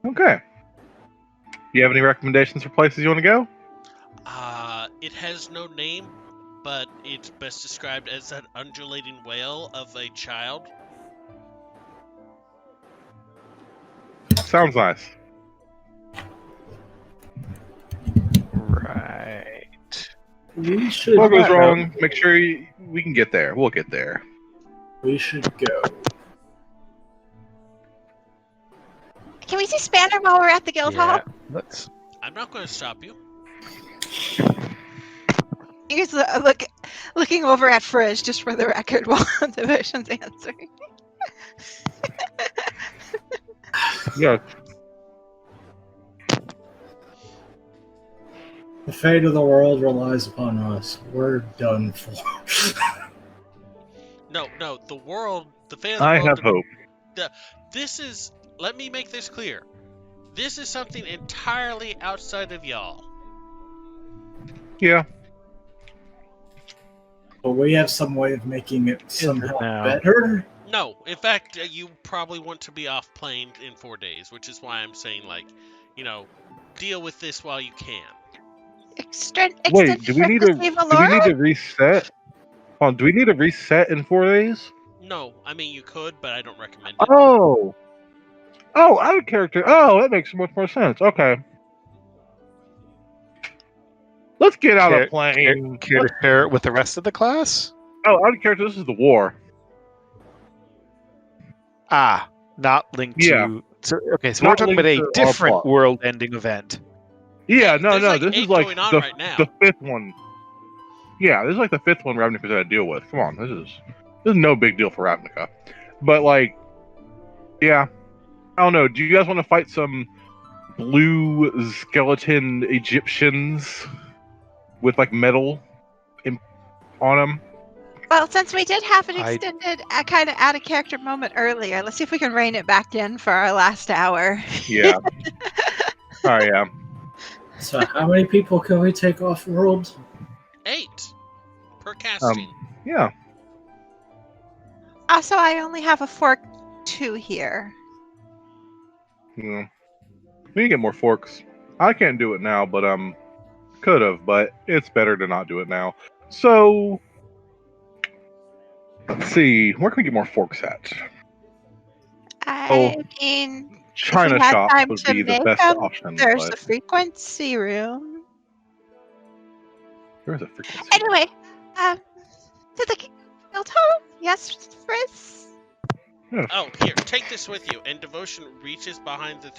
Okay. You have any recommendations for places you want to go?
It has no name, but it's best described as an undulating whale of a child.
Sounds nice.
right.
We should.
What goes wrong? Make sure we can get there. We'll get there.
We should go.
Can we see Spanner while we're at the Guild Hall?
Let's.
I'm not going to stop you.
He's looking over at Frizz just for the record while Devotion's answering.
Yeah.
The fate of the world relies upon us. We're done for.
No, the world, the fate of the
I
world.
have hope.
This is. Let me make this clear. This is something entirely outside of y'all.
Yeah.
But we have some way of making it somehow
now?
better.
No, in fact, you probably want to be off plane in 4 days, which is why I'm saying, like, deal with this while you can.
Wait, do we need to reset? Hold on, do we need to reset in 4 days?
No, I mean, you could, but I don't recommend it.
Oh, out of character. Oh, that makes much more sense. Okay. Let's get out of plane.
Care to share it with the rest of the class?
Oh, out of character. This is the war.
Not linked
Yeah.
to. So we're
Not
talking about a
linked to our
different
plot.
world-ending event.
Yeah,
There's
no.
like
This
8
is like
going on right now.
the 5th one. Yeah, this is like the 5th one Ravnica's got to deal with. Come on, this is no big deal for Ravnica. But like, yeah, I don't know. Do you guys want to fight some blue skeleton Egyptians with like metal on them?
Well, since we did have an extended, kind of out of character moment earlier, let's see if we can rein it back in for our last hour.
Yeah. Oh yeah.
So how many people can we take off world?
8 per casting.
Yeah.
Also, I only have a fork 2 here.
Yeah. We need to get more forks. I can't do it now, but could have, but it's better to not do it now. So let's see, where can we get more forks at?
I mean,
China
if we had
shop
time
would
to
be the
make
best
them,
option.
there's
But
a frequency room.
there's a frequency.
Anyway, to the guild hall? Yes, Frizz?
Oh, here, take this with you. And Devotion reaches behind the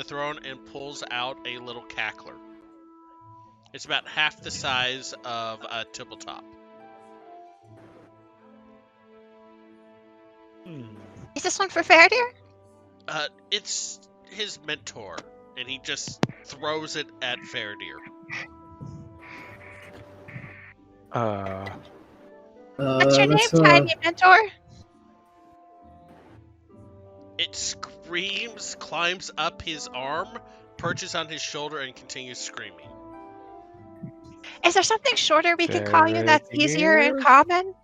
throne and pulls out a little cackler. It's about half the size of a tabletop.
Is this one for Feredir?
It's his mentor, and he just throws it at Feredir.
What's your name, tiny mentor?
It screams, climbs up his arm, perches on his shoulder, and continues screaming.
Is there something shorter we can call you that's easier in common?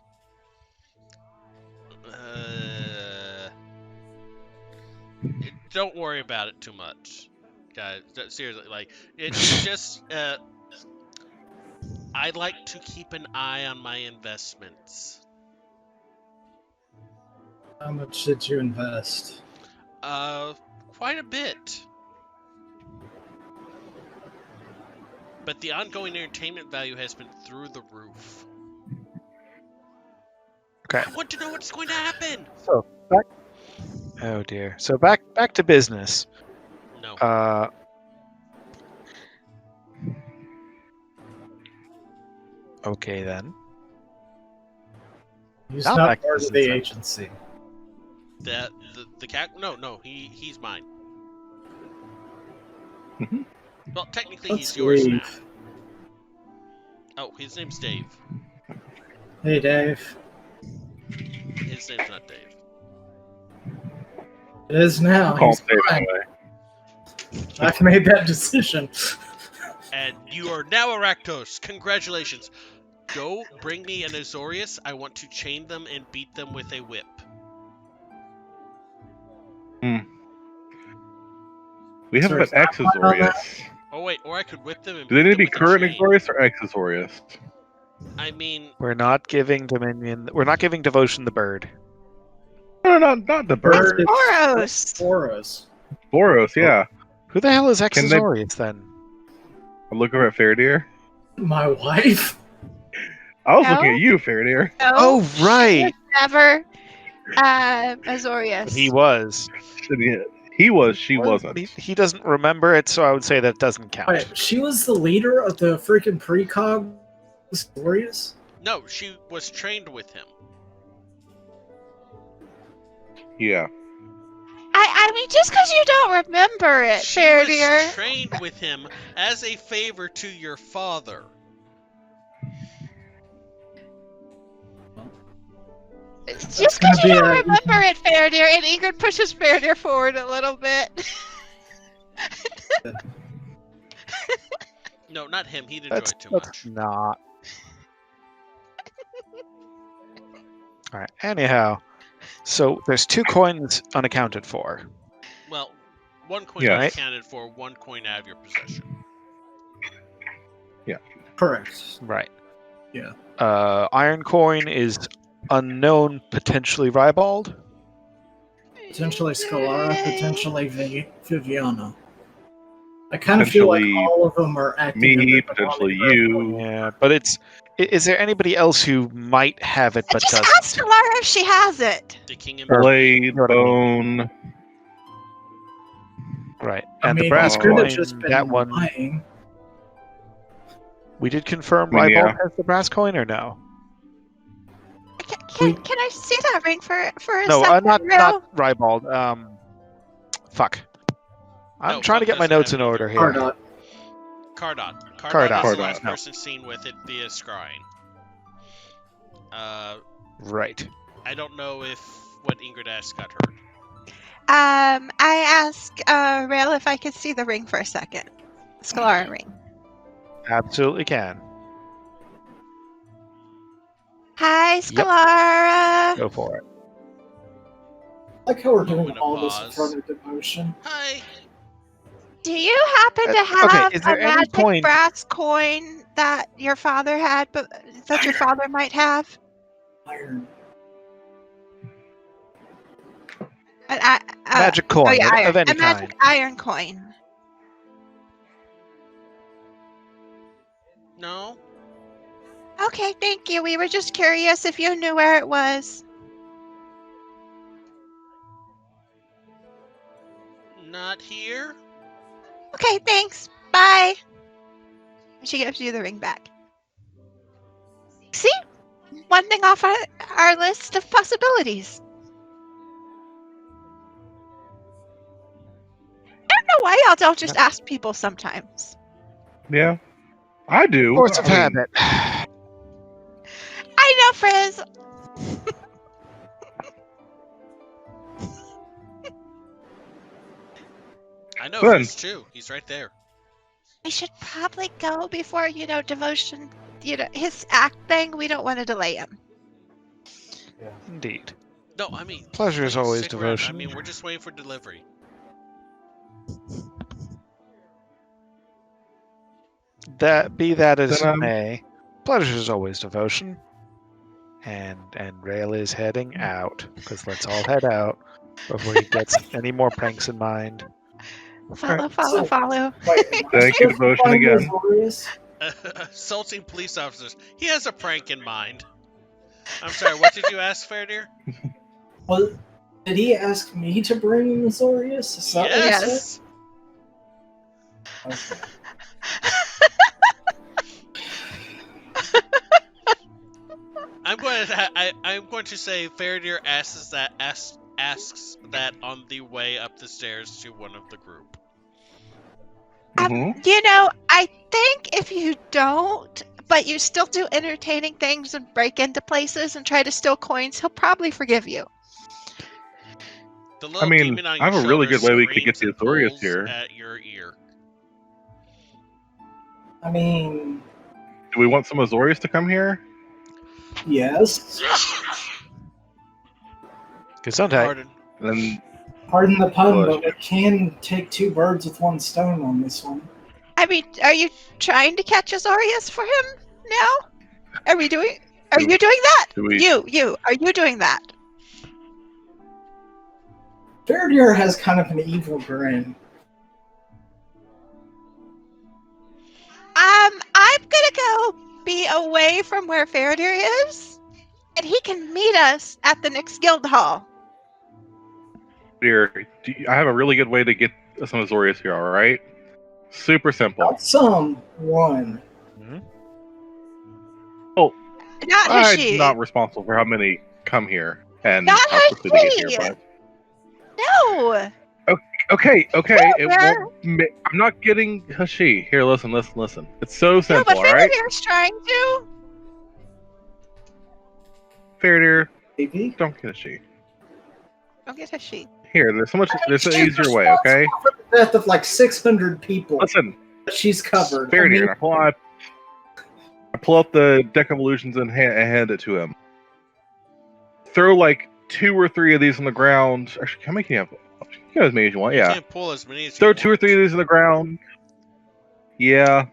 Don't worry about it too much, guys. Seriously, like, it's just, I like to keep an eye on my investments.
How much did you invest?
Quite a bit. But the ongoing entertainment value has been through the roof.
Okay.
I want to know what's going to happen.
So back. Oh dear. So back to business.
No.
Okay then.
He's
Not
not
back to
part of the
business, then.
agency.
The cat? No. He's mine.
Mhm.
Well, technically
Let's
he's yours
leave.
now. Oh, his name's Dave.
Hey, Dave.
His name's not Dave.
It is now.
Call
He's
Dave
fine.
anyway.
I've made that decision.
And you are now Aractos. Congratulations. Go bring me an Azorius. I want to chain them and beat them with a whip.
We have
Sorry,
an
is that one on that?
Exazorius.
Oh wait, or I could whip them and
Do they
beat
need to
them
be
with a
current
chain.
Exazorius or Exazorius?
I mean,
We're not giving Dominion. We're not giving Devotion the bird.
No, not the bird.
Boros!
Boros.
Boros, yeah.
Who the hell is
Can they-
Exazorius then?
I'm looking over at Feredir.
My wife?
I was
No?
looking at you, Feredir.
No,
Oh right,
never. Azorius.
he was.
He was, she
Well,
wasn't.
He doesn't remember it, so I would say that doesn't count.
Wait, she was the leader of the freaking precog Boros?
no, she was trained with him.
Yeah.
I mean, just because you don't remember it,
She
Feredir.
was trained with him as a favor to your father.
Just
gonna
because you
be
don't
a-
remember it, Feredir, and Ingrid pushes Feredir forward a little bit.
No, not him. He'd enjoy it too
Let's
much.
not. All right. Anyhow, so there's 2 coins unaccounted for.
Well, 1 coin
Yes.
unaccounted for, 1 coin out of your possession.
Correct.
Right.
Yeah.
Iron coin is unknown, potentially Ribald.
Potentially Scalara, potentially Viviana. I kind of feel like
Potentially
all of them are acting.
me,
under the
potentially
body
you.
Yeah, but is there anybody else who might have it but
Just
doesn't?
ask Laura if she has it.
The king and
Blade,
You know what I mean.
bone.
Right.
I
And the
mean,
brass
it could have
coin,
just been
that one,
lying.
we did confirm
I mean,
Ribald
yeah.
has the brass coin or no?
Can I see that ring for a
No,
second,
not
Real?
Ribald. Fuck. I'm
No,
trying to
Buck
get my
doesn't
notes
have
in
it
order
either.
here.
Cardot.
Cardot.
Cardot.
Cardot is the
Cardot,
last
no.
person seen with it via scrying.
Right.
I don't know if what Ingrid asked got heard.
I asked Rail if I could see the ring for a second. Scalara ring.
Absolutely can.
Hi, Scalara.
Go for it.
I like how we're doing
Moment of
all this in
pause.
front of devotion.
Hi.
Do you happen to have
Okay, is there
a
any
magic
point-
brass coin that your father had, but that your father might have?
Iron.
Magic coin
iron.
of any
A magic
kind.
iron coin.
No.
Okay, thank you. We were just curious if you knew where it was.
Not here.
Okay, thanks. Bye. She gives you the ring back. See? One thing off our list of possibilities. I don't know why y'all don't just ask people sometimes.
Yeah. I do.
Force of
I mean,
habit.
I know, Frizz.
I know
Good.
Chris too. He's right there.
I should probably go before, devotion, his act thing. We don't want to delay him.
Indeed.
No, I mean,
Pleasure is
please
always
stick around.
devotion.
I mean, we're just waiting for delivery.
That as
Then,
it may, pleasure is always devotion. And Rail is heading out, because let's all head out before he gets any more pranks in mind.
Follow.
Wait,
Thank you, devotion again.
Assaulting police officers. He has a prank in mind. I'm sorry, what did you ask, Feredir?
Well, did he ask me to bring Azorius? Is that what he
Yes.
said? Okay.
I'm going to say Feredir asks that on the way up the stairs to one of the group.
Mhm.
I think if you don't, but you still do entertaining things and break into places and try to steal coins, he'll probably forgive you.
The little
I mean,
demon on
I have
your
a really
shoulder
good way we could get
screams
the
and
Azorius
pulls
here.
at your ear.
I mean,
Do we want some Azorius to come here?
yes.
Gesundheit.
Pardon.
Then
Pardon the pun,
Bless
but we can take 2 birds with 1 stone on this one.
I mean, are you trying to catch Azorius for him now? Are you doing that?
do we?
You, are you doing that?
Feredir has kind of an evil grin.
I'm gonna go be away from where Feredir is, and he can meet us at the next guild hall.
Here, I have a really good way to get some Azorius here. All right, super simple.
Not some, 1.
Not
I'm
Hashi.
not responsible for how many come here and
Not
how quickly they get here.
Hashi!
But
No.
okay, it
Where?
won't. I'm not getting Hashi. Here, listen. It's so
No,
simple.
but
All right,
Feredir's trying to.
Feredir,
Maybe?
don't get Hashi.
Don't get Hashi.
Here, there's an easier way, okay?
For the death of like 600 people.
Listen,
She's covered.
Feredir, I pull up the deck of illusions and hand it to him. Throw like 2 or 3 of these on the ground. Actually, how many can you have? You can have as many as you want.
You
Yeah.
can't pull as many as
Throw
you
2 or
want.
3 of these on the ground. Yeah.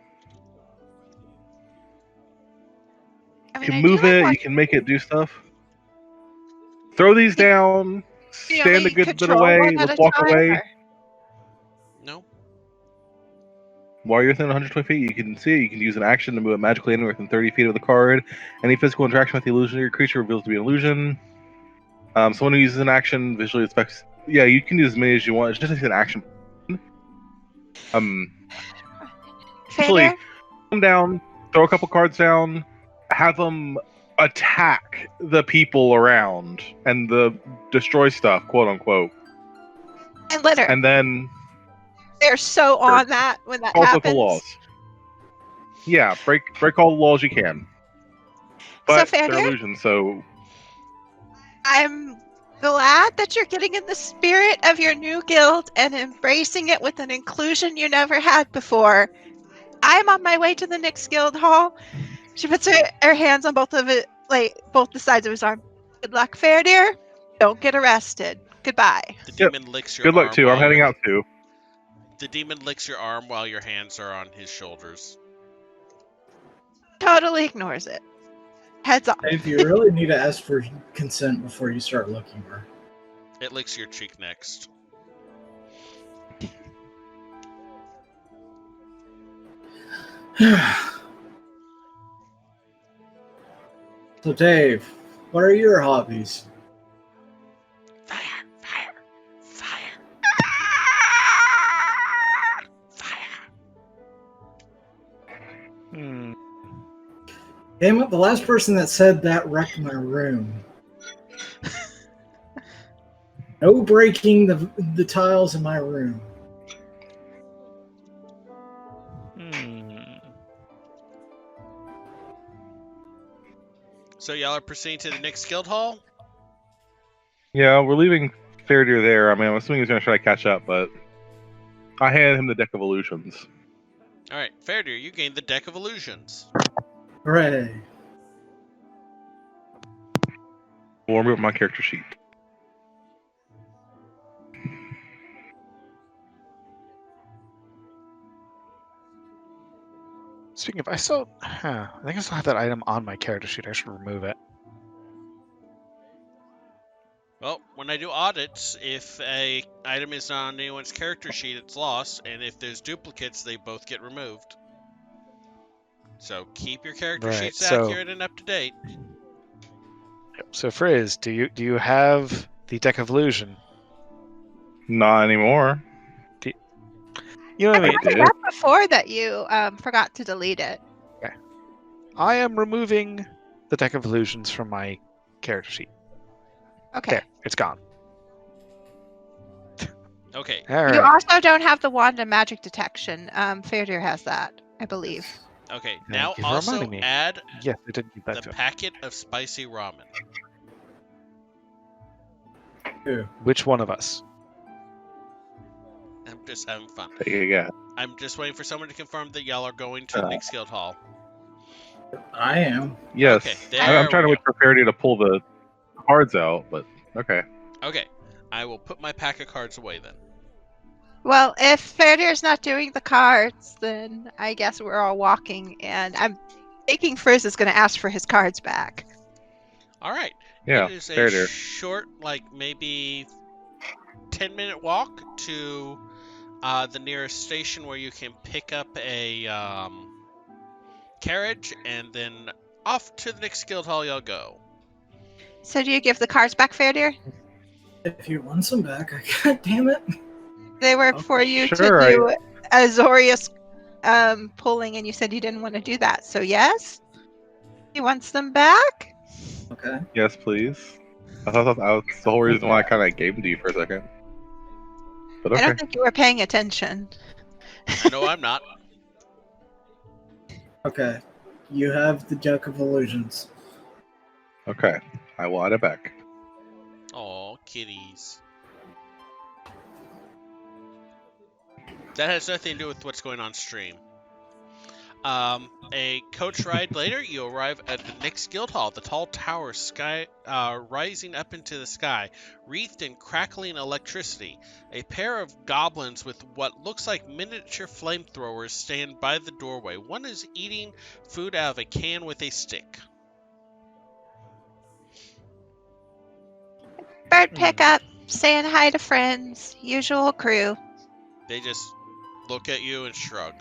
You can move it. You can make it do stuff. Throw these down. Stand a good bit away. Let's walk away.
No.
While you're within 120 feet, you can see it. You can use an action to move it magically anywhere within 30 feet of the card. Any physical interaction with the illusionary creature reveals to be an illusion. Someone who uses an action visually inspects. Yeah, you can use as many as you want. It's just an action. Actually, come down, throw a couple cards down, have them attack the people around and destroy stuff, quote unquote.
And litter.
And then
they're so on that when that
also
happens.
the laws. Yeah, break all the laws you can. But
so
they're illusions, so
I'm glad that you're getting in the spirit of your new guild and embracing it with an inclusion you never had before. I'm on my way to the next guild hall. She puts her hands on both the sides of his arm. Good luck, Feredir. Don't get arrested. Goodbye.
The demon licks your
good
arm.
luck too. I'm heading out too.
The demon licks your arm while your hands are on his shoulders.
Totally ignores it. Heads off.
If you really need to ask for consent before you start looking her.
It licks your cheek next.
So Dave, what are your hobbies?
Fire.
Damn it, the last person that said that wrecked my room. No breaking the tiles in my room.
So y'all are proceeding to the next guild hall?
Yeah, we're leaving Feredir there. I mean, I'm assuming he's going to try to catch up, but I handed him the deck of illusions.
Alright, Feredir, you gained the deck of illusions.
Hooray.
We'll remove my character sheet.
Speaking of, I think I still have that item on my character sheet. I should remove it.
Well, when I do audits, if a item is not on anyone's character sheet, it's lost, and if there's duplicates, they both get removed. So keep your character sheets accurate and up to date.
So Frizz, do you have the deck of illusion?
Not anymore.
You know what I mean?
I that before that you forgot to delete it.
Okay. I am removing the deck of illusions from my character sheet.
Okay.
There, it's gone.
Okay.
All right.
You also don't have the wand of magic detection. Feredir has that, I believe.
Okay,
Thank
now
you for
also
reminding me.
add
Yes, I did keep that
the
to him.
packet of spicy ramen.
Who?
Which one of us?
I'm just having fun.
Yeah.
I'm just waiting for someone to confirm that y'all are going to the next guild hall.
I am.
Yes.
Okay,
I'm trying to
we
wait for Feredir to pull the cards out, but okay.
Okay, I will put my pack of cards away then.
Well, if Feredir's not doing the cards, then I guess we're all walking, and I'm thinking Frizz is going to ask for his cards back.
All right.
Yeah,
It is a
Feredir.
short, like maybe 10-minute walk to the nearest station where you can pick up a carriage, and then off to the next guild hall y'all go.
So do you give the cards back, Feredir?
If you want some back, God damn it.
They were for you to
sure,
do Azorius pulling, and you said you didn't want to do that. So yes? He wants them back?
Okay.
Yes, please. I thought that was the whole reason why I kind of gave them to you for a second. But
I
okay.
don't think you were paying attention.
No, I'm not.
Okay. You have the deck of illusions.
Okay. I will add it back.
Aw, kitties. That has nothing to do with what's going on stream. A coach ride later, you arrive at the Nyx Guildhall, the tall tower rising up into the sky, wreathed in crackling electricity. A pair of goblins with what looks like miniature flamethrowers stand by the doorway. One is eating food out of a can with a stick.
Bird pickup, saying hi to friends, usual crew.
They just look at you and shrug.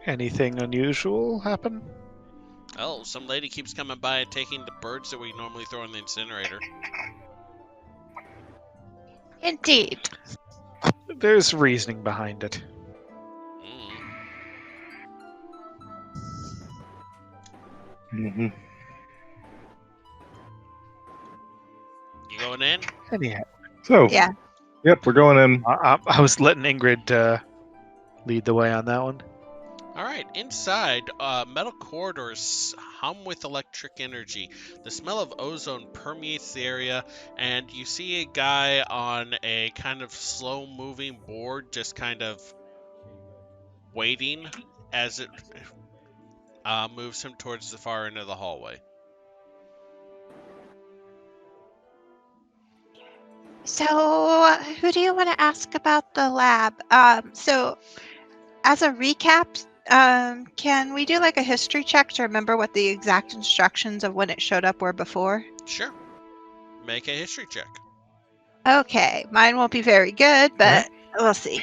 Anything unusual happen?
Oh, some lady keeps coming by and taking the birds that we normally throw in the incinerator.
Indeed.
There's reasoning behind it.
Mm-hmm.
You going in?
Anyhow,
So,
Yeah.
Yep, we're going in.
I was letting Ingrid lead the way on that one.
All right, inside, metal corridors hum with electric energy. The smell of ozone permeates the area, and you see a guy on a kind of slow-moving board just kind of waiting as it moves him towards the far end of the hallway.
So, who do you want to ask about the lab? So, as a recap, can we do like a history check to remember what the exact instructions of when it showed up were before?
Sure. Make a history check.
Okay, mine won't be very good, but we'll see.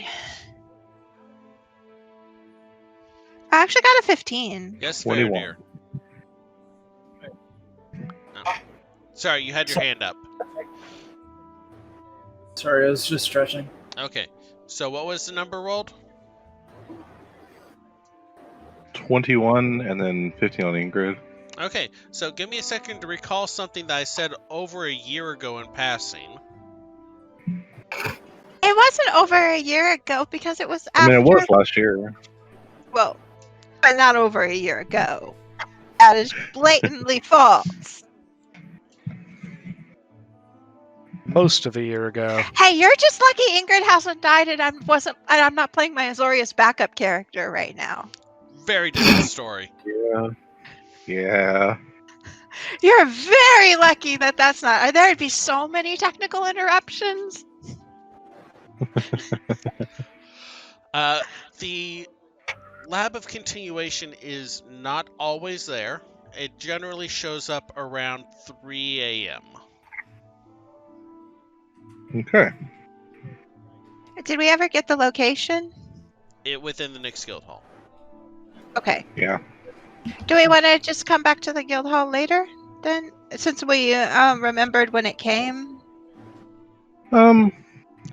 I actually got a 15.
Yes,
21.
Feredir. Oh. Sorry, you had your hand up.
Sorry, I was just stretching.
Okay, so what was the number rolled?
21 and then 15 on Ingrid.
Okay, so give me a second to recall something that I said over a year ago in passing.
It wasn't over a year ago because it was
I
after.
mean, it was last year.
Well, but not over a year ago. That is blatantly false.
Most of a year ago.
Hey, you're just lucky Ingrid hasn't died, and I'm not playing my Azorius backup character right now.
Very different story.
Yeah.
You're very lucky that that's not. There'd be so many technical interruptions.
The Lab of Continuation is not always there. It generally shows up around 3 a.m.
Okay.
Did we ever get the location?
Within the Nyx Guildhall.
Okay.
Yeah.
Do we want to just come back to the guild hall later then? Since we remembered when it came?
I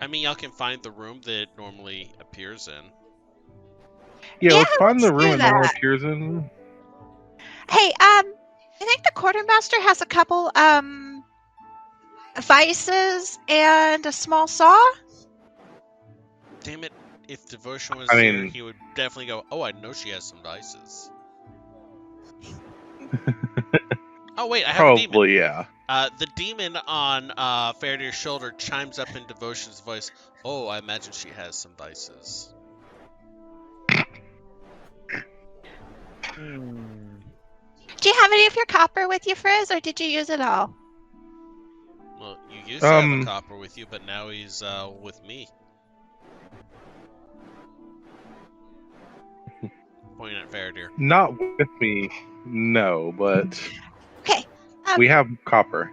mean, y'all can find the room that it normally appears in.
Yeah, let's find the
let's
room
do
it normally
that.
appears in.
Hey, I think the quartermaster has a couple vices and a small saw.
Damn it, if Devotion was
I
here,
mean-
he would definitely go, oh, I know she has some vices. Oh, wait, I have a demon.
Probably, yeah.
The demon on Feredir's shoulder chimes up in Devotion's voice. Oh, I imagine she has some vices.
Do you have any of your copper with you, Frizz, or did you use it all?
Well, you used to have a copper with you, but now he's with me. Pointing at Feredir.
Not with me, no, but
Okay.
we have copper.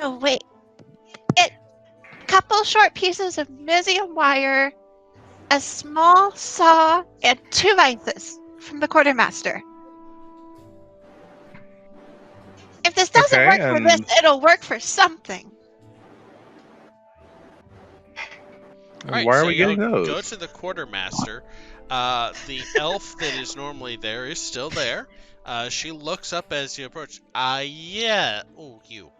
Oh, wait. Couple short pieces of Mizium wire, a small saw, and 2 vices from the quartermaster. If this doesn't
Okay,
work for this, it'll work for something.
All right,
Why are
so
we getting
y'all
those?
go to the quartermaster. The elf that is normally there is still there. She looks up as you approach. Yeah. Oh, you.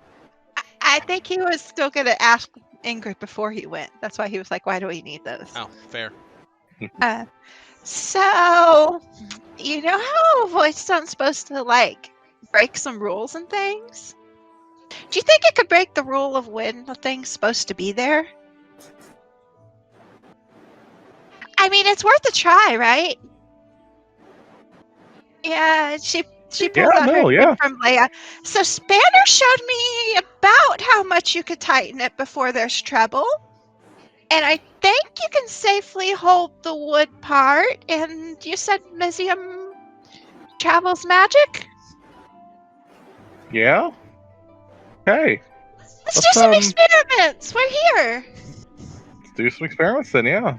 I think he was still going to ask Ingrid before he went. That's why he was like, why do we need those?
Oh, fair.
So, you know how Voidstone's supposed to, like, break some rules and things? Do you think it could break the rule of when the thing's supposed to be there? I mean, it's worth a try, right? Yeah, she pulls out her tip from Leia. So Spanner showed me about how much you could tighten it before there's trouble. And I think you can safely hold the wood part. And you said Mizium travels magic?
Yeah? Hey.
Let's do some experiments. We're here.
Let's do some experiments then, yeah.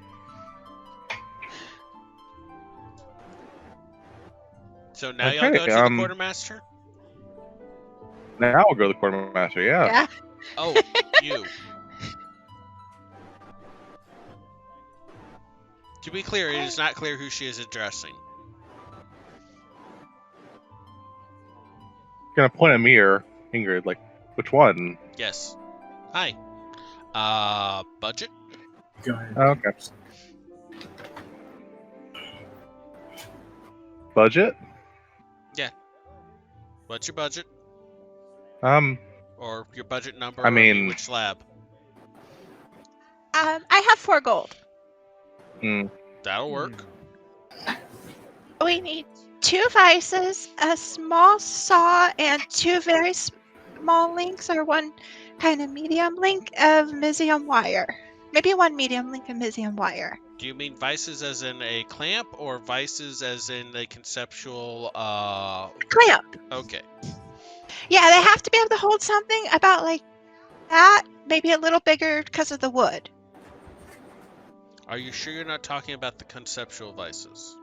So now y'all go to the quartermaster?
Now we'll go to the quartermaster, yeah.
Oh, you. To be clear, it is not clear who she is addressing.
Gonna point at me or Ingrid, like, which one?
Yes. Hi. Budget?
Go ahead.
Okay. Budget?
Yeah. What's your budget? Or your budget number?
I mean,
which lab?
I have 4 gold.
That'll work.
We need 2 vices, a small saw, and 2 very small links, or 1 kind of medium link of Mizium wire. Maybe 1 medium link of Mizium wire.
Do you mean vices as in a clamp, or vices as in a conceptual,
Clamp.
Okay.
Yeah, they have to be able to hold something about like that, maybe a little bigger because of the wood.
Are you sure you're not talking about the conceptual vices?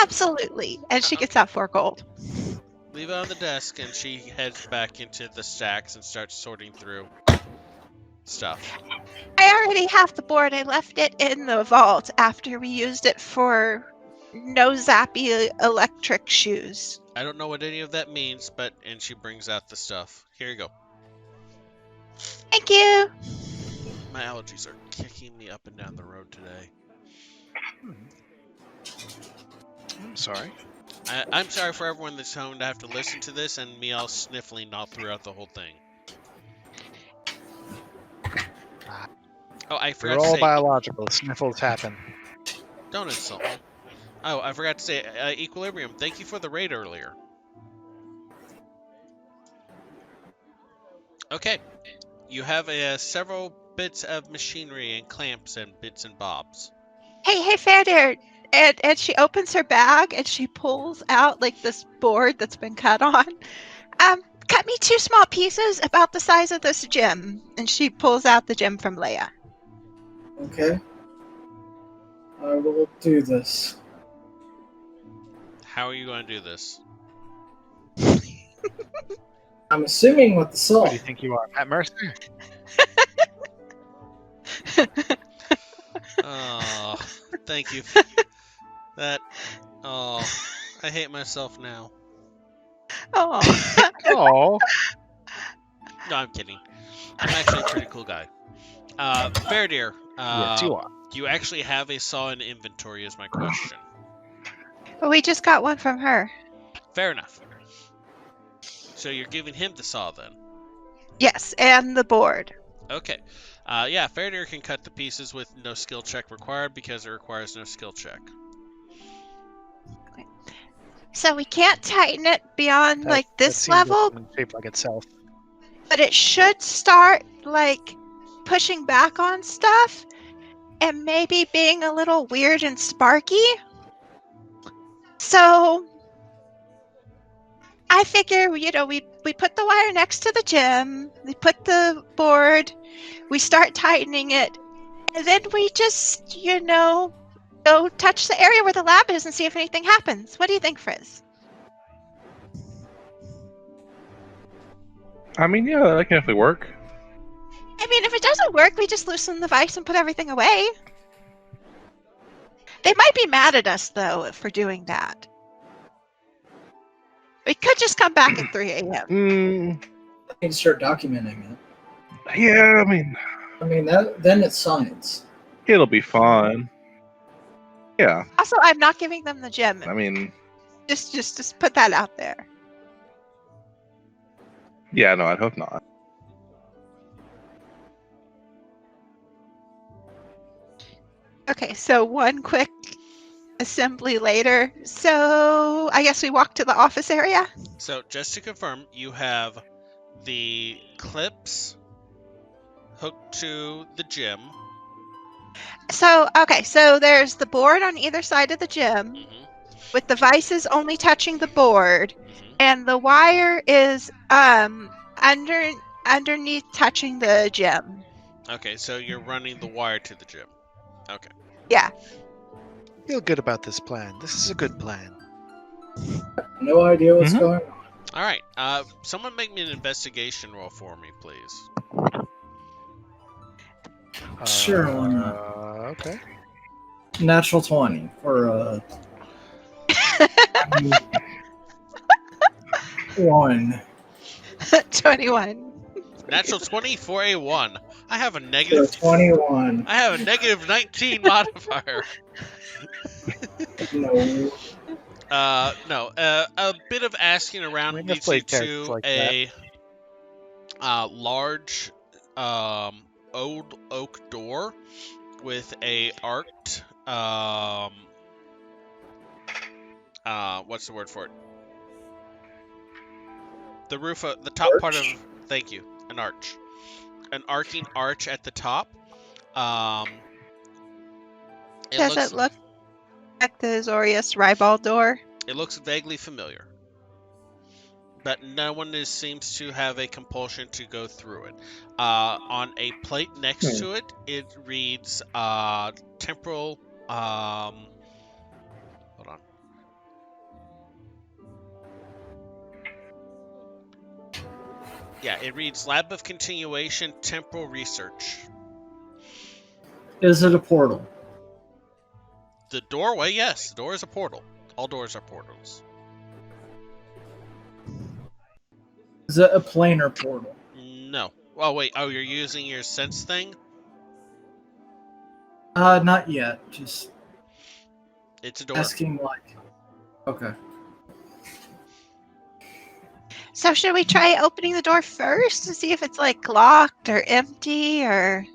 Absolutely. And she gets out 4 gold.
Leave it on the desk, and she heads back into the stacks and starts sorting through stuff.
I already have the board. I left it in the vault after we used it for no zappy electric shoes.
I don't know what any of that means, and she brings out the stuff. Here you go.
Thank you.
My allergies are kicking me up and down the road today.
I'm sorry.
I'm sorry for everyone that's home to have to listen to this and me all sniffling all throughout the whole thing. Oh, I forgot to say...
We're all biological. Sniffles happen.
Don't insult me. Oh, I forgot to say, Equilibrium, thank you for the raid earlier. Okay. You have several bits of machinery and clamps and bits and bobs.
Hey, Feredir. And she opens her bag and she pulls out like this board that's been cut on. Cut me 2 small pieces about the size of this gem. And she pulls out the gem from Leia.
Okay. I will do this.
How are you going to do this?
I'm assuming with the saw.
What do you think you are, Matt Mercer?
Oh, thank you. I hate myself now.
Oh.
Oh.
No, I'm kidding. I'm actually a pretty cool guy. Feredir,
Yes, you are.
do you actually have a saw in inventory is my question.
Well, we just got one from her.
Fair enough. So you're giving him the saw then?
Yes, and the board.
Okay. Yeah, Feredir can cut the pieces with no skill check required because it requires no skill check.
So we can't tighten it beyond like this level.
Shaped like itself.
But it should start like pushing back on stuff and maybe being a little weird and sparky. So I figure, we put the wire next to the gym, we put the board, we start tightening it, and then we just, go touch the area where the lab is and see if anything happens. What do you think, Frizz?
I mean, yeah, that can definitely work.
I mean, if it doesn't work, we just loosen the vise and put everything away. They might be mad at us, though, for doing that. We could just come back at 3 a.m.
I need to start documenting it.
Yeah, I mean,
then it's science.
It'll be fun. Yeah.
Also, I'm not giving them the gem.
I mean,
just put that out there.
Yeah, no, I'd hope not.
Okay, so one quick assembly later. So I guess we walk to the office area.
So just to confirm, you have the clips hooked to the gym.
So there's the board on either side of the gym
Mm-hmm.
with the vices only touching the board,
Mm-hmm.
and the wire is underneath touching the gym.
Okay, so you're running the wire to the gym. Okay.
Yeah.
Feel good about this plan. This is a good plan.
No idea what's
Mhm.
going on.
All right. Someone make me an investigation roll for me, please.
Sure, why not?
Okay.
Natural 20 for one.
21.
Natural 20 for a 1. I have a
For
negative
21.
I have a negative 19 modifier.
No.
No. A bit of asking around
We have
leads you
played characters
to
like
a large old oak door with a arced what's the word for it? The roof of the top part of
Arch?
thank you. An arch. An arcing arch at the top.
Does it look like the Zorius Ribald door?
It looks vaguely familiar, but no one seems to have a compulsion to go through it. On a plate next to it, it reads temporal. Hold on. Yeah, it reads Lab of Continuation Temporal Research.
Is it a portal?
The doorway, yes, the door is a portal. All doors are portals.
Is it a planar portal?
No. Oh wait. Oh, you're using your sense thing.
Not yet. Just
It's a door.
asking, like. Okay.
So should we try opening the door first to see if it's like locked or empty or?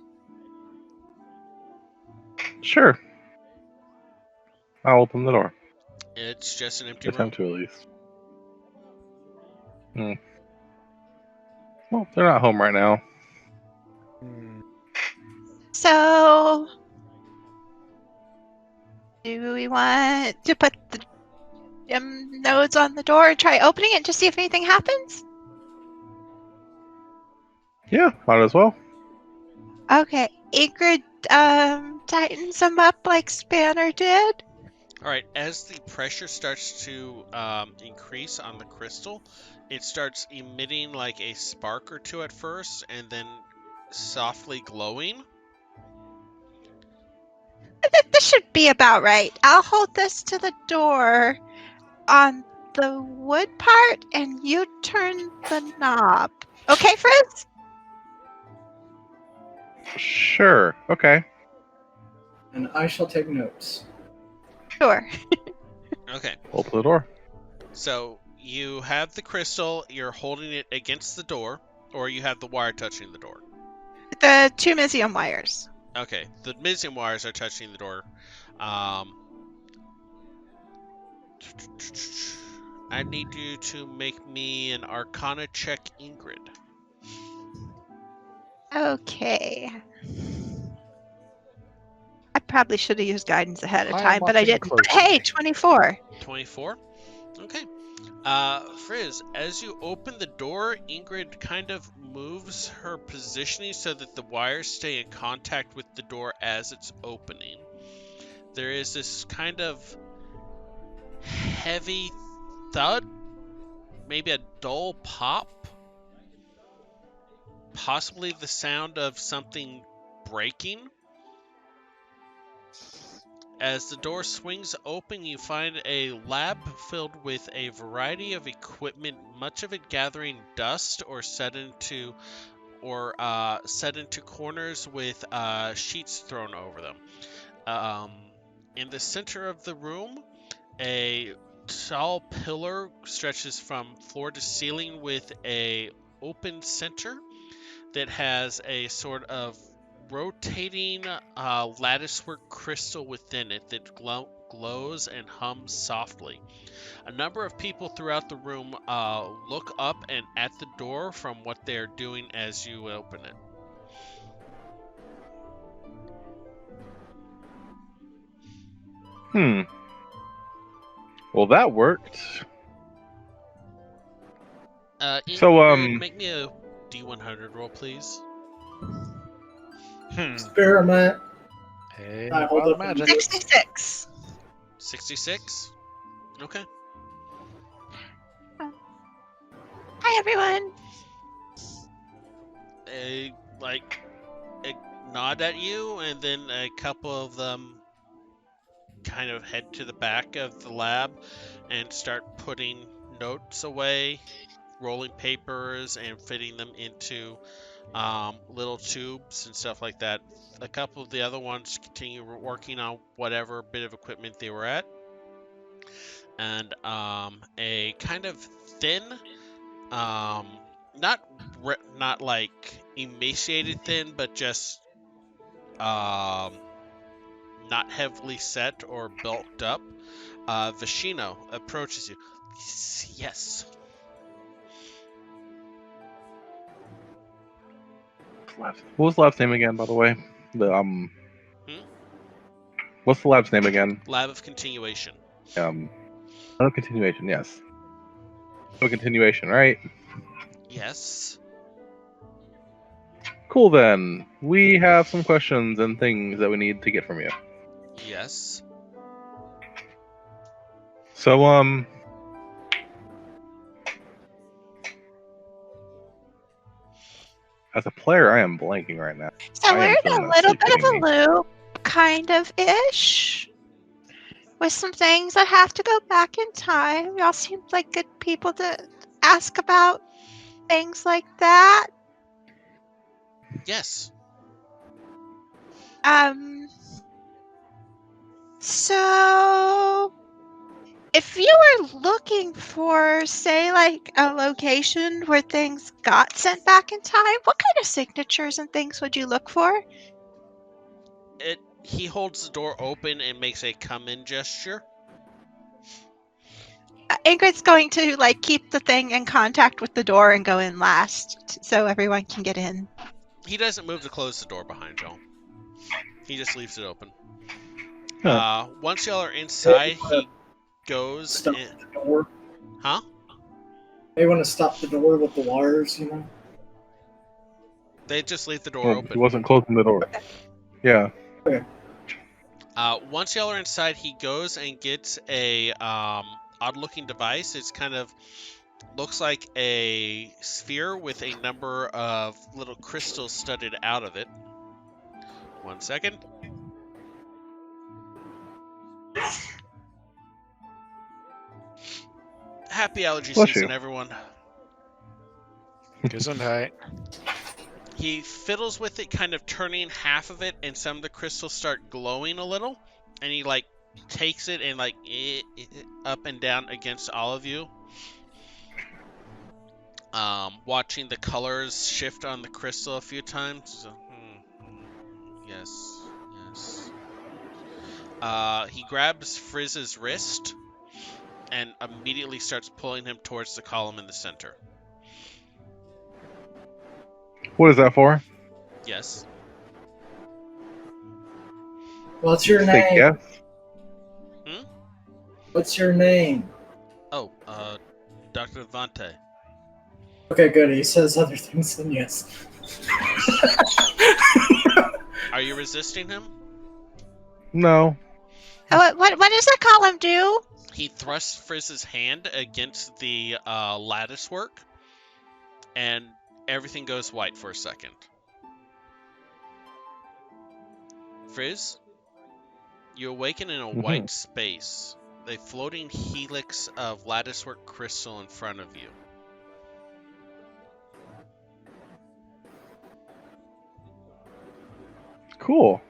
Sure. I'll open the door.
It's just an empty room.
Attempt to at least. Well, they're not home right now.
So do we want to put the nodes on the door and try opening it to see if anything happens?
Yeah, might as well.
Okay. Ingrid tightens them up like Spanner did.
All right. As the pressure starts to increase on the crystal, it starts emitting like a spark or two at first, and then softly glowing.
This should be about right. I'll hold this to the door on the wood part, and you turn the knob. Okay, Frizz?
Sure. Okay.
And I shall take notes.
Sure.
Okay.
Open the door.
So you have the crystal. You're holding it against the door, or you have the wire touching the door.
The two Mizium wires.
Okay. The Mizium wires are touching the door. I need you to make me an Arcana check, Ingrid.
Okay. I probably should have used guidance ahead of
I am
time, but I
watching
didn't. But
closely.
hey, 24.
24? Okay. Frizz, as you open the door, Ingrid kind of moves her positioning so that the wires stay in contact with the door as it's opening. There is this kind of heavy thud, maybe a dull pop, possibly the sound of something breaking. As the door swings open, you find a lab filled with a variety of equipment, much of it gathering dust or set into corners with sheets thrown over them. In the center of the room, a tall pillar stretches from floor to ceiling with a open center that has a sort of rotating latticework crystal within it that glows and hums softly. A number of people throughout the room look up and at the door from what they're doing as you open it.
Well, that worked.
So, make me a D100 roll, please.
Experiment.
Hey,
I hold up
magic.
66.
66? Okay.
Hi, everyone.
They, nod at you, and then a couple of them kind of head to the back of the lab and start putting notes away, rolling papers, and fitting them into little tubes and stuff like that. A couple of the other ones continue working on whatever bit of equipment they were at. And a kind of thin, not like emaciated thin, but just not heavily set or bulked up, Vishino approaches you. Yes.
What was the lab's name again, by the way? What's the lab's name again?
Lab of Continuation.
Lab of Continuation, yes. Lab of Continuation, right?
Yes.
Cool then. We have some questions and things that we need to get from you.
Yes.
So, as a player, I am blanking right now.
So we're in a little bit of a loop, kind of ish, with some things that have to go back in time. Y'all seem like good people to ask about things like that.
Yes.
So if you were looking for, say, like a location where things got sent back in time, what kind of signatures and things would you look for?
He holds the door open and makes a come in gesture.
Ingrid's going to like keep the thing in contact with the door and go in last so everyone can get in.
He doesn't move to close the door behind y'all. He just leaves it open.
Huh.
Once y'all are inside, he goes
Stop the door.
Huh?
They want to stop the door with the wires, you know?
They just leave the door open.
He wasn't closing the door. Yeah.
Okay.
Once y'all are inside, he goes and gets a odd-looking device. It's kind of looks like a sphere with a number of little crystals studded out of it. 1 second. Happy allergy season, everyone.
Gesundheit.
He fiddles with it, kind of turning half of it, and some of the crystals start glowing a little. And he like takes it and like up and down against all of you. Watching the colors shift on the crystal a few times. So, yes. He grabs Frizz's wrist and immediately starts pulling him towards the column in the center.
What is that for?
Yes.
What's your name?
Yes.
What's your name?
Oh, Dr. Vante.
Okay, good. He says other things than yes.
Are you resisting him?
No.
What does the column do?
He thrusts Frizz's hand against the lattice work, and everything goes white for a second. Frizz, you awaken in a white space, a floating helix of latticework crystal in front of you.
Cool.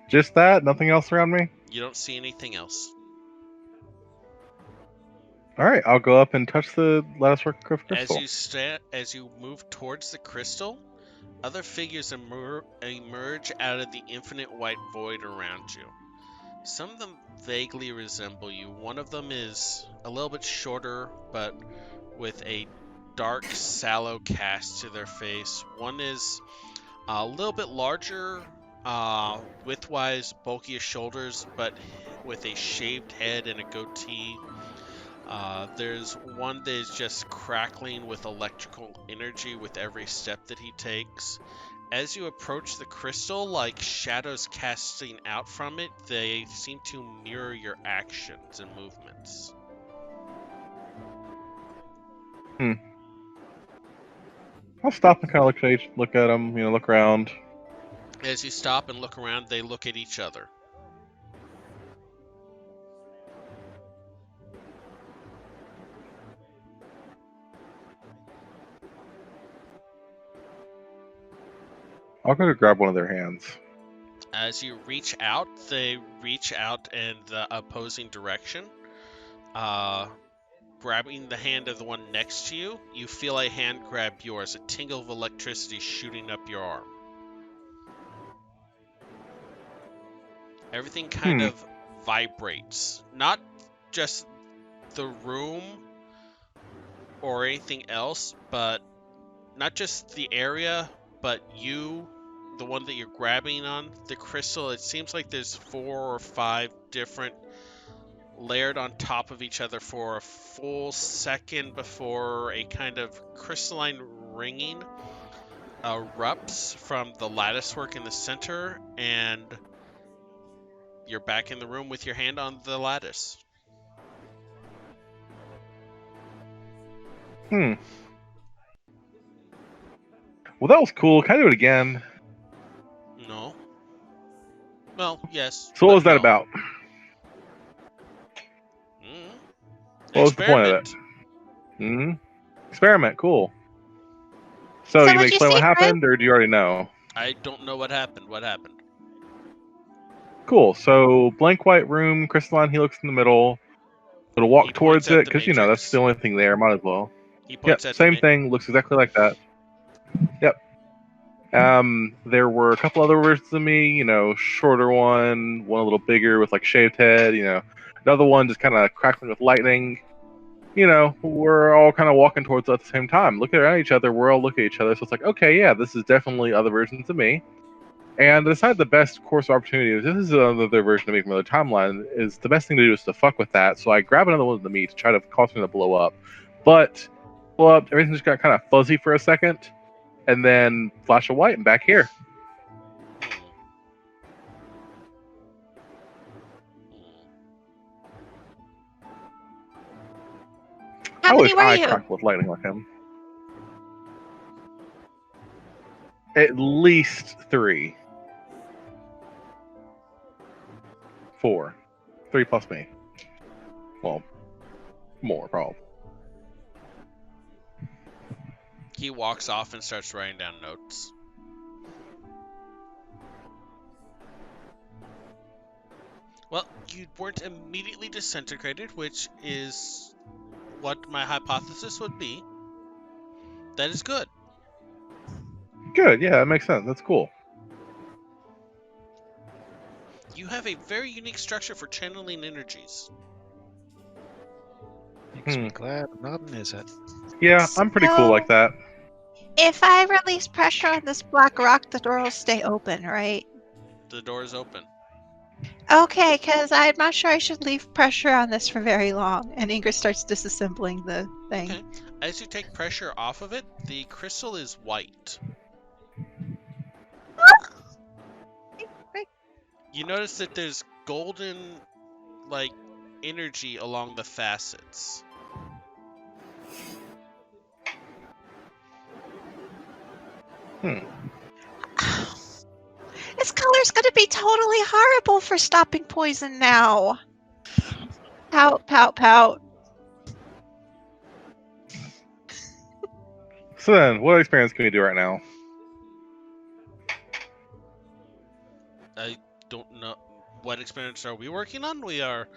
Just that? Nothing else around me?
You don't see anything else.
All right, I'll go up and touch the latticework crystal.
As you move towards the crystal, other figures emerge out of the infinite white void around you. Some of them vaguely resemble you. One of them is a little bit shorter, but with a dark, sallow cast to their face. One is a little bit larger, widthwise, bulkier shoulders, but with a shaved head and a goatee. There's one that is just crackling with electrical energy with every step that he takes. As you approach the crystal, like shadows casting out from it, they seem to mirror your actions and movements.
I'll stop and kind of look at them, look around.
As you stop and look around, they look at each other.
I'll go to grab one of their hands.
As you reach out, they reach out in the opposing direction. Grabbing the hand of the one next to you, you feel a hand grab yours, a tingle of electricity shooting up your arm. Everything kind of vibrates. Not just the room or anything else, but not just the area, but you, the one that you're grabbing on, the crystal. It seems like there's 4 or 5 different layered on top of each other for a full second before a kind of crystalline ringing erupts from the latticework in the center, and you're back in the room with your hand on the lattice.
Well, that was cool. Can I do it again?
No. Well, yes.
So what was that
no.
about? What was the point of it? Experiment, cool. So you may explain what happened, or do you already know?
I don't know what happened. What happened?
Cool. So blank white room, crystalline helix in the middle. It'll walk towards it because that's the only thing there. Might as well.
He points at
same thing. Looks exactly like that. Yep. There were a couple other versions of me. Shorter one a little bigger with like shaved head. Another one just kind of crackling with lightning. We're all kind of walking towards it at the same time, looking at each other. We're all looking at each other, so it's like, okay, yeah, this is definitely other versions of me. And I decided the best course of opportunity is this is another version of me from another timeline. Is the best thing to do is to fuck with that. So I grab another one of the me to try to cause me to blow up, but everything just got kind of fuzzy for a second, and then flash of white and back here. I wish I cracked with lightning like him. At least 3. 4. 3 plus me. Well, more probably.
He walks off and starts writing down notes. Well, you weren't immediately disintegrated, which is what my hypothesis would be. That is good.
Good, yeah, that makes sense. That's cool.
You have a very unique structure for channeling energies.
Makes me glad I'm not an Izzet.
Yeah, I'm pretty cool like that.
If I release pressure on this black rock, the door will stay open, right?
The door is open.
Okay, because I'm not sure I should leave pressure on this for very long. And Ingrid starts disassembling the thing.
Okay. As you take pressure off of it, the crystal is white. You notice that there's golden, energy along the facets.
This color's gonna be totally horrible for stopping poison now. Pout, pout, pout.
So then, what experience can we do right now?
I don't know. What experiments are we working on? We are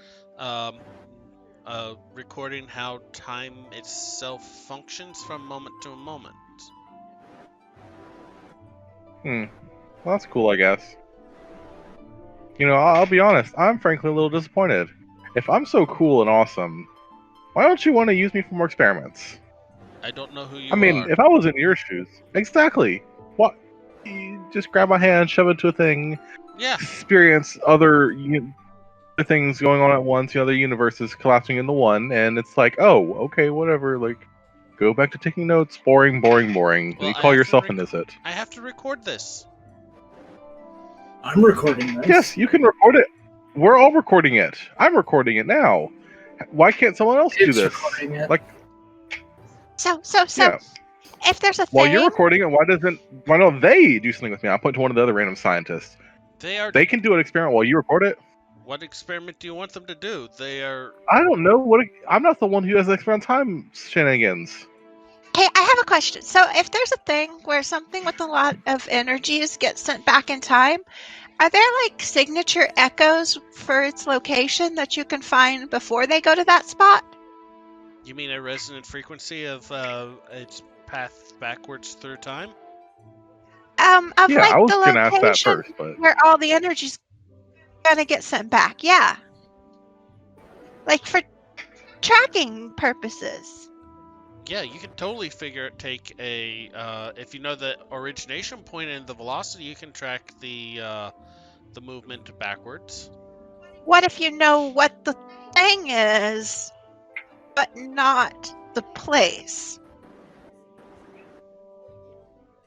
recording how time itself functions from moment to moment.
Well, that's cool, I guess. I'll be honest. I'm frankly a little disappointed. If I'm so cool and awesome, why don't you want to use me for more experiments?
I don't know who you
I mean,
are.
if I was in your shoes, exactly. What? You just grab my hand, shove it into a thing,
Yeah.
experience other things going on at once, other universes collapsing into one, and it's like, oh, okay, whatever. Like, go back to taking notes. Boring, boring, boring.
Well,
You call yourself an is it?
I have to record this.
I'm recording this.
Yes, you can record it. We're all recording it. I'm recording it now. Why can't someone else do
It's
this?
recording it.
Like,
So,
yeah.
if there's a
While
thing,
you're recording it, why don't they do something with me? I'll point to one of the other random scientists. They can do an experiment while you record it.
What experiment do you want them to do? They are.
I don't know. I'm not the one who has the experiment time shenanigans.
hey, I have a question. So, if there's a thing where something with a lot of energies gets sent back in time, are there like signature echoes for its location that you can find before they go to that spot?
You mean a resonant frequency of its path backwards through time?
Of
Yeah,
like
I was
the
gonna ask that
location
first, but
where all the energy's gonna get sent back. Yeah, like for tracking purposes.
Yeah, you can totally take a if you know the origination point and the velocity, you can track the movement backwards.
What if you know what the thing is, but not the place?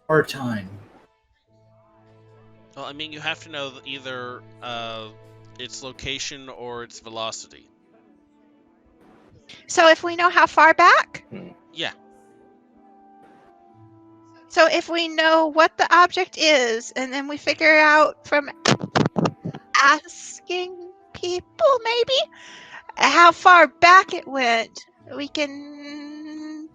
Or time.
Well, I mean, you have to know either its location or its velocity.
So if we know how far back?
Yeah.
So if we know what the object is, and then we figure out from asking people maybe how far back it went, we can.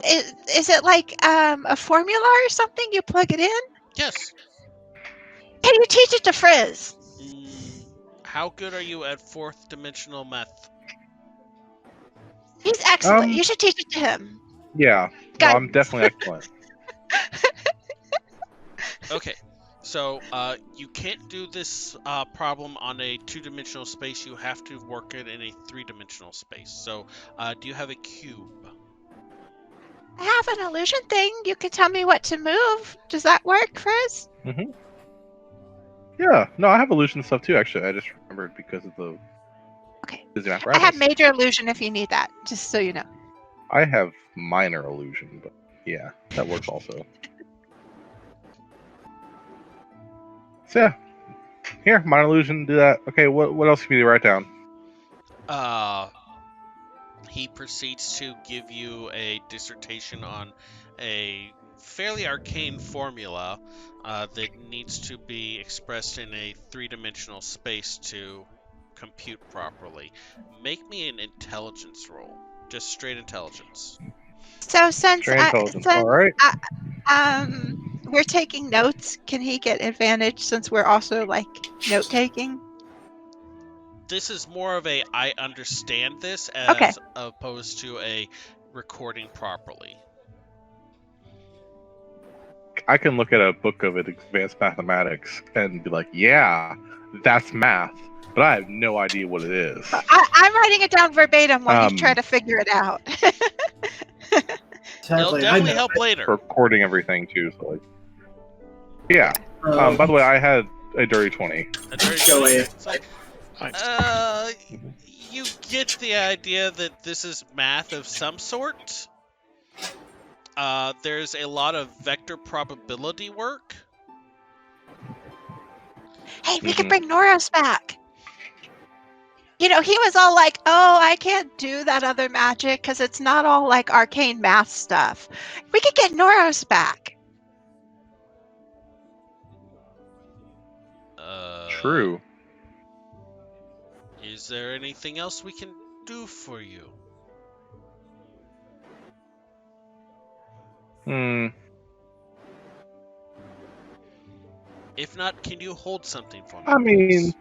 Is it like a formula or something? You plug it in?
Yes.
Can you teach it to Frizz?
How good are you at fourth dimensional math?
He's excellent. You should teach it to him.
Yeah, no, I'm definitely excellent.
Okay, so you can't do this problem on a two-dimensional space. You have to work it in a three-dimensional space. So, do you have a cube?
I have an illusion thing. You can tell me what to move. Does that work, Frizz?
Mm-hmm. Yeah, no, I have illusion stuff too. Actually, I just remembered because of the.
Okay.
I
have major illusion if you need that, just so you know.
I have minor illusion, but yeah, that works also. So yeah, here, minor illusion, do that. Okay, what else can you write down?
He proceeds to give you a dissertation on a fairly arcane formula that needs to be expressed in a three-dimensional space to compute properly. Make me an intelligence roll. Just straight intelligence.
So since
all right.
we're taking notes, can he get advantage since we're also like note taking?
This is more of a I understand this as opposed to a recording properly.
I can look at a book of advanced mathematics and be like, yeah, that's math, but I have no idea what it is.
I'm writing it down verbatim while you try to figure it out.
It'll definitely help later.
Recording everything too, so like, yeah. By the way, I had a dirty 20.
A dirty 20? It's like, you get the idea that this is math of some sort. There's a lot of vector probability work.
Hey, we could bring Noros back. You know, he was all like, oh, I can't do that other magic because it's not all like arcane math stuff. We could get Noros back.
True.
Is there anything else we can do for you? If not, can you hold something for me?
I mean,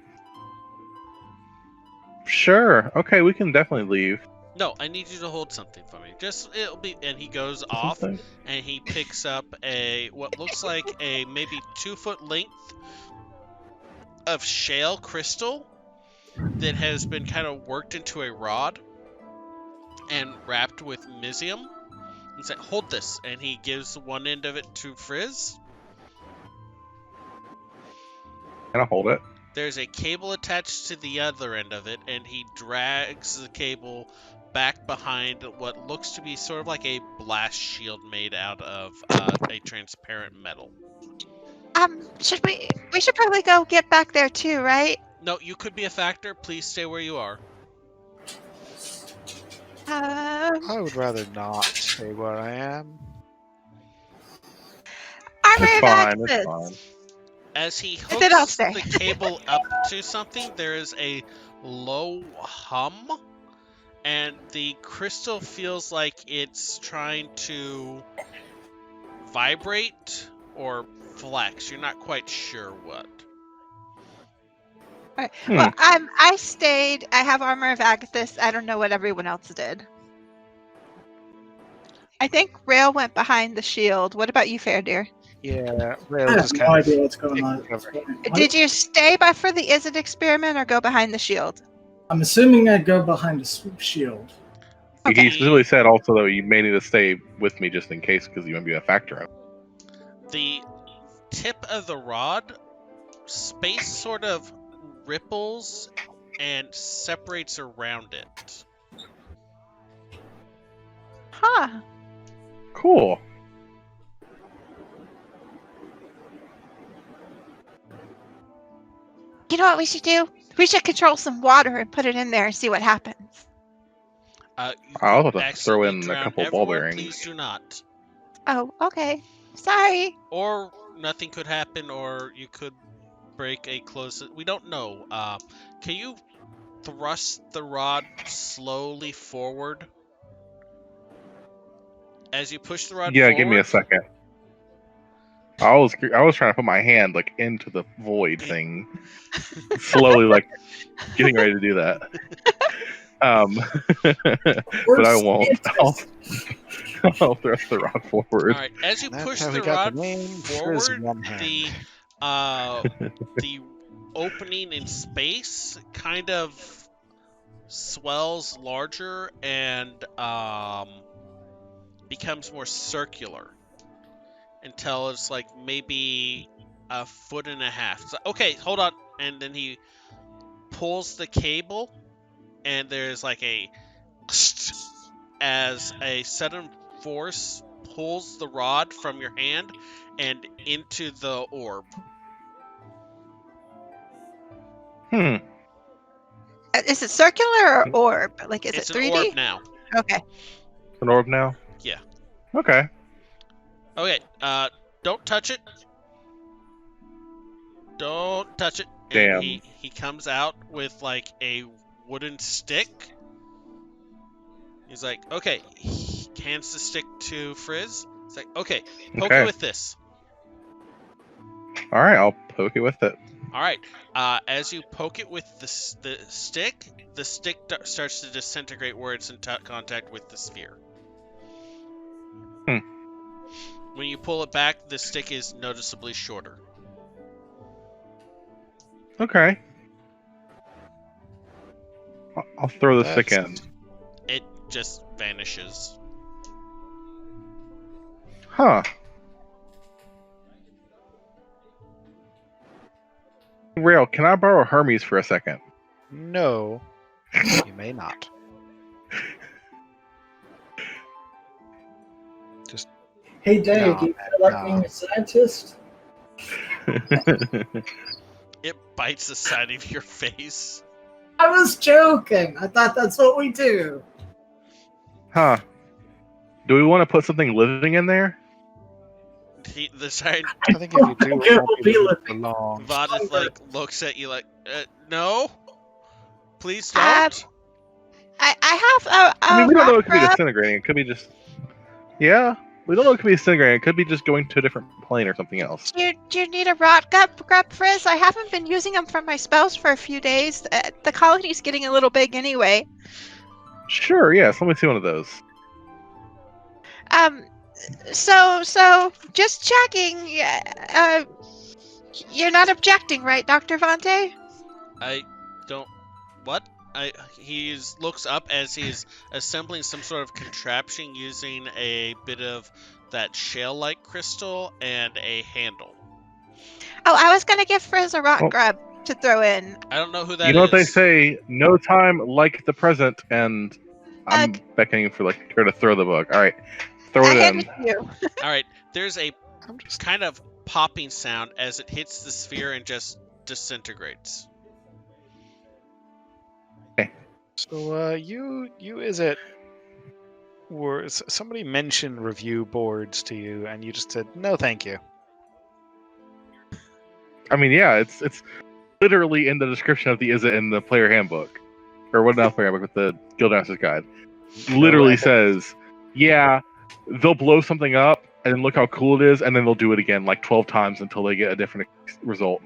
Sure. Okay, we can definitely leave.
No, I need you to hold something for me. It'll be, and he goes off,
Something.
and he picks up what looks like a maybe 2-foot length of shale crystal that has been kind of worked into a rod and wrapped with mysium. He's like, hold this, and he gives one end of it to Frizz.
Can I hold it?
There's a cable attached to the other end of it, and he drags the cable back behind what looks to be sort of like a blast shield made out of a transparent metal.
We should probably go get back there too, right?
No, you could be a factor. Please stay where you are.
I would rather not stay where I am.
Armor
It's
of
fine. It's
Axis.
fine.
As he
Then I'll
hooks
stay.
the cable up to something, there is a low hum, and the crystal feels like it's trying to vibrate or flex. You're not quite sure what.
All right. Well, I stayed. I have Armor of Agathis. I don't know what everyone else did. I think Rail went behind the shield. What about you, Feredir?
Yeah,
I
Rail
have
just
no
kind of
idea what's going
taking
on.
cover.
Did you stay for the Izzet experiment or go behind the shield?
I'm assuming I'd go behind a shield.
He specifically said also though you may need to stay with me just in case because you might be a factor.
The tip of the rod, space sort of ripples and separates around it.
Huh.
Cool.
You know what we should do? We should control some water and put it in there and see what happens.
You
I'll
could
have to throw
accidentally
in a
drown
couple ball
everyone.
bearings.
Please do not.
Oh, okay. Sorry.
Or nothing could happen, or you could break a close. We don't know. Can you thrust the rod slowly forward? As you push the rod forward?
Give me a second. I was trying to put my hand like into the void thing, slowly, like getting ready to do that. But I won't. I'll thrust the rod forward.
All right. As you
That's
push
how
the
we got
rod
the name Frizz
forward,
One Hand.
the opening in space kind of swells larger and becomes more circular until it's like maybe 1.5 foot. So, okay, hold on. And then he pulls the cable, and there's like as a sudden force pulls the rod from your hand and into the orb.
Is it circular or orb? Like, is
It's
it
an
3D?
orb now.
Okay.
It's an orb now?
Yeah.
Okay.
Okay, don't touch it. Don't touch it.
Damn.
And he comes out with like a wooden stick. He's like, okay. He hands the stick to Frizz. He's like, okay, poke it with this.
All right, I'll poke it with it.
All right. As you poke it with the stick starts to disintegrate where it's in contact with the sphere. When you pull it back, the stick is noticeably shorter.
Okay. I'll throw the stick in.
It just vanishes.
Huh. Rail, can I borrow Hermes for a second?
No, you may not. Just
Hey Dave,
No,
do you feel like being a scientist?
It bites the side of your face.
I was joking. I thought that's what we do.
Huh. Do we want to put something living in there?
The side
I think if you do,
It
it
will
won't
be
be
living.
for long.
Vadith like looks at you like, no, please don't.
I have
I mean, we don't know. It
rock
could be
wrap.
disintegrating. It could be just. Yeah, we don't know. It could be disintegrating. It could be just going to a different plane or something else.
Do you need a rot grub, Frizz? I haven't been using them for my spells for a few days. The colony's getting a little big anyway.
Sure, yes. Let me see one of those.
So just checking. You're not objecting, right, Dr. Vontae?
I don't. What? He looks up as he's assembling some sort of contraption using a bit of that shell-like crystal and a handle.
Oh, I was gonna give Frizz a rot grub to throw in.
I don't know who that is.
You know what they say? No time like the present, and I'm beckoning for her to throw the book. All right, throw it in.
You.
All right, there's a kind of popping sound as it hits the sphere and just disintegrates.
Okay.
So, you is it? Were somebody mentioned review boards to you, and you just said no, thank you.
I mean, yeah, it's literally in the description of the Is It in the player handbook, or what? Not player handbook, but the Guildmaster's Guide. Literally says, yeah, they'll blow something up, and then look how cool it is, and then they'll do it again like 12 times until they get a different result.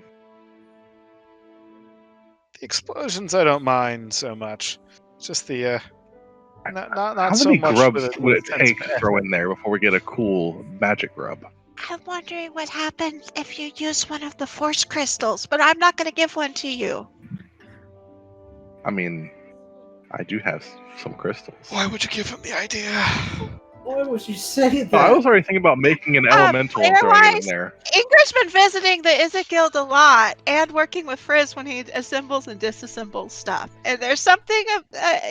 The explosions I don't mind so much. It's just the not
how
so
many
much
grubs
with
would it
sense
take
of
to throw in there before we get a cool magic grub?
I'm wondering what happens if you use one of the force crystals, but I'm not going to give one to you.
I mean, I do have some crystals.
Why would you give him the idea?
Why would you say that?
I was already thinking about making an elemental and throwing it in there.
Ingrid's been visiting the Izzet Guild a lot and working with Frizz when he assembles and disassembles stuff. And there's something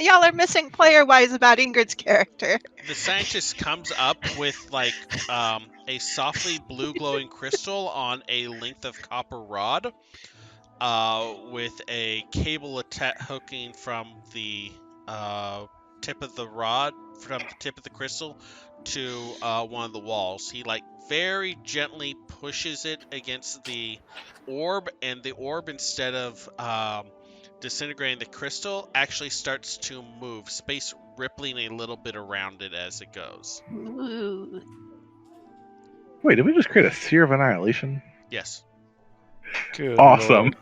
y'all are missing player-wise about Ingrid's character.
The scientist comes up with a softly blue glowing crystal on a length of copper rod, with a cable hooking from the tip of the rod, from the tip of the crystal to one of the walls. He very gently pushes it against the orb, and the orb, instead of disintegrating the crystal, actually starts to move, space rippling a little bit around it as it goes.
Ooh.
Wait, did we just create a Seer of Annihilation?
Yes.
Good
Awesome.
Lord.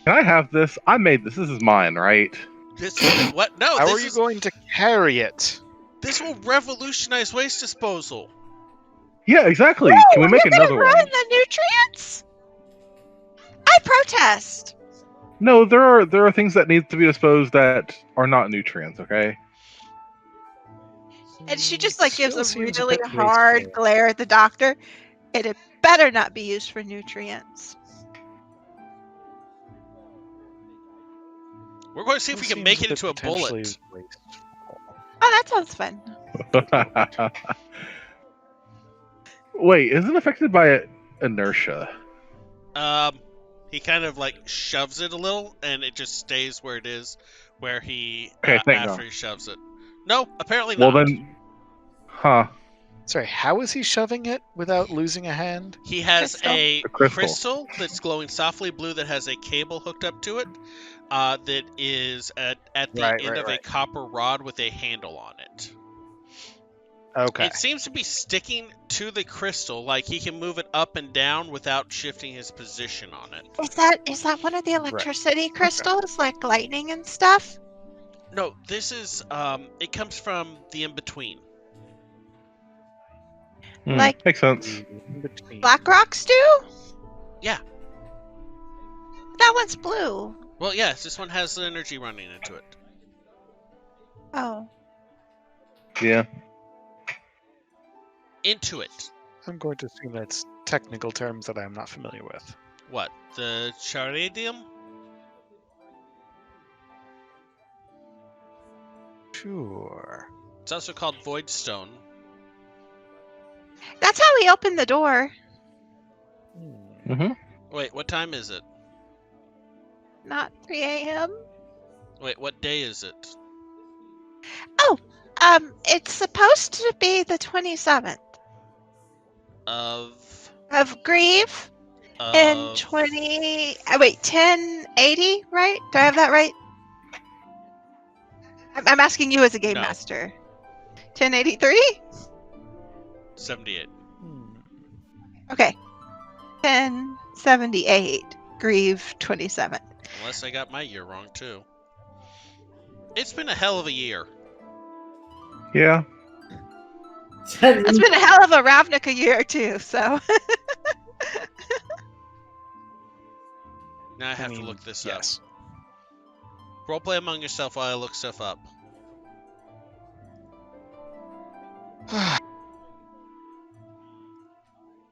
Can I have this? I made this. This is mine, right?
What? No.
How are you going to carry it?
This will revolutionize waste disposal.
Yeah, exactly.
Whoa,
Can we make another
ruin
one?
the nutrients? I protest.
No, there are things that need to be disposed that are not nutrients. Okay.
And she just gives
Still
a
seems
really
bit
hard
wasteful.
glare at the doctor, and it better not be used for nutrients.
We're going to see if we can make it into a bullet.
Oh, that sounds fun.
Wait, isn't it affected by inertia?
He kind of shoves it a little, and it just stays where it is, where he after he shoves it. No, apparently not.
Well then, huh?
Sorry, how is he shoving it without losing a hand?
He has a
crystal
that's glowing softly blue that has a cable hooked up to it, that is at the end of a copper rod with a handle on it.
Okay.
It seems to be sticking to the crystal, he can move it up and down without shifting his position on it.
Is that one of the electricity crystals, like lightning and stuff?
No, this is it comes from the in-between.
Makes sense.
Black rocks do?
Yeah.
That one's blue.
Well, yes, this one has the energy running into it.
Oh.
Yeah.
Into it.
I'm going to assume that's technical terms that I'm not familiar with.
What? The charadium?
Sure.
It's also called void stone.
That's how we opened the door.
Mm-hmm.
Wait, what time is it?
Not 3 a.m.
Wait, what day is it?
Oh, it's supposed to be the 27th.
Of
Grieve. In 1080, right? Do I have that right? I'm asking you as a game master. 1083?
78.
Okay. 1078. Grieve 27.
Unless I got my year wrong, too. It's been a hell of a year.
Yeah.
It's been a hell of a Ravnica year, too, so.
Now I have to look this
yes.
up. Roleplay among yourself while I look stuff up.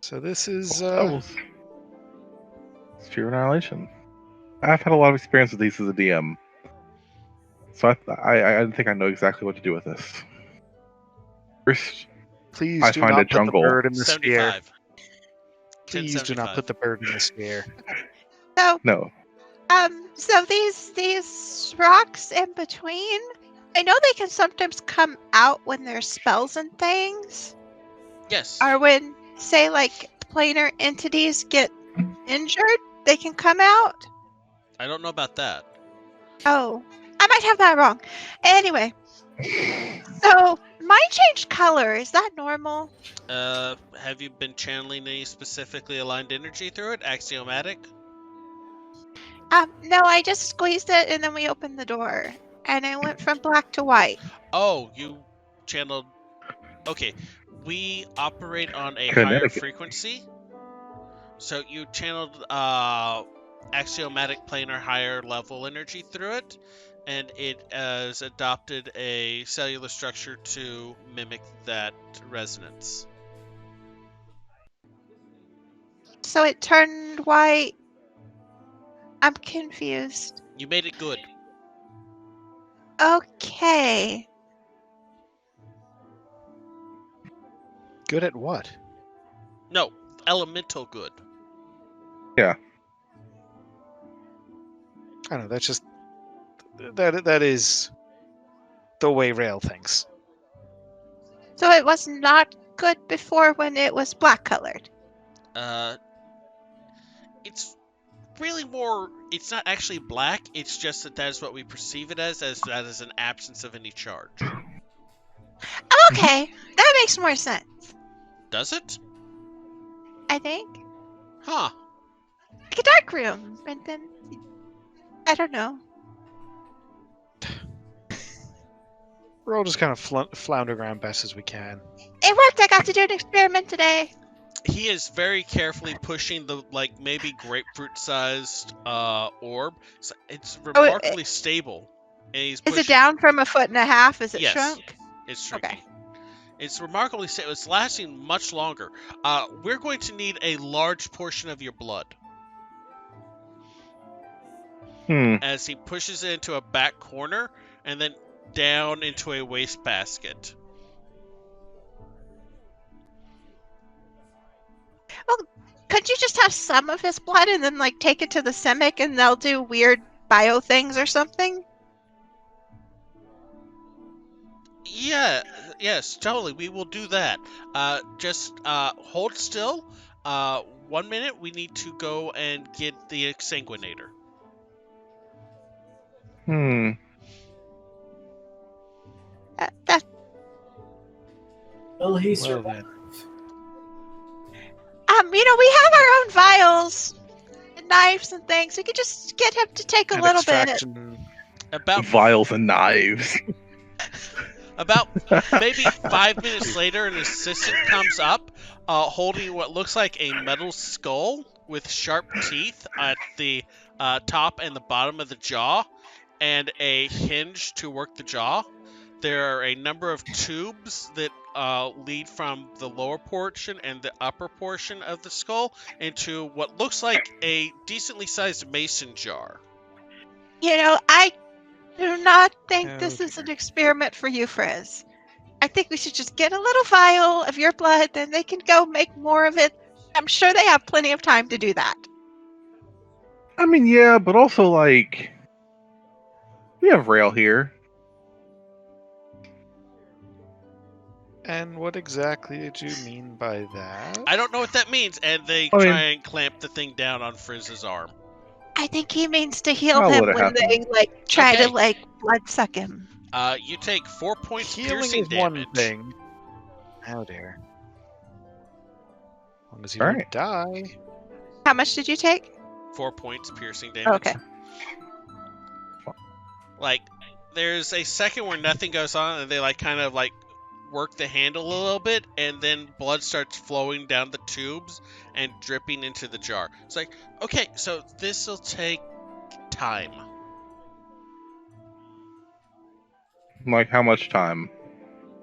So this is
Sphere of Annihilation. I've had a lot of experience with these as a DM, so I think I know exactly what to do with this. First,
please
I
do
find
not
a
put the
jungle.
bird in the sphere.
75.
Please do not
1075.
put the bird in the sphere.
So,
No.
so these rocks in between, I know they can sometimes come out when there's spells and things.
Yes.
Or when, say, like, planar entities get injured, they can come out.
I don't know about that.
Oh, I might have that wrong. Anyway, so mine changed color. Is that normal?
Have you been channeling any specifically aligned energy through it? Axiomatic?
No, I just squeezed it and then we opened the door. And I went from black to white.
Oh, you channeled... Okay, we operate on a higher
Kinetic.
frequency. So you channeled axiomatic planar higher level energy through it, and it has adopted a cellular structure to mimic that resonance.
So it turned white. I'm confused.
You made it good.
Okay.
Good at what?
No, elemental good.
I don't know. That's just that is the way Rail thinks.
So it was not good before when it was black colored.
It's really more... It's not actually black, it's just that is what we perceive it as that is an absence of any charge.
Okay, that makes more sense.
Does it?
I think.
Huh.
Like a dark room, and then I don't know.
We're all just kind of flounder around best as we can.
It worked. I got to do an experiment today.
He is very carefully pushing the, like, maybe grapefruit-sized orb. So it's remarkably stable. And he's pushing...
Is it down from 1.5 feet? Is it
Yes,
shrunk?
it's shrinking.
Okay.
It's remarkably stable. It's lasting much longer. We're going to need a large portion of your blood. As he pushes it into a back corner and then down into a wastebasket.
Well, could you just have some of his blood and then, like, take it to the Simic and they'll do weird bio things or something?
Yeah, yes, totally. We will do that. Just hold still. 1 minute. We need to go and get the exsanguinator.
Well, he's
Well, then.
We have our own vials and knives and things. We could just get him to take a
An
little bit.
extraction.
About
Vials and knives.
About maybe 5 minutes later, an assistant comes up, holding what looks like a metal skull with sharp teeth at the top and the bottom of the jaw, and a hinge to work the jaw. There are a number of tubes that lead from the lower portion and the upper portion of the skull into what looks like a decently sized mason jar.
I do not think this is an experiment for you, Frizz. I think we should just get a little vial of your blood, then they can go make more of it. I'm sure they have plenty of time to do that.
I mean, yeah, but also, like, we have Rail here.
And what exactly did you mean by that?
I don't know what that means, and they try and clamp the thing down on Frizz's arm.
I think he means to heal
I'll
him
let it
when
happen.
they try to blood suck him.
You take 4 points
Healing
piercing
is
damage.
one thing. Oh dear. long as you don't die.
How much did you take?
4 points piercing damage.
Okay.
Like, there's a second where nothing goes on, and they like kind of like work the handle a little bit, and then blood starts flowing down the tubes and dripping into the jar. It's like, okay, so this will take time.
Like, how much time?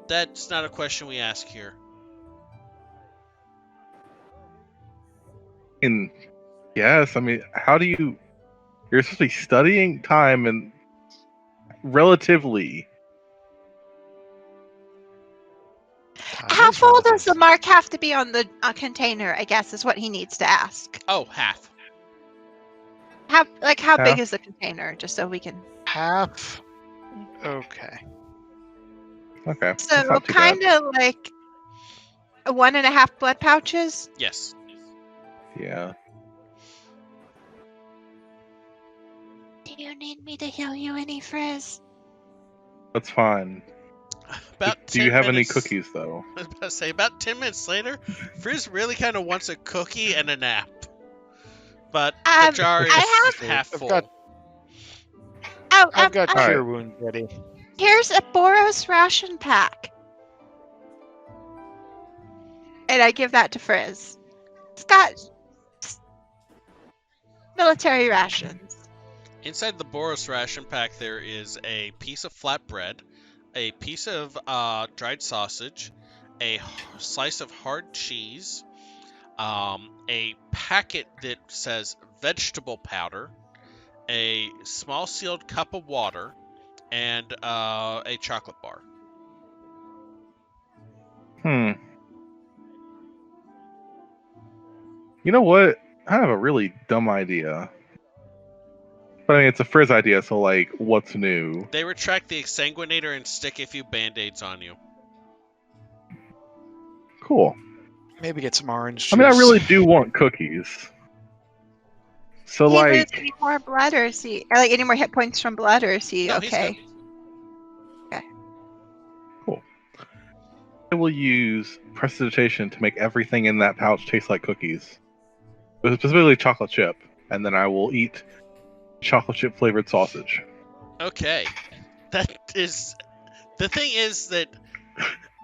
That's not a question we ask here.
Yes, I mean, how do you... You're supposed to be studying time and relatively...
How full does the mark have to be on the container, I guess, is what he needs to ask.
Oh, half.
How
Half?
big is the container, just so we can...
Half? Okay.
Okay.
So kind of like 1.5 blood pouches?
Yes.
Yeah.
Do you need me to heal you any, Frizz?
That's fine. Do you have any cookies, though?
I was about to say, about 10 minutes later, Frizz really kind of wants a cookie and a nap. But the jar is half full.
I've got
All
cure
right.
wound ready.
Here's a Boros ration pack. And I give that to Frizz. It's got military rations.
Inside the Boros ration pack, there is a piece of flatbread, a piece of dried sausage, a slice of hard cheese, a packet that says vegetable powder, a small sealed cup of water, and a chocolate bar.
You know what? I have a really dumb idea. But I mean, it's a Frizz idea, so like, what's new?
They retract the exsanguinator and stick a few band-aids on you.
Cool.
Maybe get some orange juice.
I mean, I really do want cookies. So
He lose
like,
any more blood, or is he like any more hit points from blood, or is he
No, he's
okay?
cool. I will use prestidigitation to make everything in that pouch taste like cookies. Specifically chocolate chip, and then I will eat chocolate chip flavored sausage.
Okay. That is... The thing is that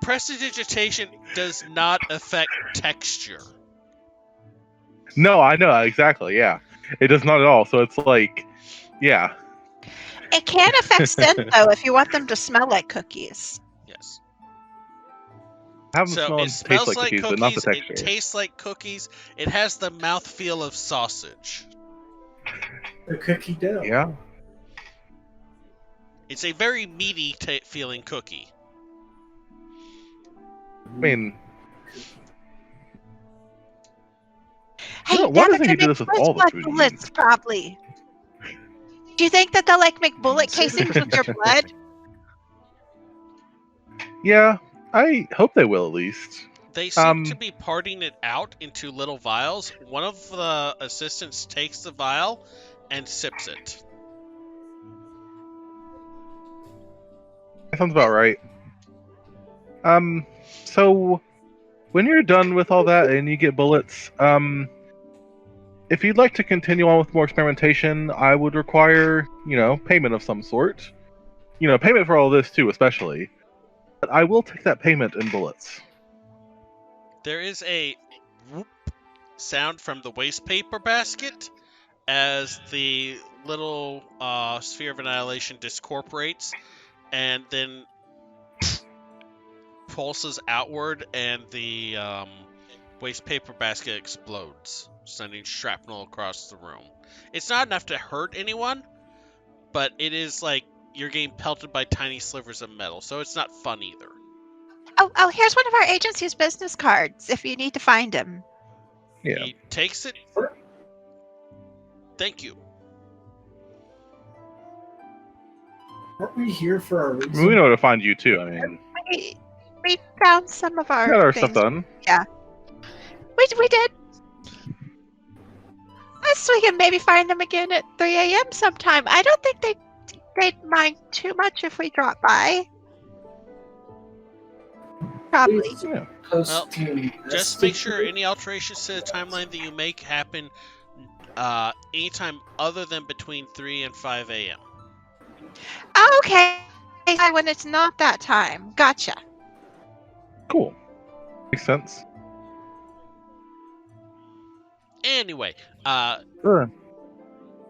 prestidigitation does not affect texture.
No, I know, exactly, yeah. It does not at all, so it's like, yeah.
It can affect scent though if you want them to smell like cookies.
Yes.
Have them
So
smell
it
and taste
smells
like
like
cookies,
cookies,
but not the texture.
it tastes like cookies, it has the mouthfeel of sausage.
The cookie dough.
Yeah.
It's a very meaty feeling cookie.
I mean,
Hey,
why
yeah,
doesn't
but
he
they
do
make
this with all the
blood
food he
bullets,
eats?
probably. Do you think that they'll like make bullet casings with your blood?
Yeah, I hope they will at least.
They seem to be parting it out into little vials. One of the assistants takes the vial and sips it.
That sounds about right. So when you're done with all that and you get bullets, if you'd like to continue on with more experimentation, I would require, payment of some sort. Payment for all this too, especially. But I will take that payment in bullets.
There is a whoop sound from the waste paper basket as the little sphere of annihilation discorporates and then pulses outward, and the waste paper basket explodes, sending shrapnel across the room. It's not enough to hurt anyone, but it is like you're getting pelted by tiny slivers of metal, so it's not fun either.
Oh, here's one of our agency's business cards if you need to find him.
Yeah.
He takes it. Thank you.
Aren't we here for a
I
reason?
mean, we know where to find you too. I mean,
We found some of our
we got our
things.
stuff done.
We did. So we can maybe find them again at 3 a.m. sometime. I don't think they'd mind too much if we drop by. Probably.
Yeah.
Post
just make sure any alterations to the timeline that you make happen anytime other than between 3 and 5 a.m.
Okay. When it's not that time. Gotcha.
Cool. Makes sense.
Anyway,
Sure.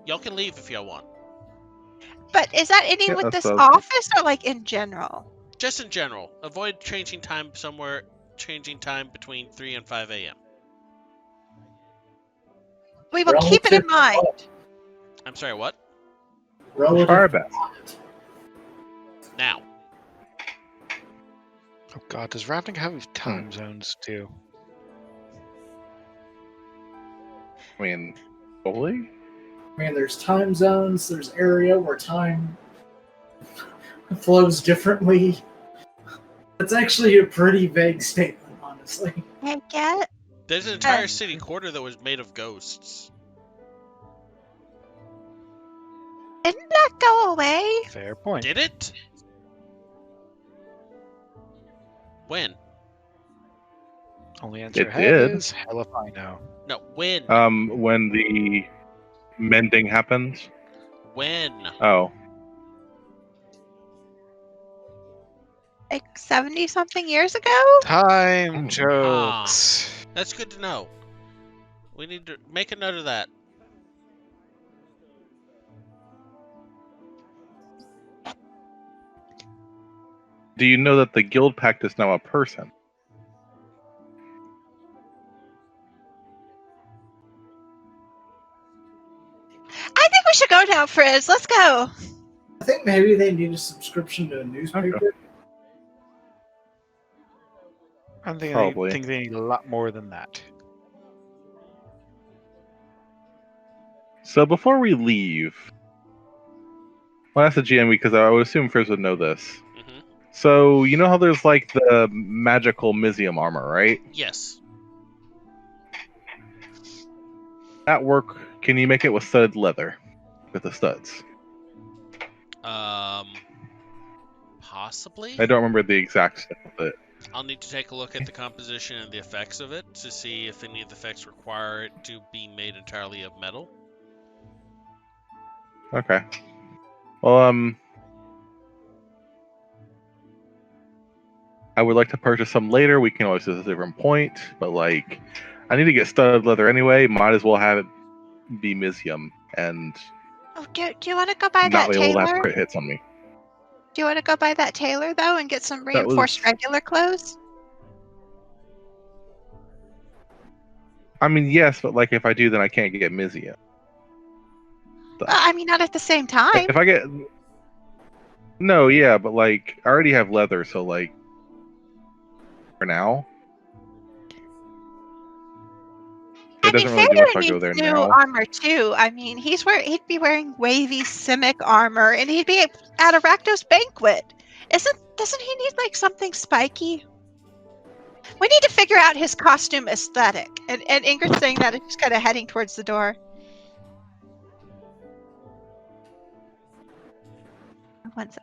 y'all can leave if y'all want.
But is that any
Yeah,
with
that's
this
what-
office or like in general?
Just in general, avoid changing time between 3 and 5 a.m.
We will keep it in
Relative to
mind.
what?
I'm sorry, what?
Relative
Try our
to
best.
what?
Now.
Oh god, does Ravnik have time zones too?
I mean, fully?
I mean, there's time zones, there's area where time flows differently. It's actually a pretty vague statement, honestly.
I get.
There's an entire city quarter that was made of ghosts.
Didn't that go away?
Fair point.
Did it? When?
Only answer
It
I have
did.
is hell if I know.
No, when?
When the mending happens.
When?
Oh,
Like 70-something years ago?
Time jokes.
That's good to know. We need to make a note of that.
do you know that the guild pact is now a person?
I think we should go now, Frizz. Let's go.
I think maybe they need a subscription to a newspaper.
Okay.
I'm thinking
Probably.
think they need a lot more than that.
So before we leave, well, that's the GM because I would assume Frizz would know this.
Mm-hmm.
So you know how there's like the magical Mizium armor, right?
Yes.
That work, can you make it with studded leather? With the studs?
Possibly?
I don't remember the exact stuff of it.
I'll need to take a look at the composition and the effects of it to see if any of the effects require it to be made entirely of metal.
Okay. Well, I would like to purchase some later. We can always do this at a different point, but like, I need to get studded leather anyway. Might as well have it be Mizium and
Oh, do you want to go by
not
that
be able to have
tailor?
crit hits on me.
Do you want to go by that tailor, though, and get some
That
reinforced
was-
regular clothes?
I mean, yes, but like if I do, then I can't get Mizium.
I mean, not at the same time.
If I get no, yeah, but like I already have leather, so like for now, it doesn't really do much if I go there
needs new
now.
armor too. I mean, he'd be wearing wavy Simic armor, and he'd be at a Rakdos banquet. Doesn't he need like something spiky? We need to figure out his costume aesthetic. And Ingrid's saying that, and she's kind of heading towards the door. One sec.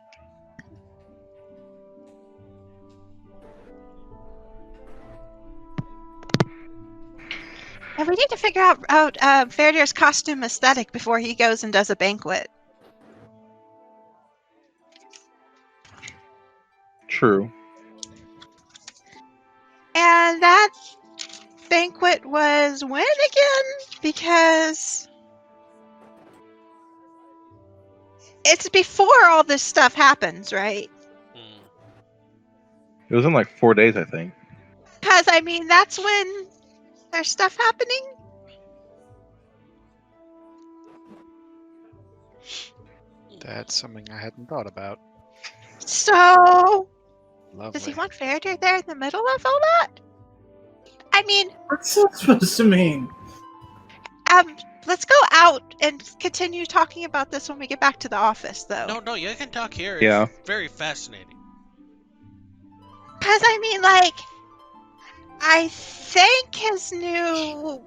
And we need to figure out Feredir's costume aesthetic before he goes and does a banquet.
True.
And that banquet was when again? Because it's before all this stuff happens, right?
It was in like 4 days, I think.
Because, I mean, that's when there's stuff happening.
That's something I hadn't thought about.
So,
Lovely.
does he want Feredir there in the middle of all that? I mean,
What's that supposed to mean?
let's go out and continue talking about this when we get back to the office, though.
No, you can talk here. It's
Yeah.
very fascinating.
Because, I mean, like, I think his new,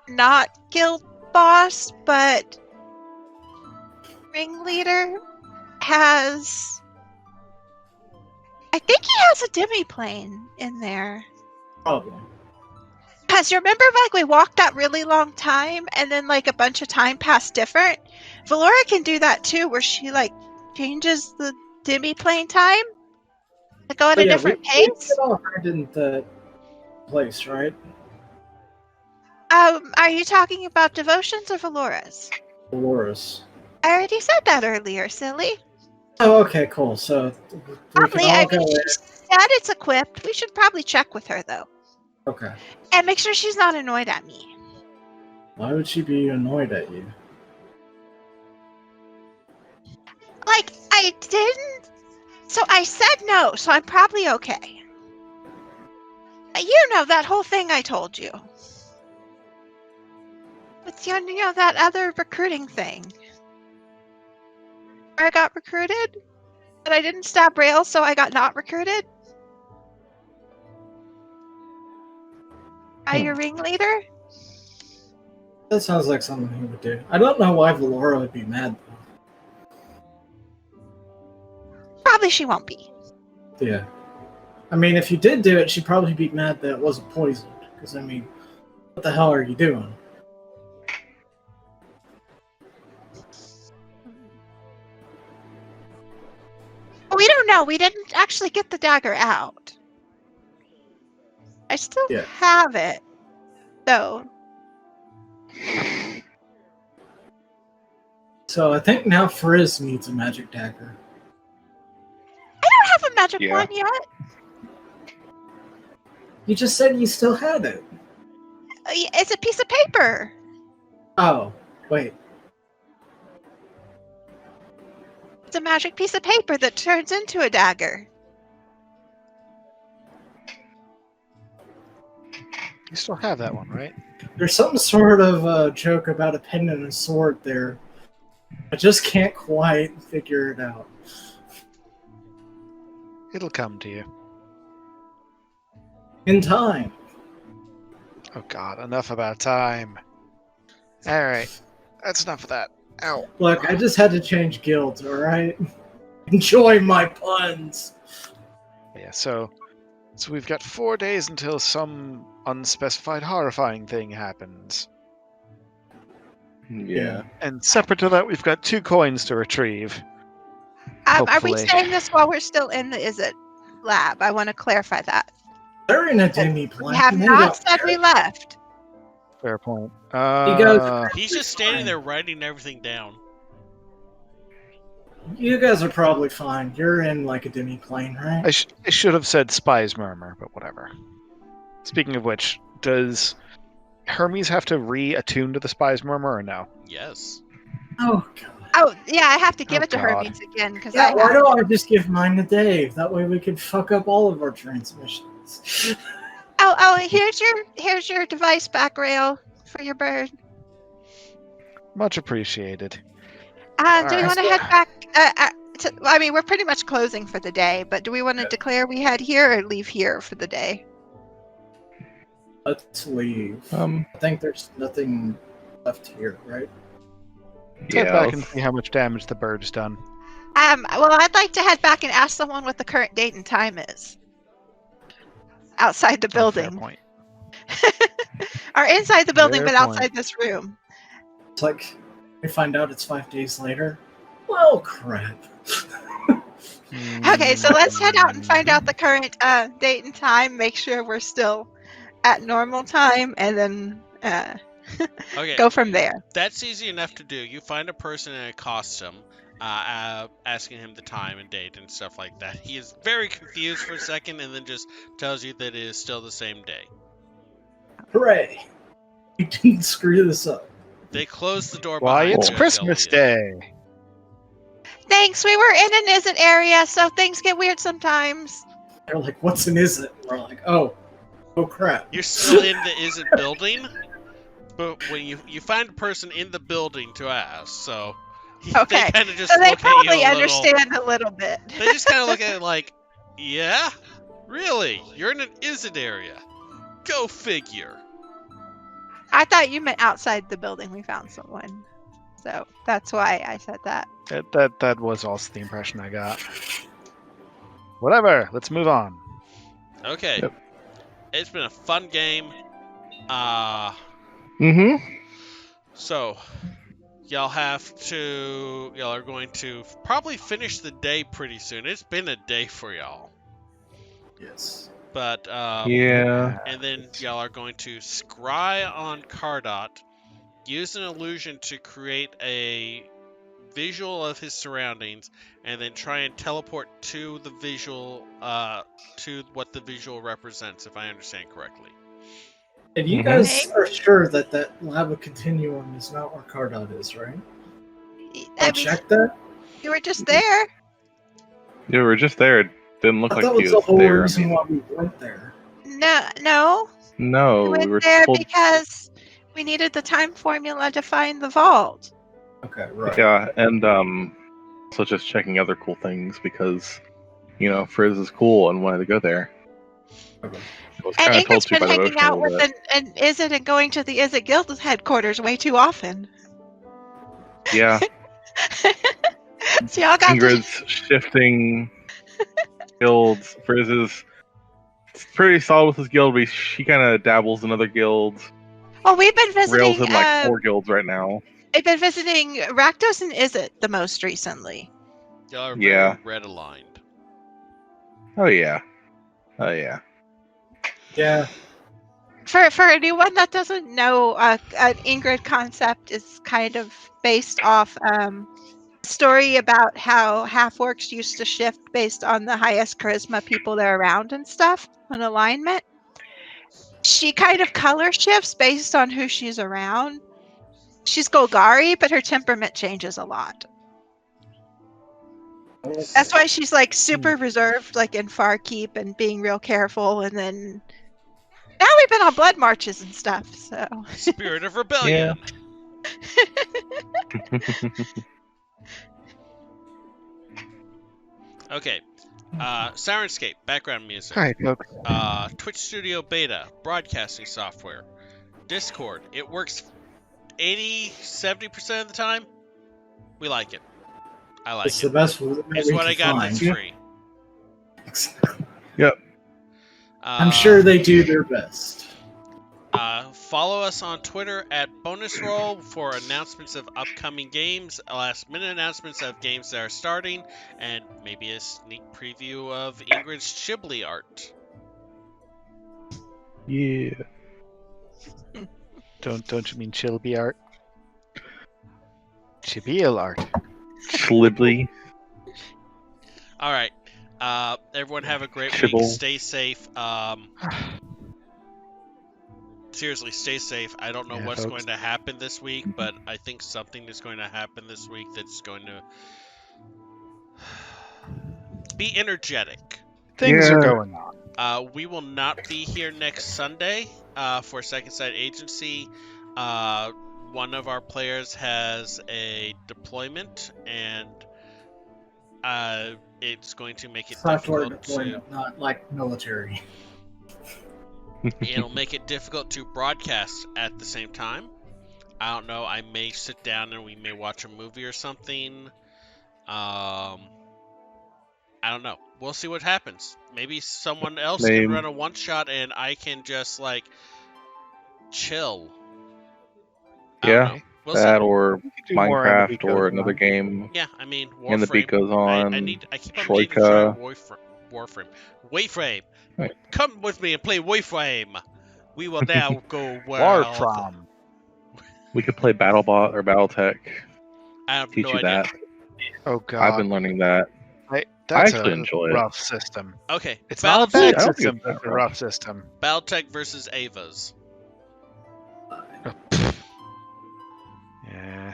not guild boss, but ringleader has I think he has a demiplane in there.
Problem.
Because you remember, like, we walked that really long time, and then, like, a bunch of time passed different? Valora can do that, too, where she, like, changes the demiplane time to go at a different
we
pace.
all heard in the place, right?
Are you talking about Devotions or Valora's?
Dolores.
I already said that earlier, silly.
Oh, okay, cool. So we
Probably,
can all
I
go
mean,
in.
she said it's equipped. We should probably check with her, though.
Okay.
And make sure she's not annoyed at me.
Why would she be annoyed at you?
Like, I didn't... So I said no, so I'm probably okay. You know, that whole thing I told you. It's, you know, that other recruiting thing. Where I got recruited? But I didn't stab Rails, so I got not recruited? Are you ringleader?
That sounds like something he would do. I don't know why Valora would be mad, though.
Probably she won't be.
Yeah. I mean, if you did do it, she'd probably be mad that it wasn't poisoned. Because, I mean, what the hell are you doing?
We don't know. We didn't actually get the dagger out. I still have it, though.
So I think now Frizz needs a magic dagger.
I don't have a magic one yet.
You just said you still had it.
It's a piece of paper.
Oh, wait.
It's a magic piece of paper that turns into a dagger.
You still have that one, right?
There's some sort of joke about a pen and a sword there. I just can't quite figure it out.
It'll come to you.
In time.
Oh god, enough about time. Alright, that's enough of that. Ow.
Look, I just had to change guilds, alright? Enjoy my puns!
Yeah, so we've got 4 days until some unspecified horrifying thing happens.
Yeah.
And separate to that, we've got 2 coins to retrieve.
Are we
Hopefully.
saying this while we're still in the Is It lab? I want to clarify that.
They're in a demi-plane.
We have not said we left.
Fair point.
He's just standing there writing everything down.
You guys are probably fine. You're in like a demi-plane, right?
I should have said Spy's Murmur, but whatever. Speaking of which, does Hermes have to re-attune to the Spy's Murmur or no?
Yes.
Oh, God.
Oh, yeah, I have to give
Oh,
it to
God.
Hermes again. Because
Yeah, why don't I just give mine to Dave? That way we could fuck up all of our transmissions.
Oh, here's your device back, Rail, for your bird.
Much appreciated.
Do we want to head back? I mean, we're pretty much closing for the day, but do we want to declare we head here or leave here for the day?
Let's leave. I think there's nothing left here, right?
Head back and see how much damage the bird's done.
Well, I'd like to head back and ask someone what the current date and time is. Outside the building.
Fair point.
Or inside the building,
Fair
but
point.
outside this room.
It's like, we find out it's 5 days later. Well, crap.
Okay, so let's head out and find out the current date and time, make sure we're still at normal time, and then
Okay.
go from there.
That's easy enough to do. You find a person in a costume, asking him the time and date and stuff like that. He is very confused for a second and then just tells you that it is still the same day.
Hooray. We didn't screw this up.
They close the door
Why,
behind
it's
you,
Christmas
Elliot.
Day.
Thanks, we were in an isn't area, so things get weird sometimes.
They're like, what's an is it? We're like, oh crap.
You're still in the isn't building, but when you find a person in the building to ask, so
Okay,
they kind of just
so they
look at you
probably
a little.
understand a little bit.
They just kind of look at it like, yeah, really? You're in an isn't area? Go figure.
I thought you meant outside the building we found someone. So that's why I said that.
That was also the impression I got. Whatever. Let's move on.
Okay.
Yep.
It's been a fun game. So, y'all are going to probably finish the day pretty soon. It's been a day for y'all.
Yes.
But,
Yeah.
and then y'all are going to scry on Cardot, use an illusion to create a visual of his surroundings, and then try and teleport to the visual, to what the visual represents, if I understand correctly.
And you guys are sure that that lava continuum is not where Cardot is, right?
I mean,
Check that.
you were just there.
You were just there. It didn't look
I
like
thought
he
was the
was
whole
there.
reason why we went there.
No.
No,
We
we
went
were
there
told.
because we needed the time formula to find the vault.
Okay, right.
Yeah, and so just checking other cool things because, Frizz is cool and wanted to go there.
Okay.
I was
And
kind of told
Ingrid's
to
been
by the
hanging
motion
out
a
with
little bit.
an Izzet and going to the Izzet Guild headquarters way too often.
Yeah,
So y'all got
Ingrid's shifting guilds. Frizz is pretty solid with his guild, but she kind of dabbles in other guilds.
Well, we've been
Rails
visiting.
in like 4 guilds right now.
I've been visiting Rakdos and Izzet the most recently.
Y'all are
Yeah.
very red aligned.
Oh yeah. Oh yeah.
Yeah.
For anyone that doesn't know, an Ingrid concept is kind of based off story about how half-orcs used to shift based on the highest charisma people they're around and stuff, an alignment. She kind of color shifts based on who she's around. She's Golgari, but her temperament changes a lot. That's why she's like super reserved, like in Farkeep and being real careful, and then now we've been on blood marches and stuff, so
Spirit of rebellion. Okay. Sirenscape, background music.
Hi, folks.
Twitch Studio Beta, broadcasting software. Discord, it works 80-70% of the time. We like it. I like
It's
it.
the best
It's what I got that's free.
Yep.
I'm sure they do their best.
Follow us on Twitter at Bonus Roll for announcements of upcoming games, last minute announcements of games that are starting, and maybe a sneak preview of Ingrid's Chibli art.
Yeah.
Don't you mean Chilby art? Chibiel art.
Schlibly.
All right. Everyone have a great
Chibble.
week. Stay safe. Seriously, stay safe. I don't know what's going to happen this week, but I think something is going to happen this week that's going to be energetic.
Things are going on.
We will not be here next Sunday for Second Sight Agency. One of our players has a deployment, and it's going to make it
Software
difficult
deployment, not like military.
It'll make it difficult to broadcast at the same time. I don't know. I may sit down and we may watch a movie or something. I don't know. We'll see what happens. Maybe someone else can run a one-shot and I can just, like, chill.
Yeah,
we'll
that
see.
or Minecraft or another
on.
game.
Yeah, I mean, Warframe.
And the beat goes on.
I keep on needing to try Warframe. Wayframe.
Right.
Come with me and play Wayframe. We will now go
Warframe.
We could play BattleBot or BattleTech.
I have
Teach
no
you
idea.
that.
Oh god.
I've been learning that.
That's
actually
a
enjoy it.
rough system.
Okay.
It's not a bad
I don't think
system,
it's
but
that
it's a
rough.
rough system.
BattleTech versus Avas.
Yeah.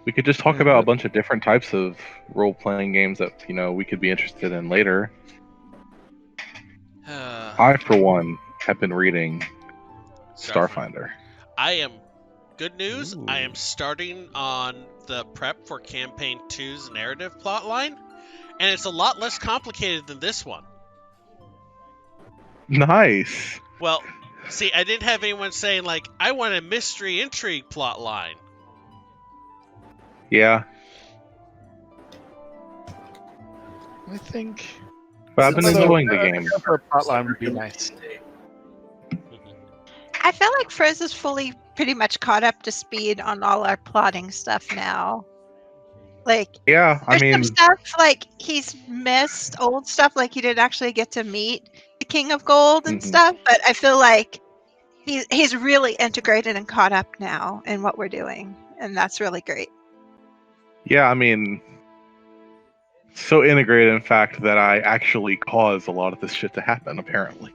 We could just talk about a bunch of different types of role-playing games that we could be interested in later. I, for one, have been reading Starfinder.
I am. Good news.
Ooh.
I am starting on the prep for Campaign 2's narrative plotline, and it's a lot less complicated than this one.
Nice.
Well, see, I didn't have anyone saying, like, I want a mystery intrigue plotline.
Yeah.
I think
But I've been
So,
enjoying the game.
For a plotline would be nice.
I feel like Frizz is fully pretty much caught up to speed on all our plotting stuff now. Like,
Yeah, I
there's some
mean,
stuff like he's missed old stuff, like he didn't actually get to meet the King of Gold and
Mhm.
stuff. But I feel like he's really integrated and caught up now in what we're doing, and that's really great.
yeah, I mean, so integrated, in fact, that I actually caused a lot of this shit to happen. Apparently.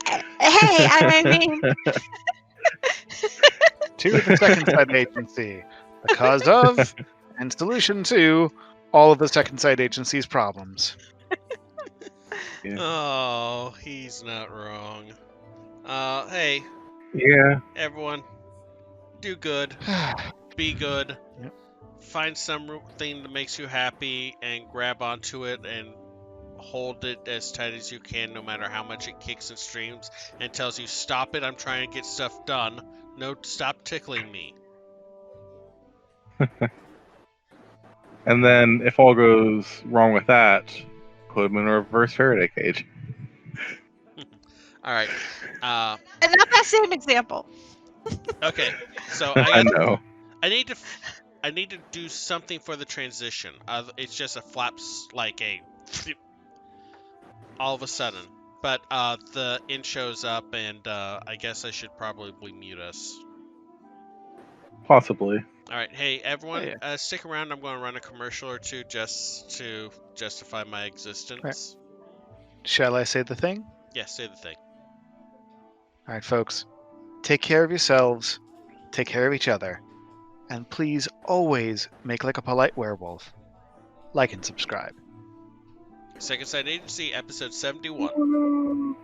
Hey, I mean,
To the second side agency, the cause of and solution to all of the second side agency's problems.
Yeah.
Oh, he's not wrong. Hey,
Yeah.
everyone, do good, be good,
Yep.
find something that makes you happy and grab onto it and hold it as tight as you can, no matter how much it kicks and streams and tells you, stop it, I'm trying to get stuff done. No, stop tickling me.
And then if all goes wrong with that, put him in a reverse Faraday cage.
All right.
and not that same example.
Okay. So
I know.
I need to do something for the transition. It's just a flaps like a all of a sudden. But the in shows up, and I guess I should probably mute us.
Possibly.
All right, hey everyone,
Yeah.
stick around. I'm going to run a commercial or two just to justify my existence.
Shall I say the thing?
Yes, say the thing.
All right, folks. Take care of yourselves. Take care of each other. And please always make like a polite werewolf. Like and subscribe.
Second Sight Agency, episode 71.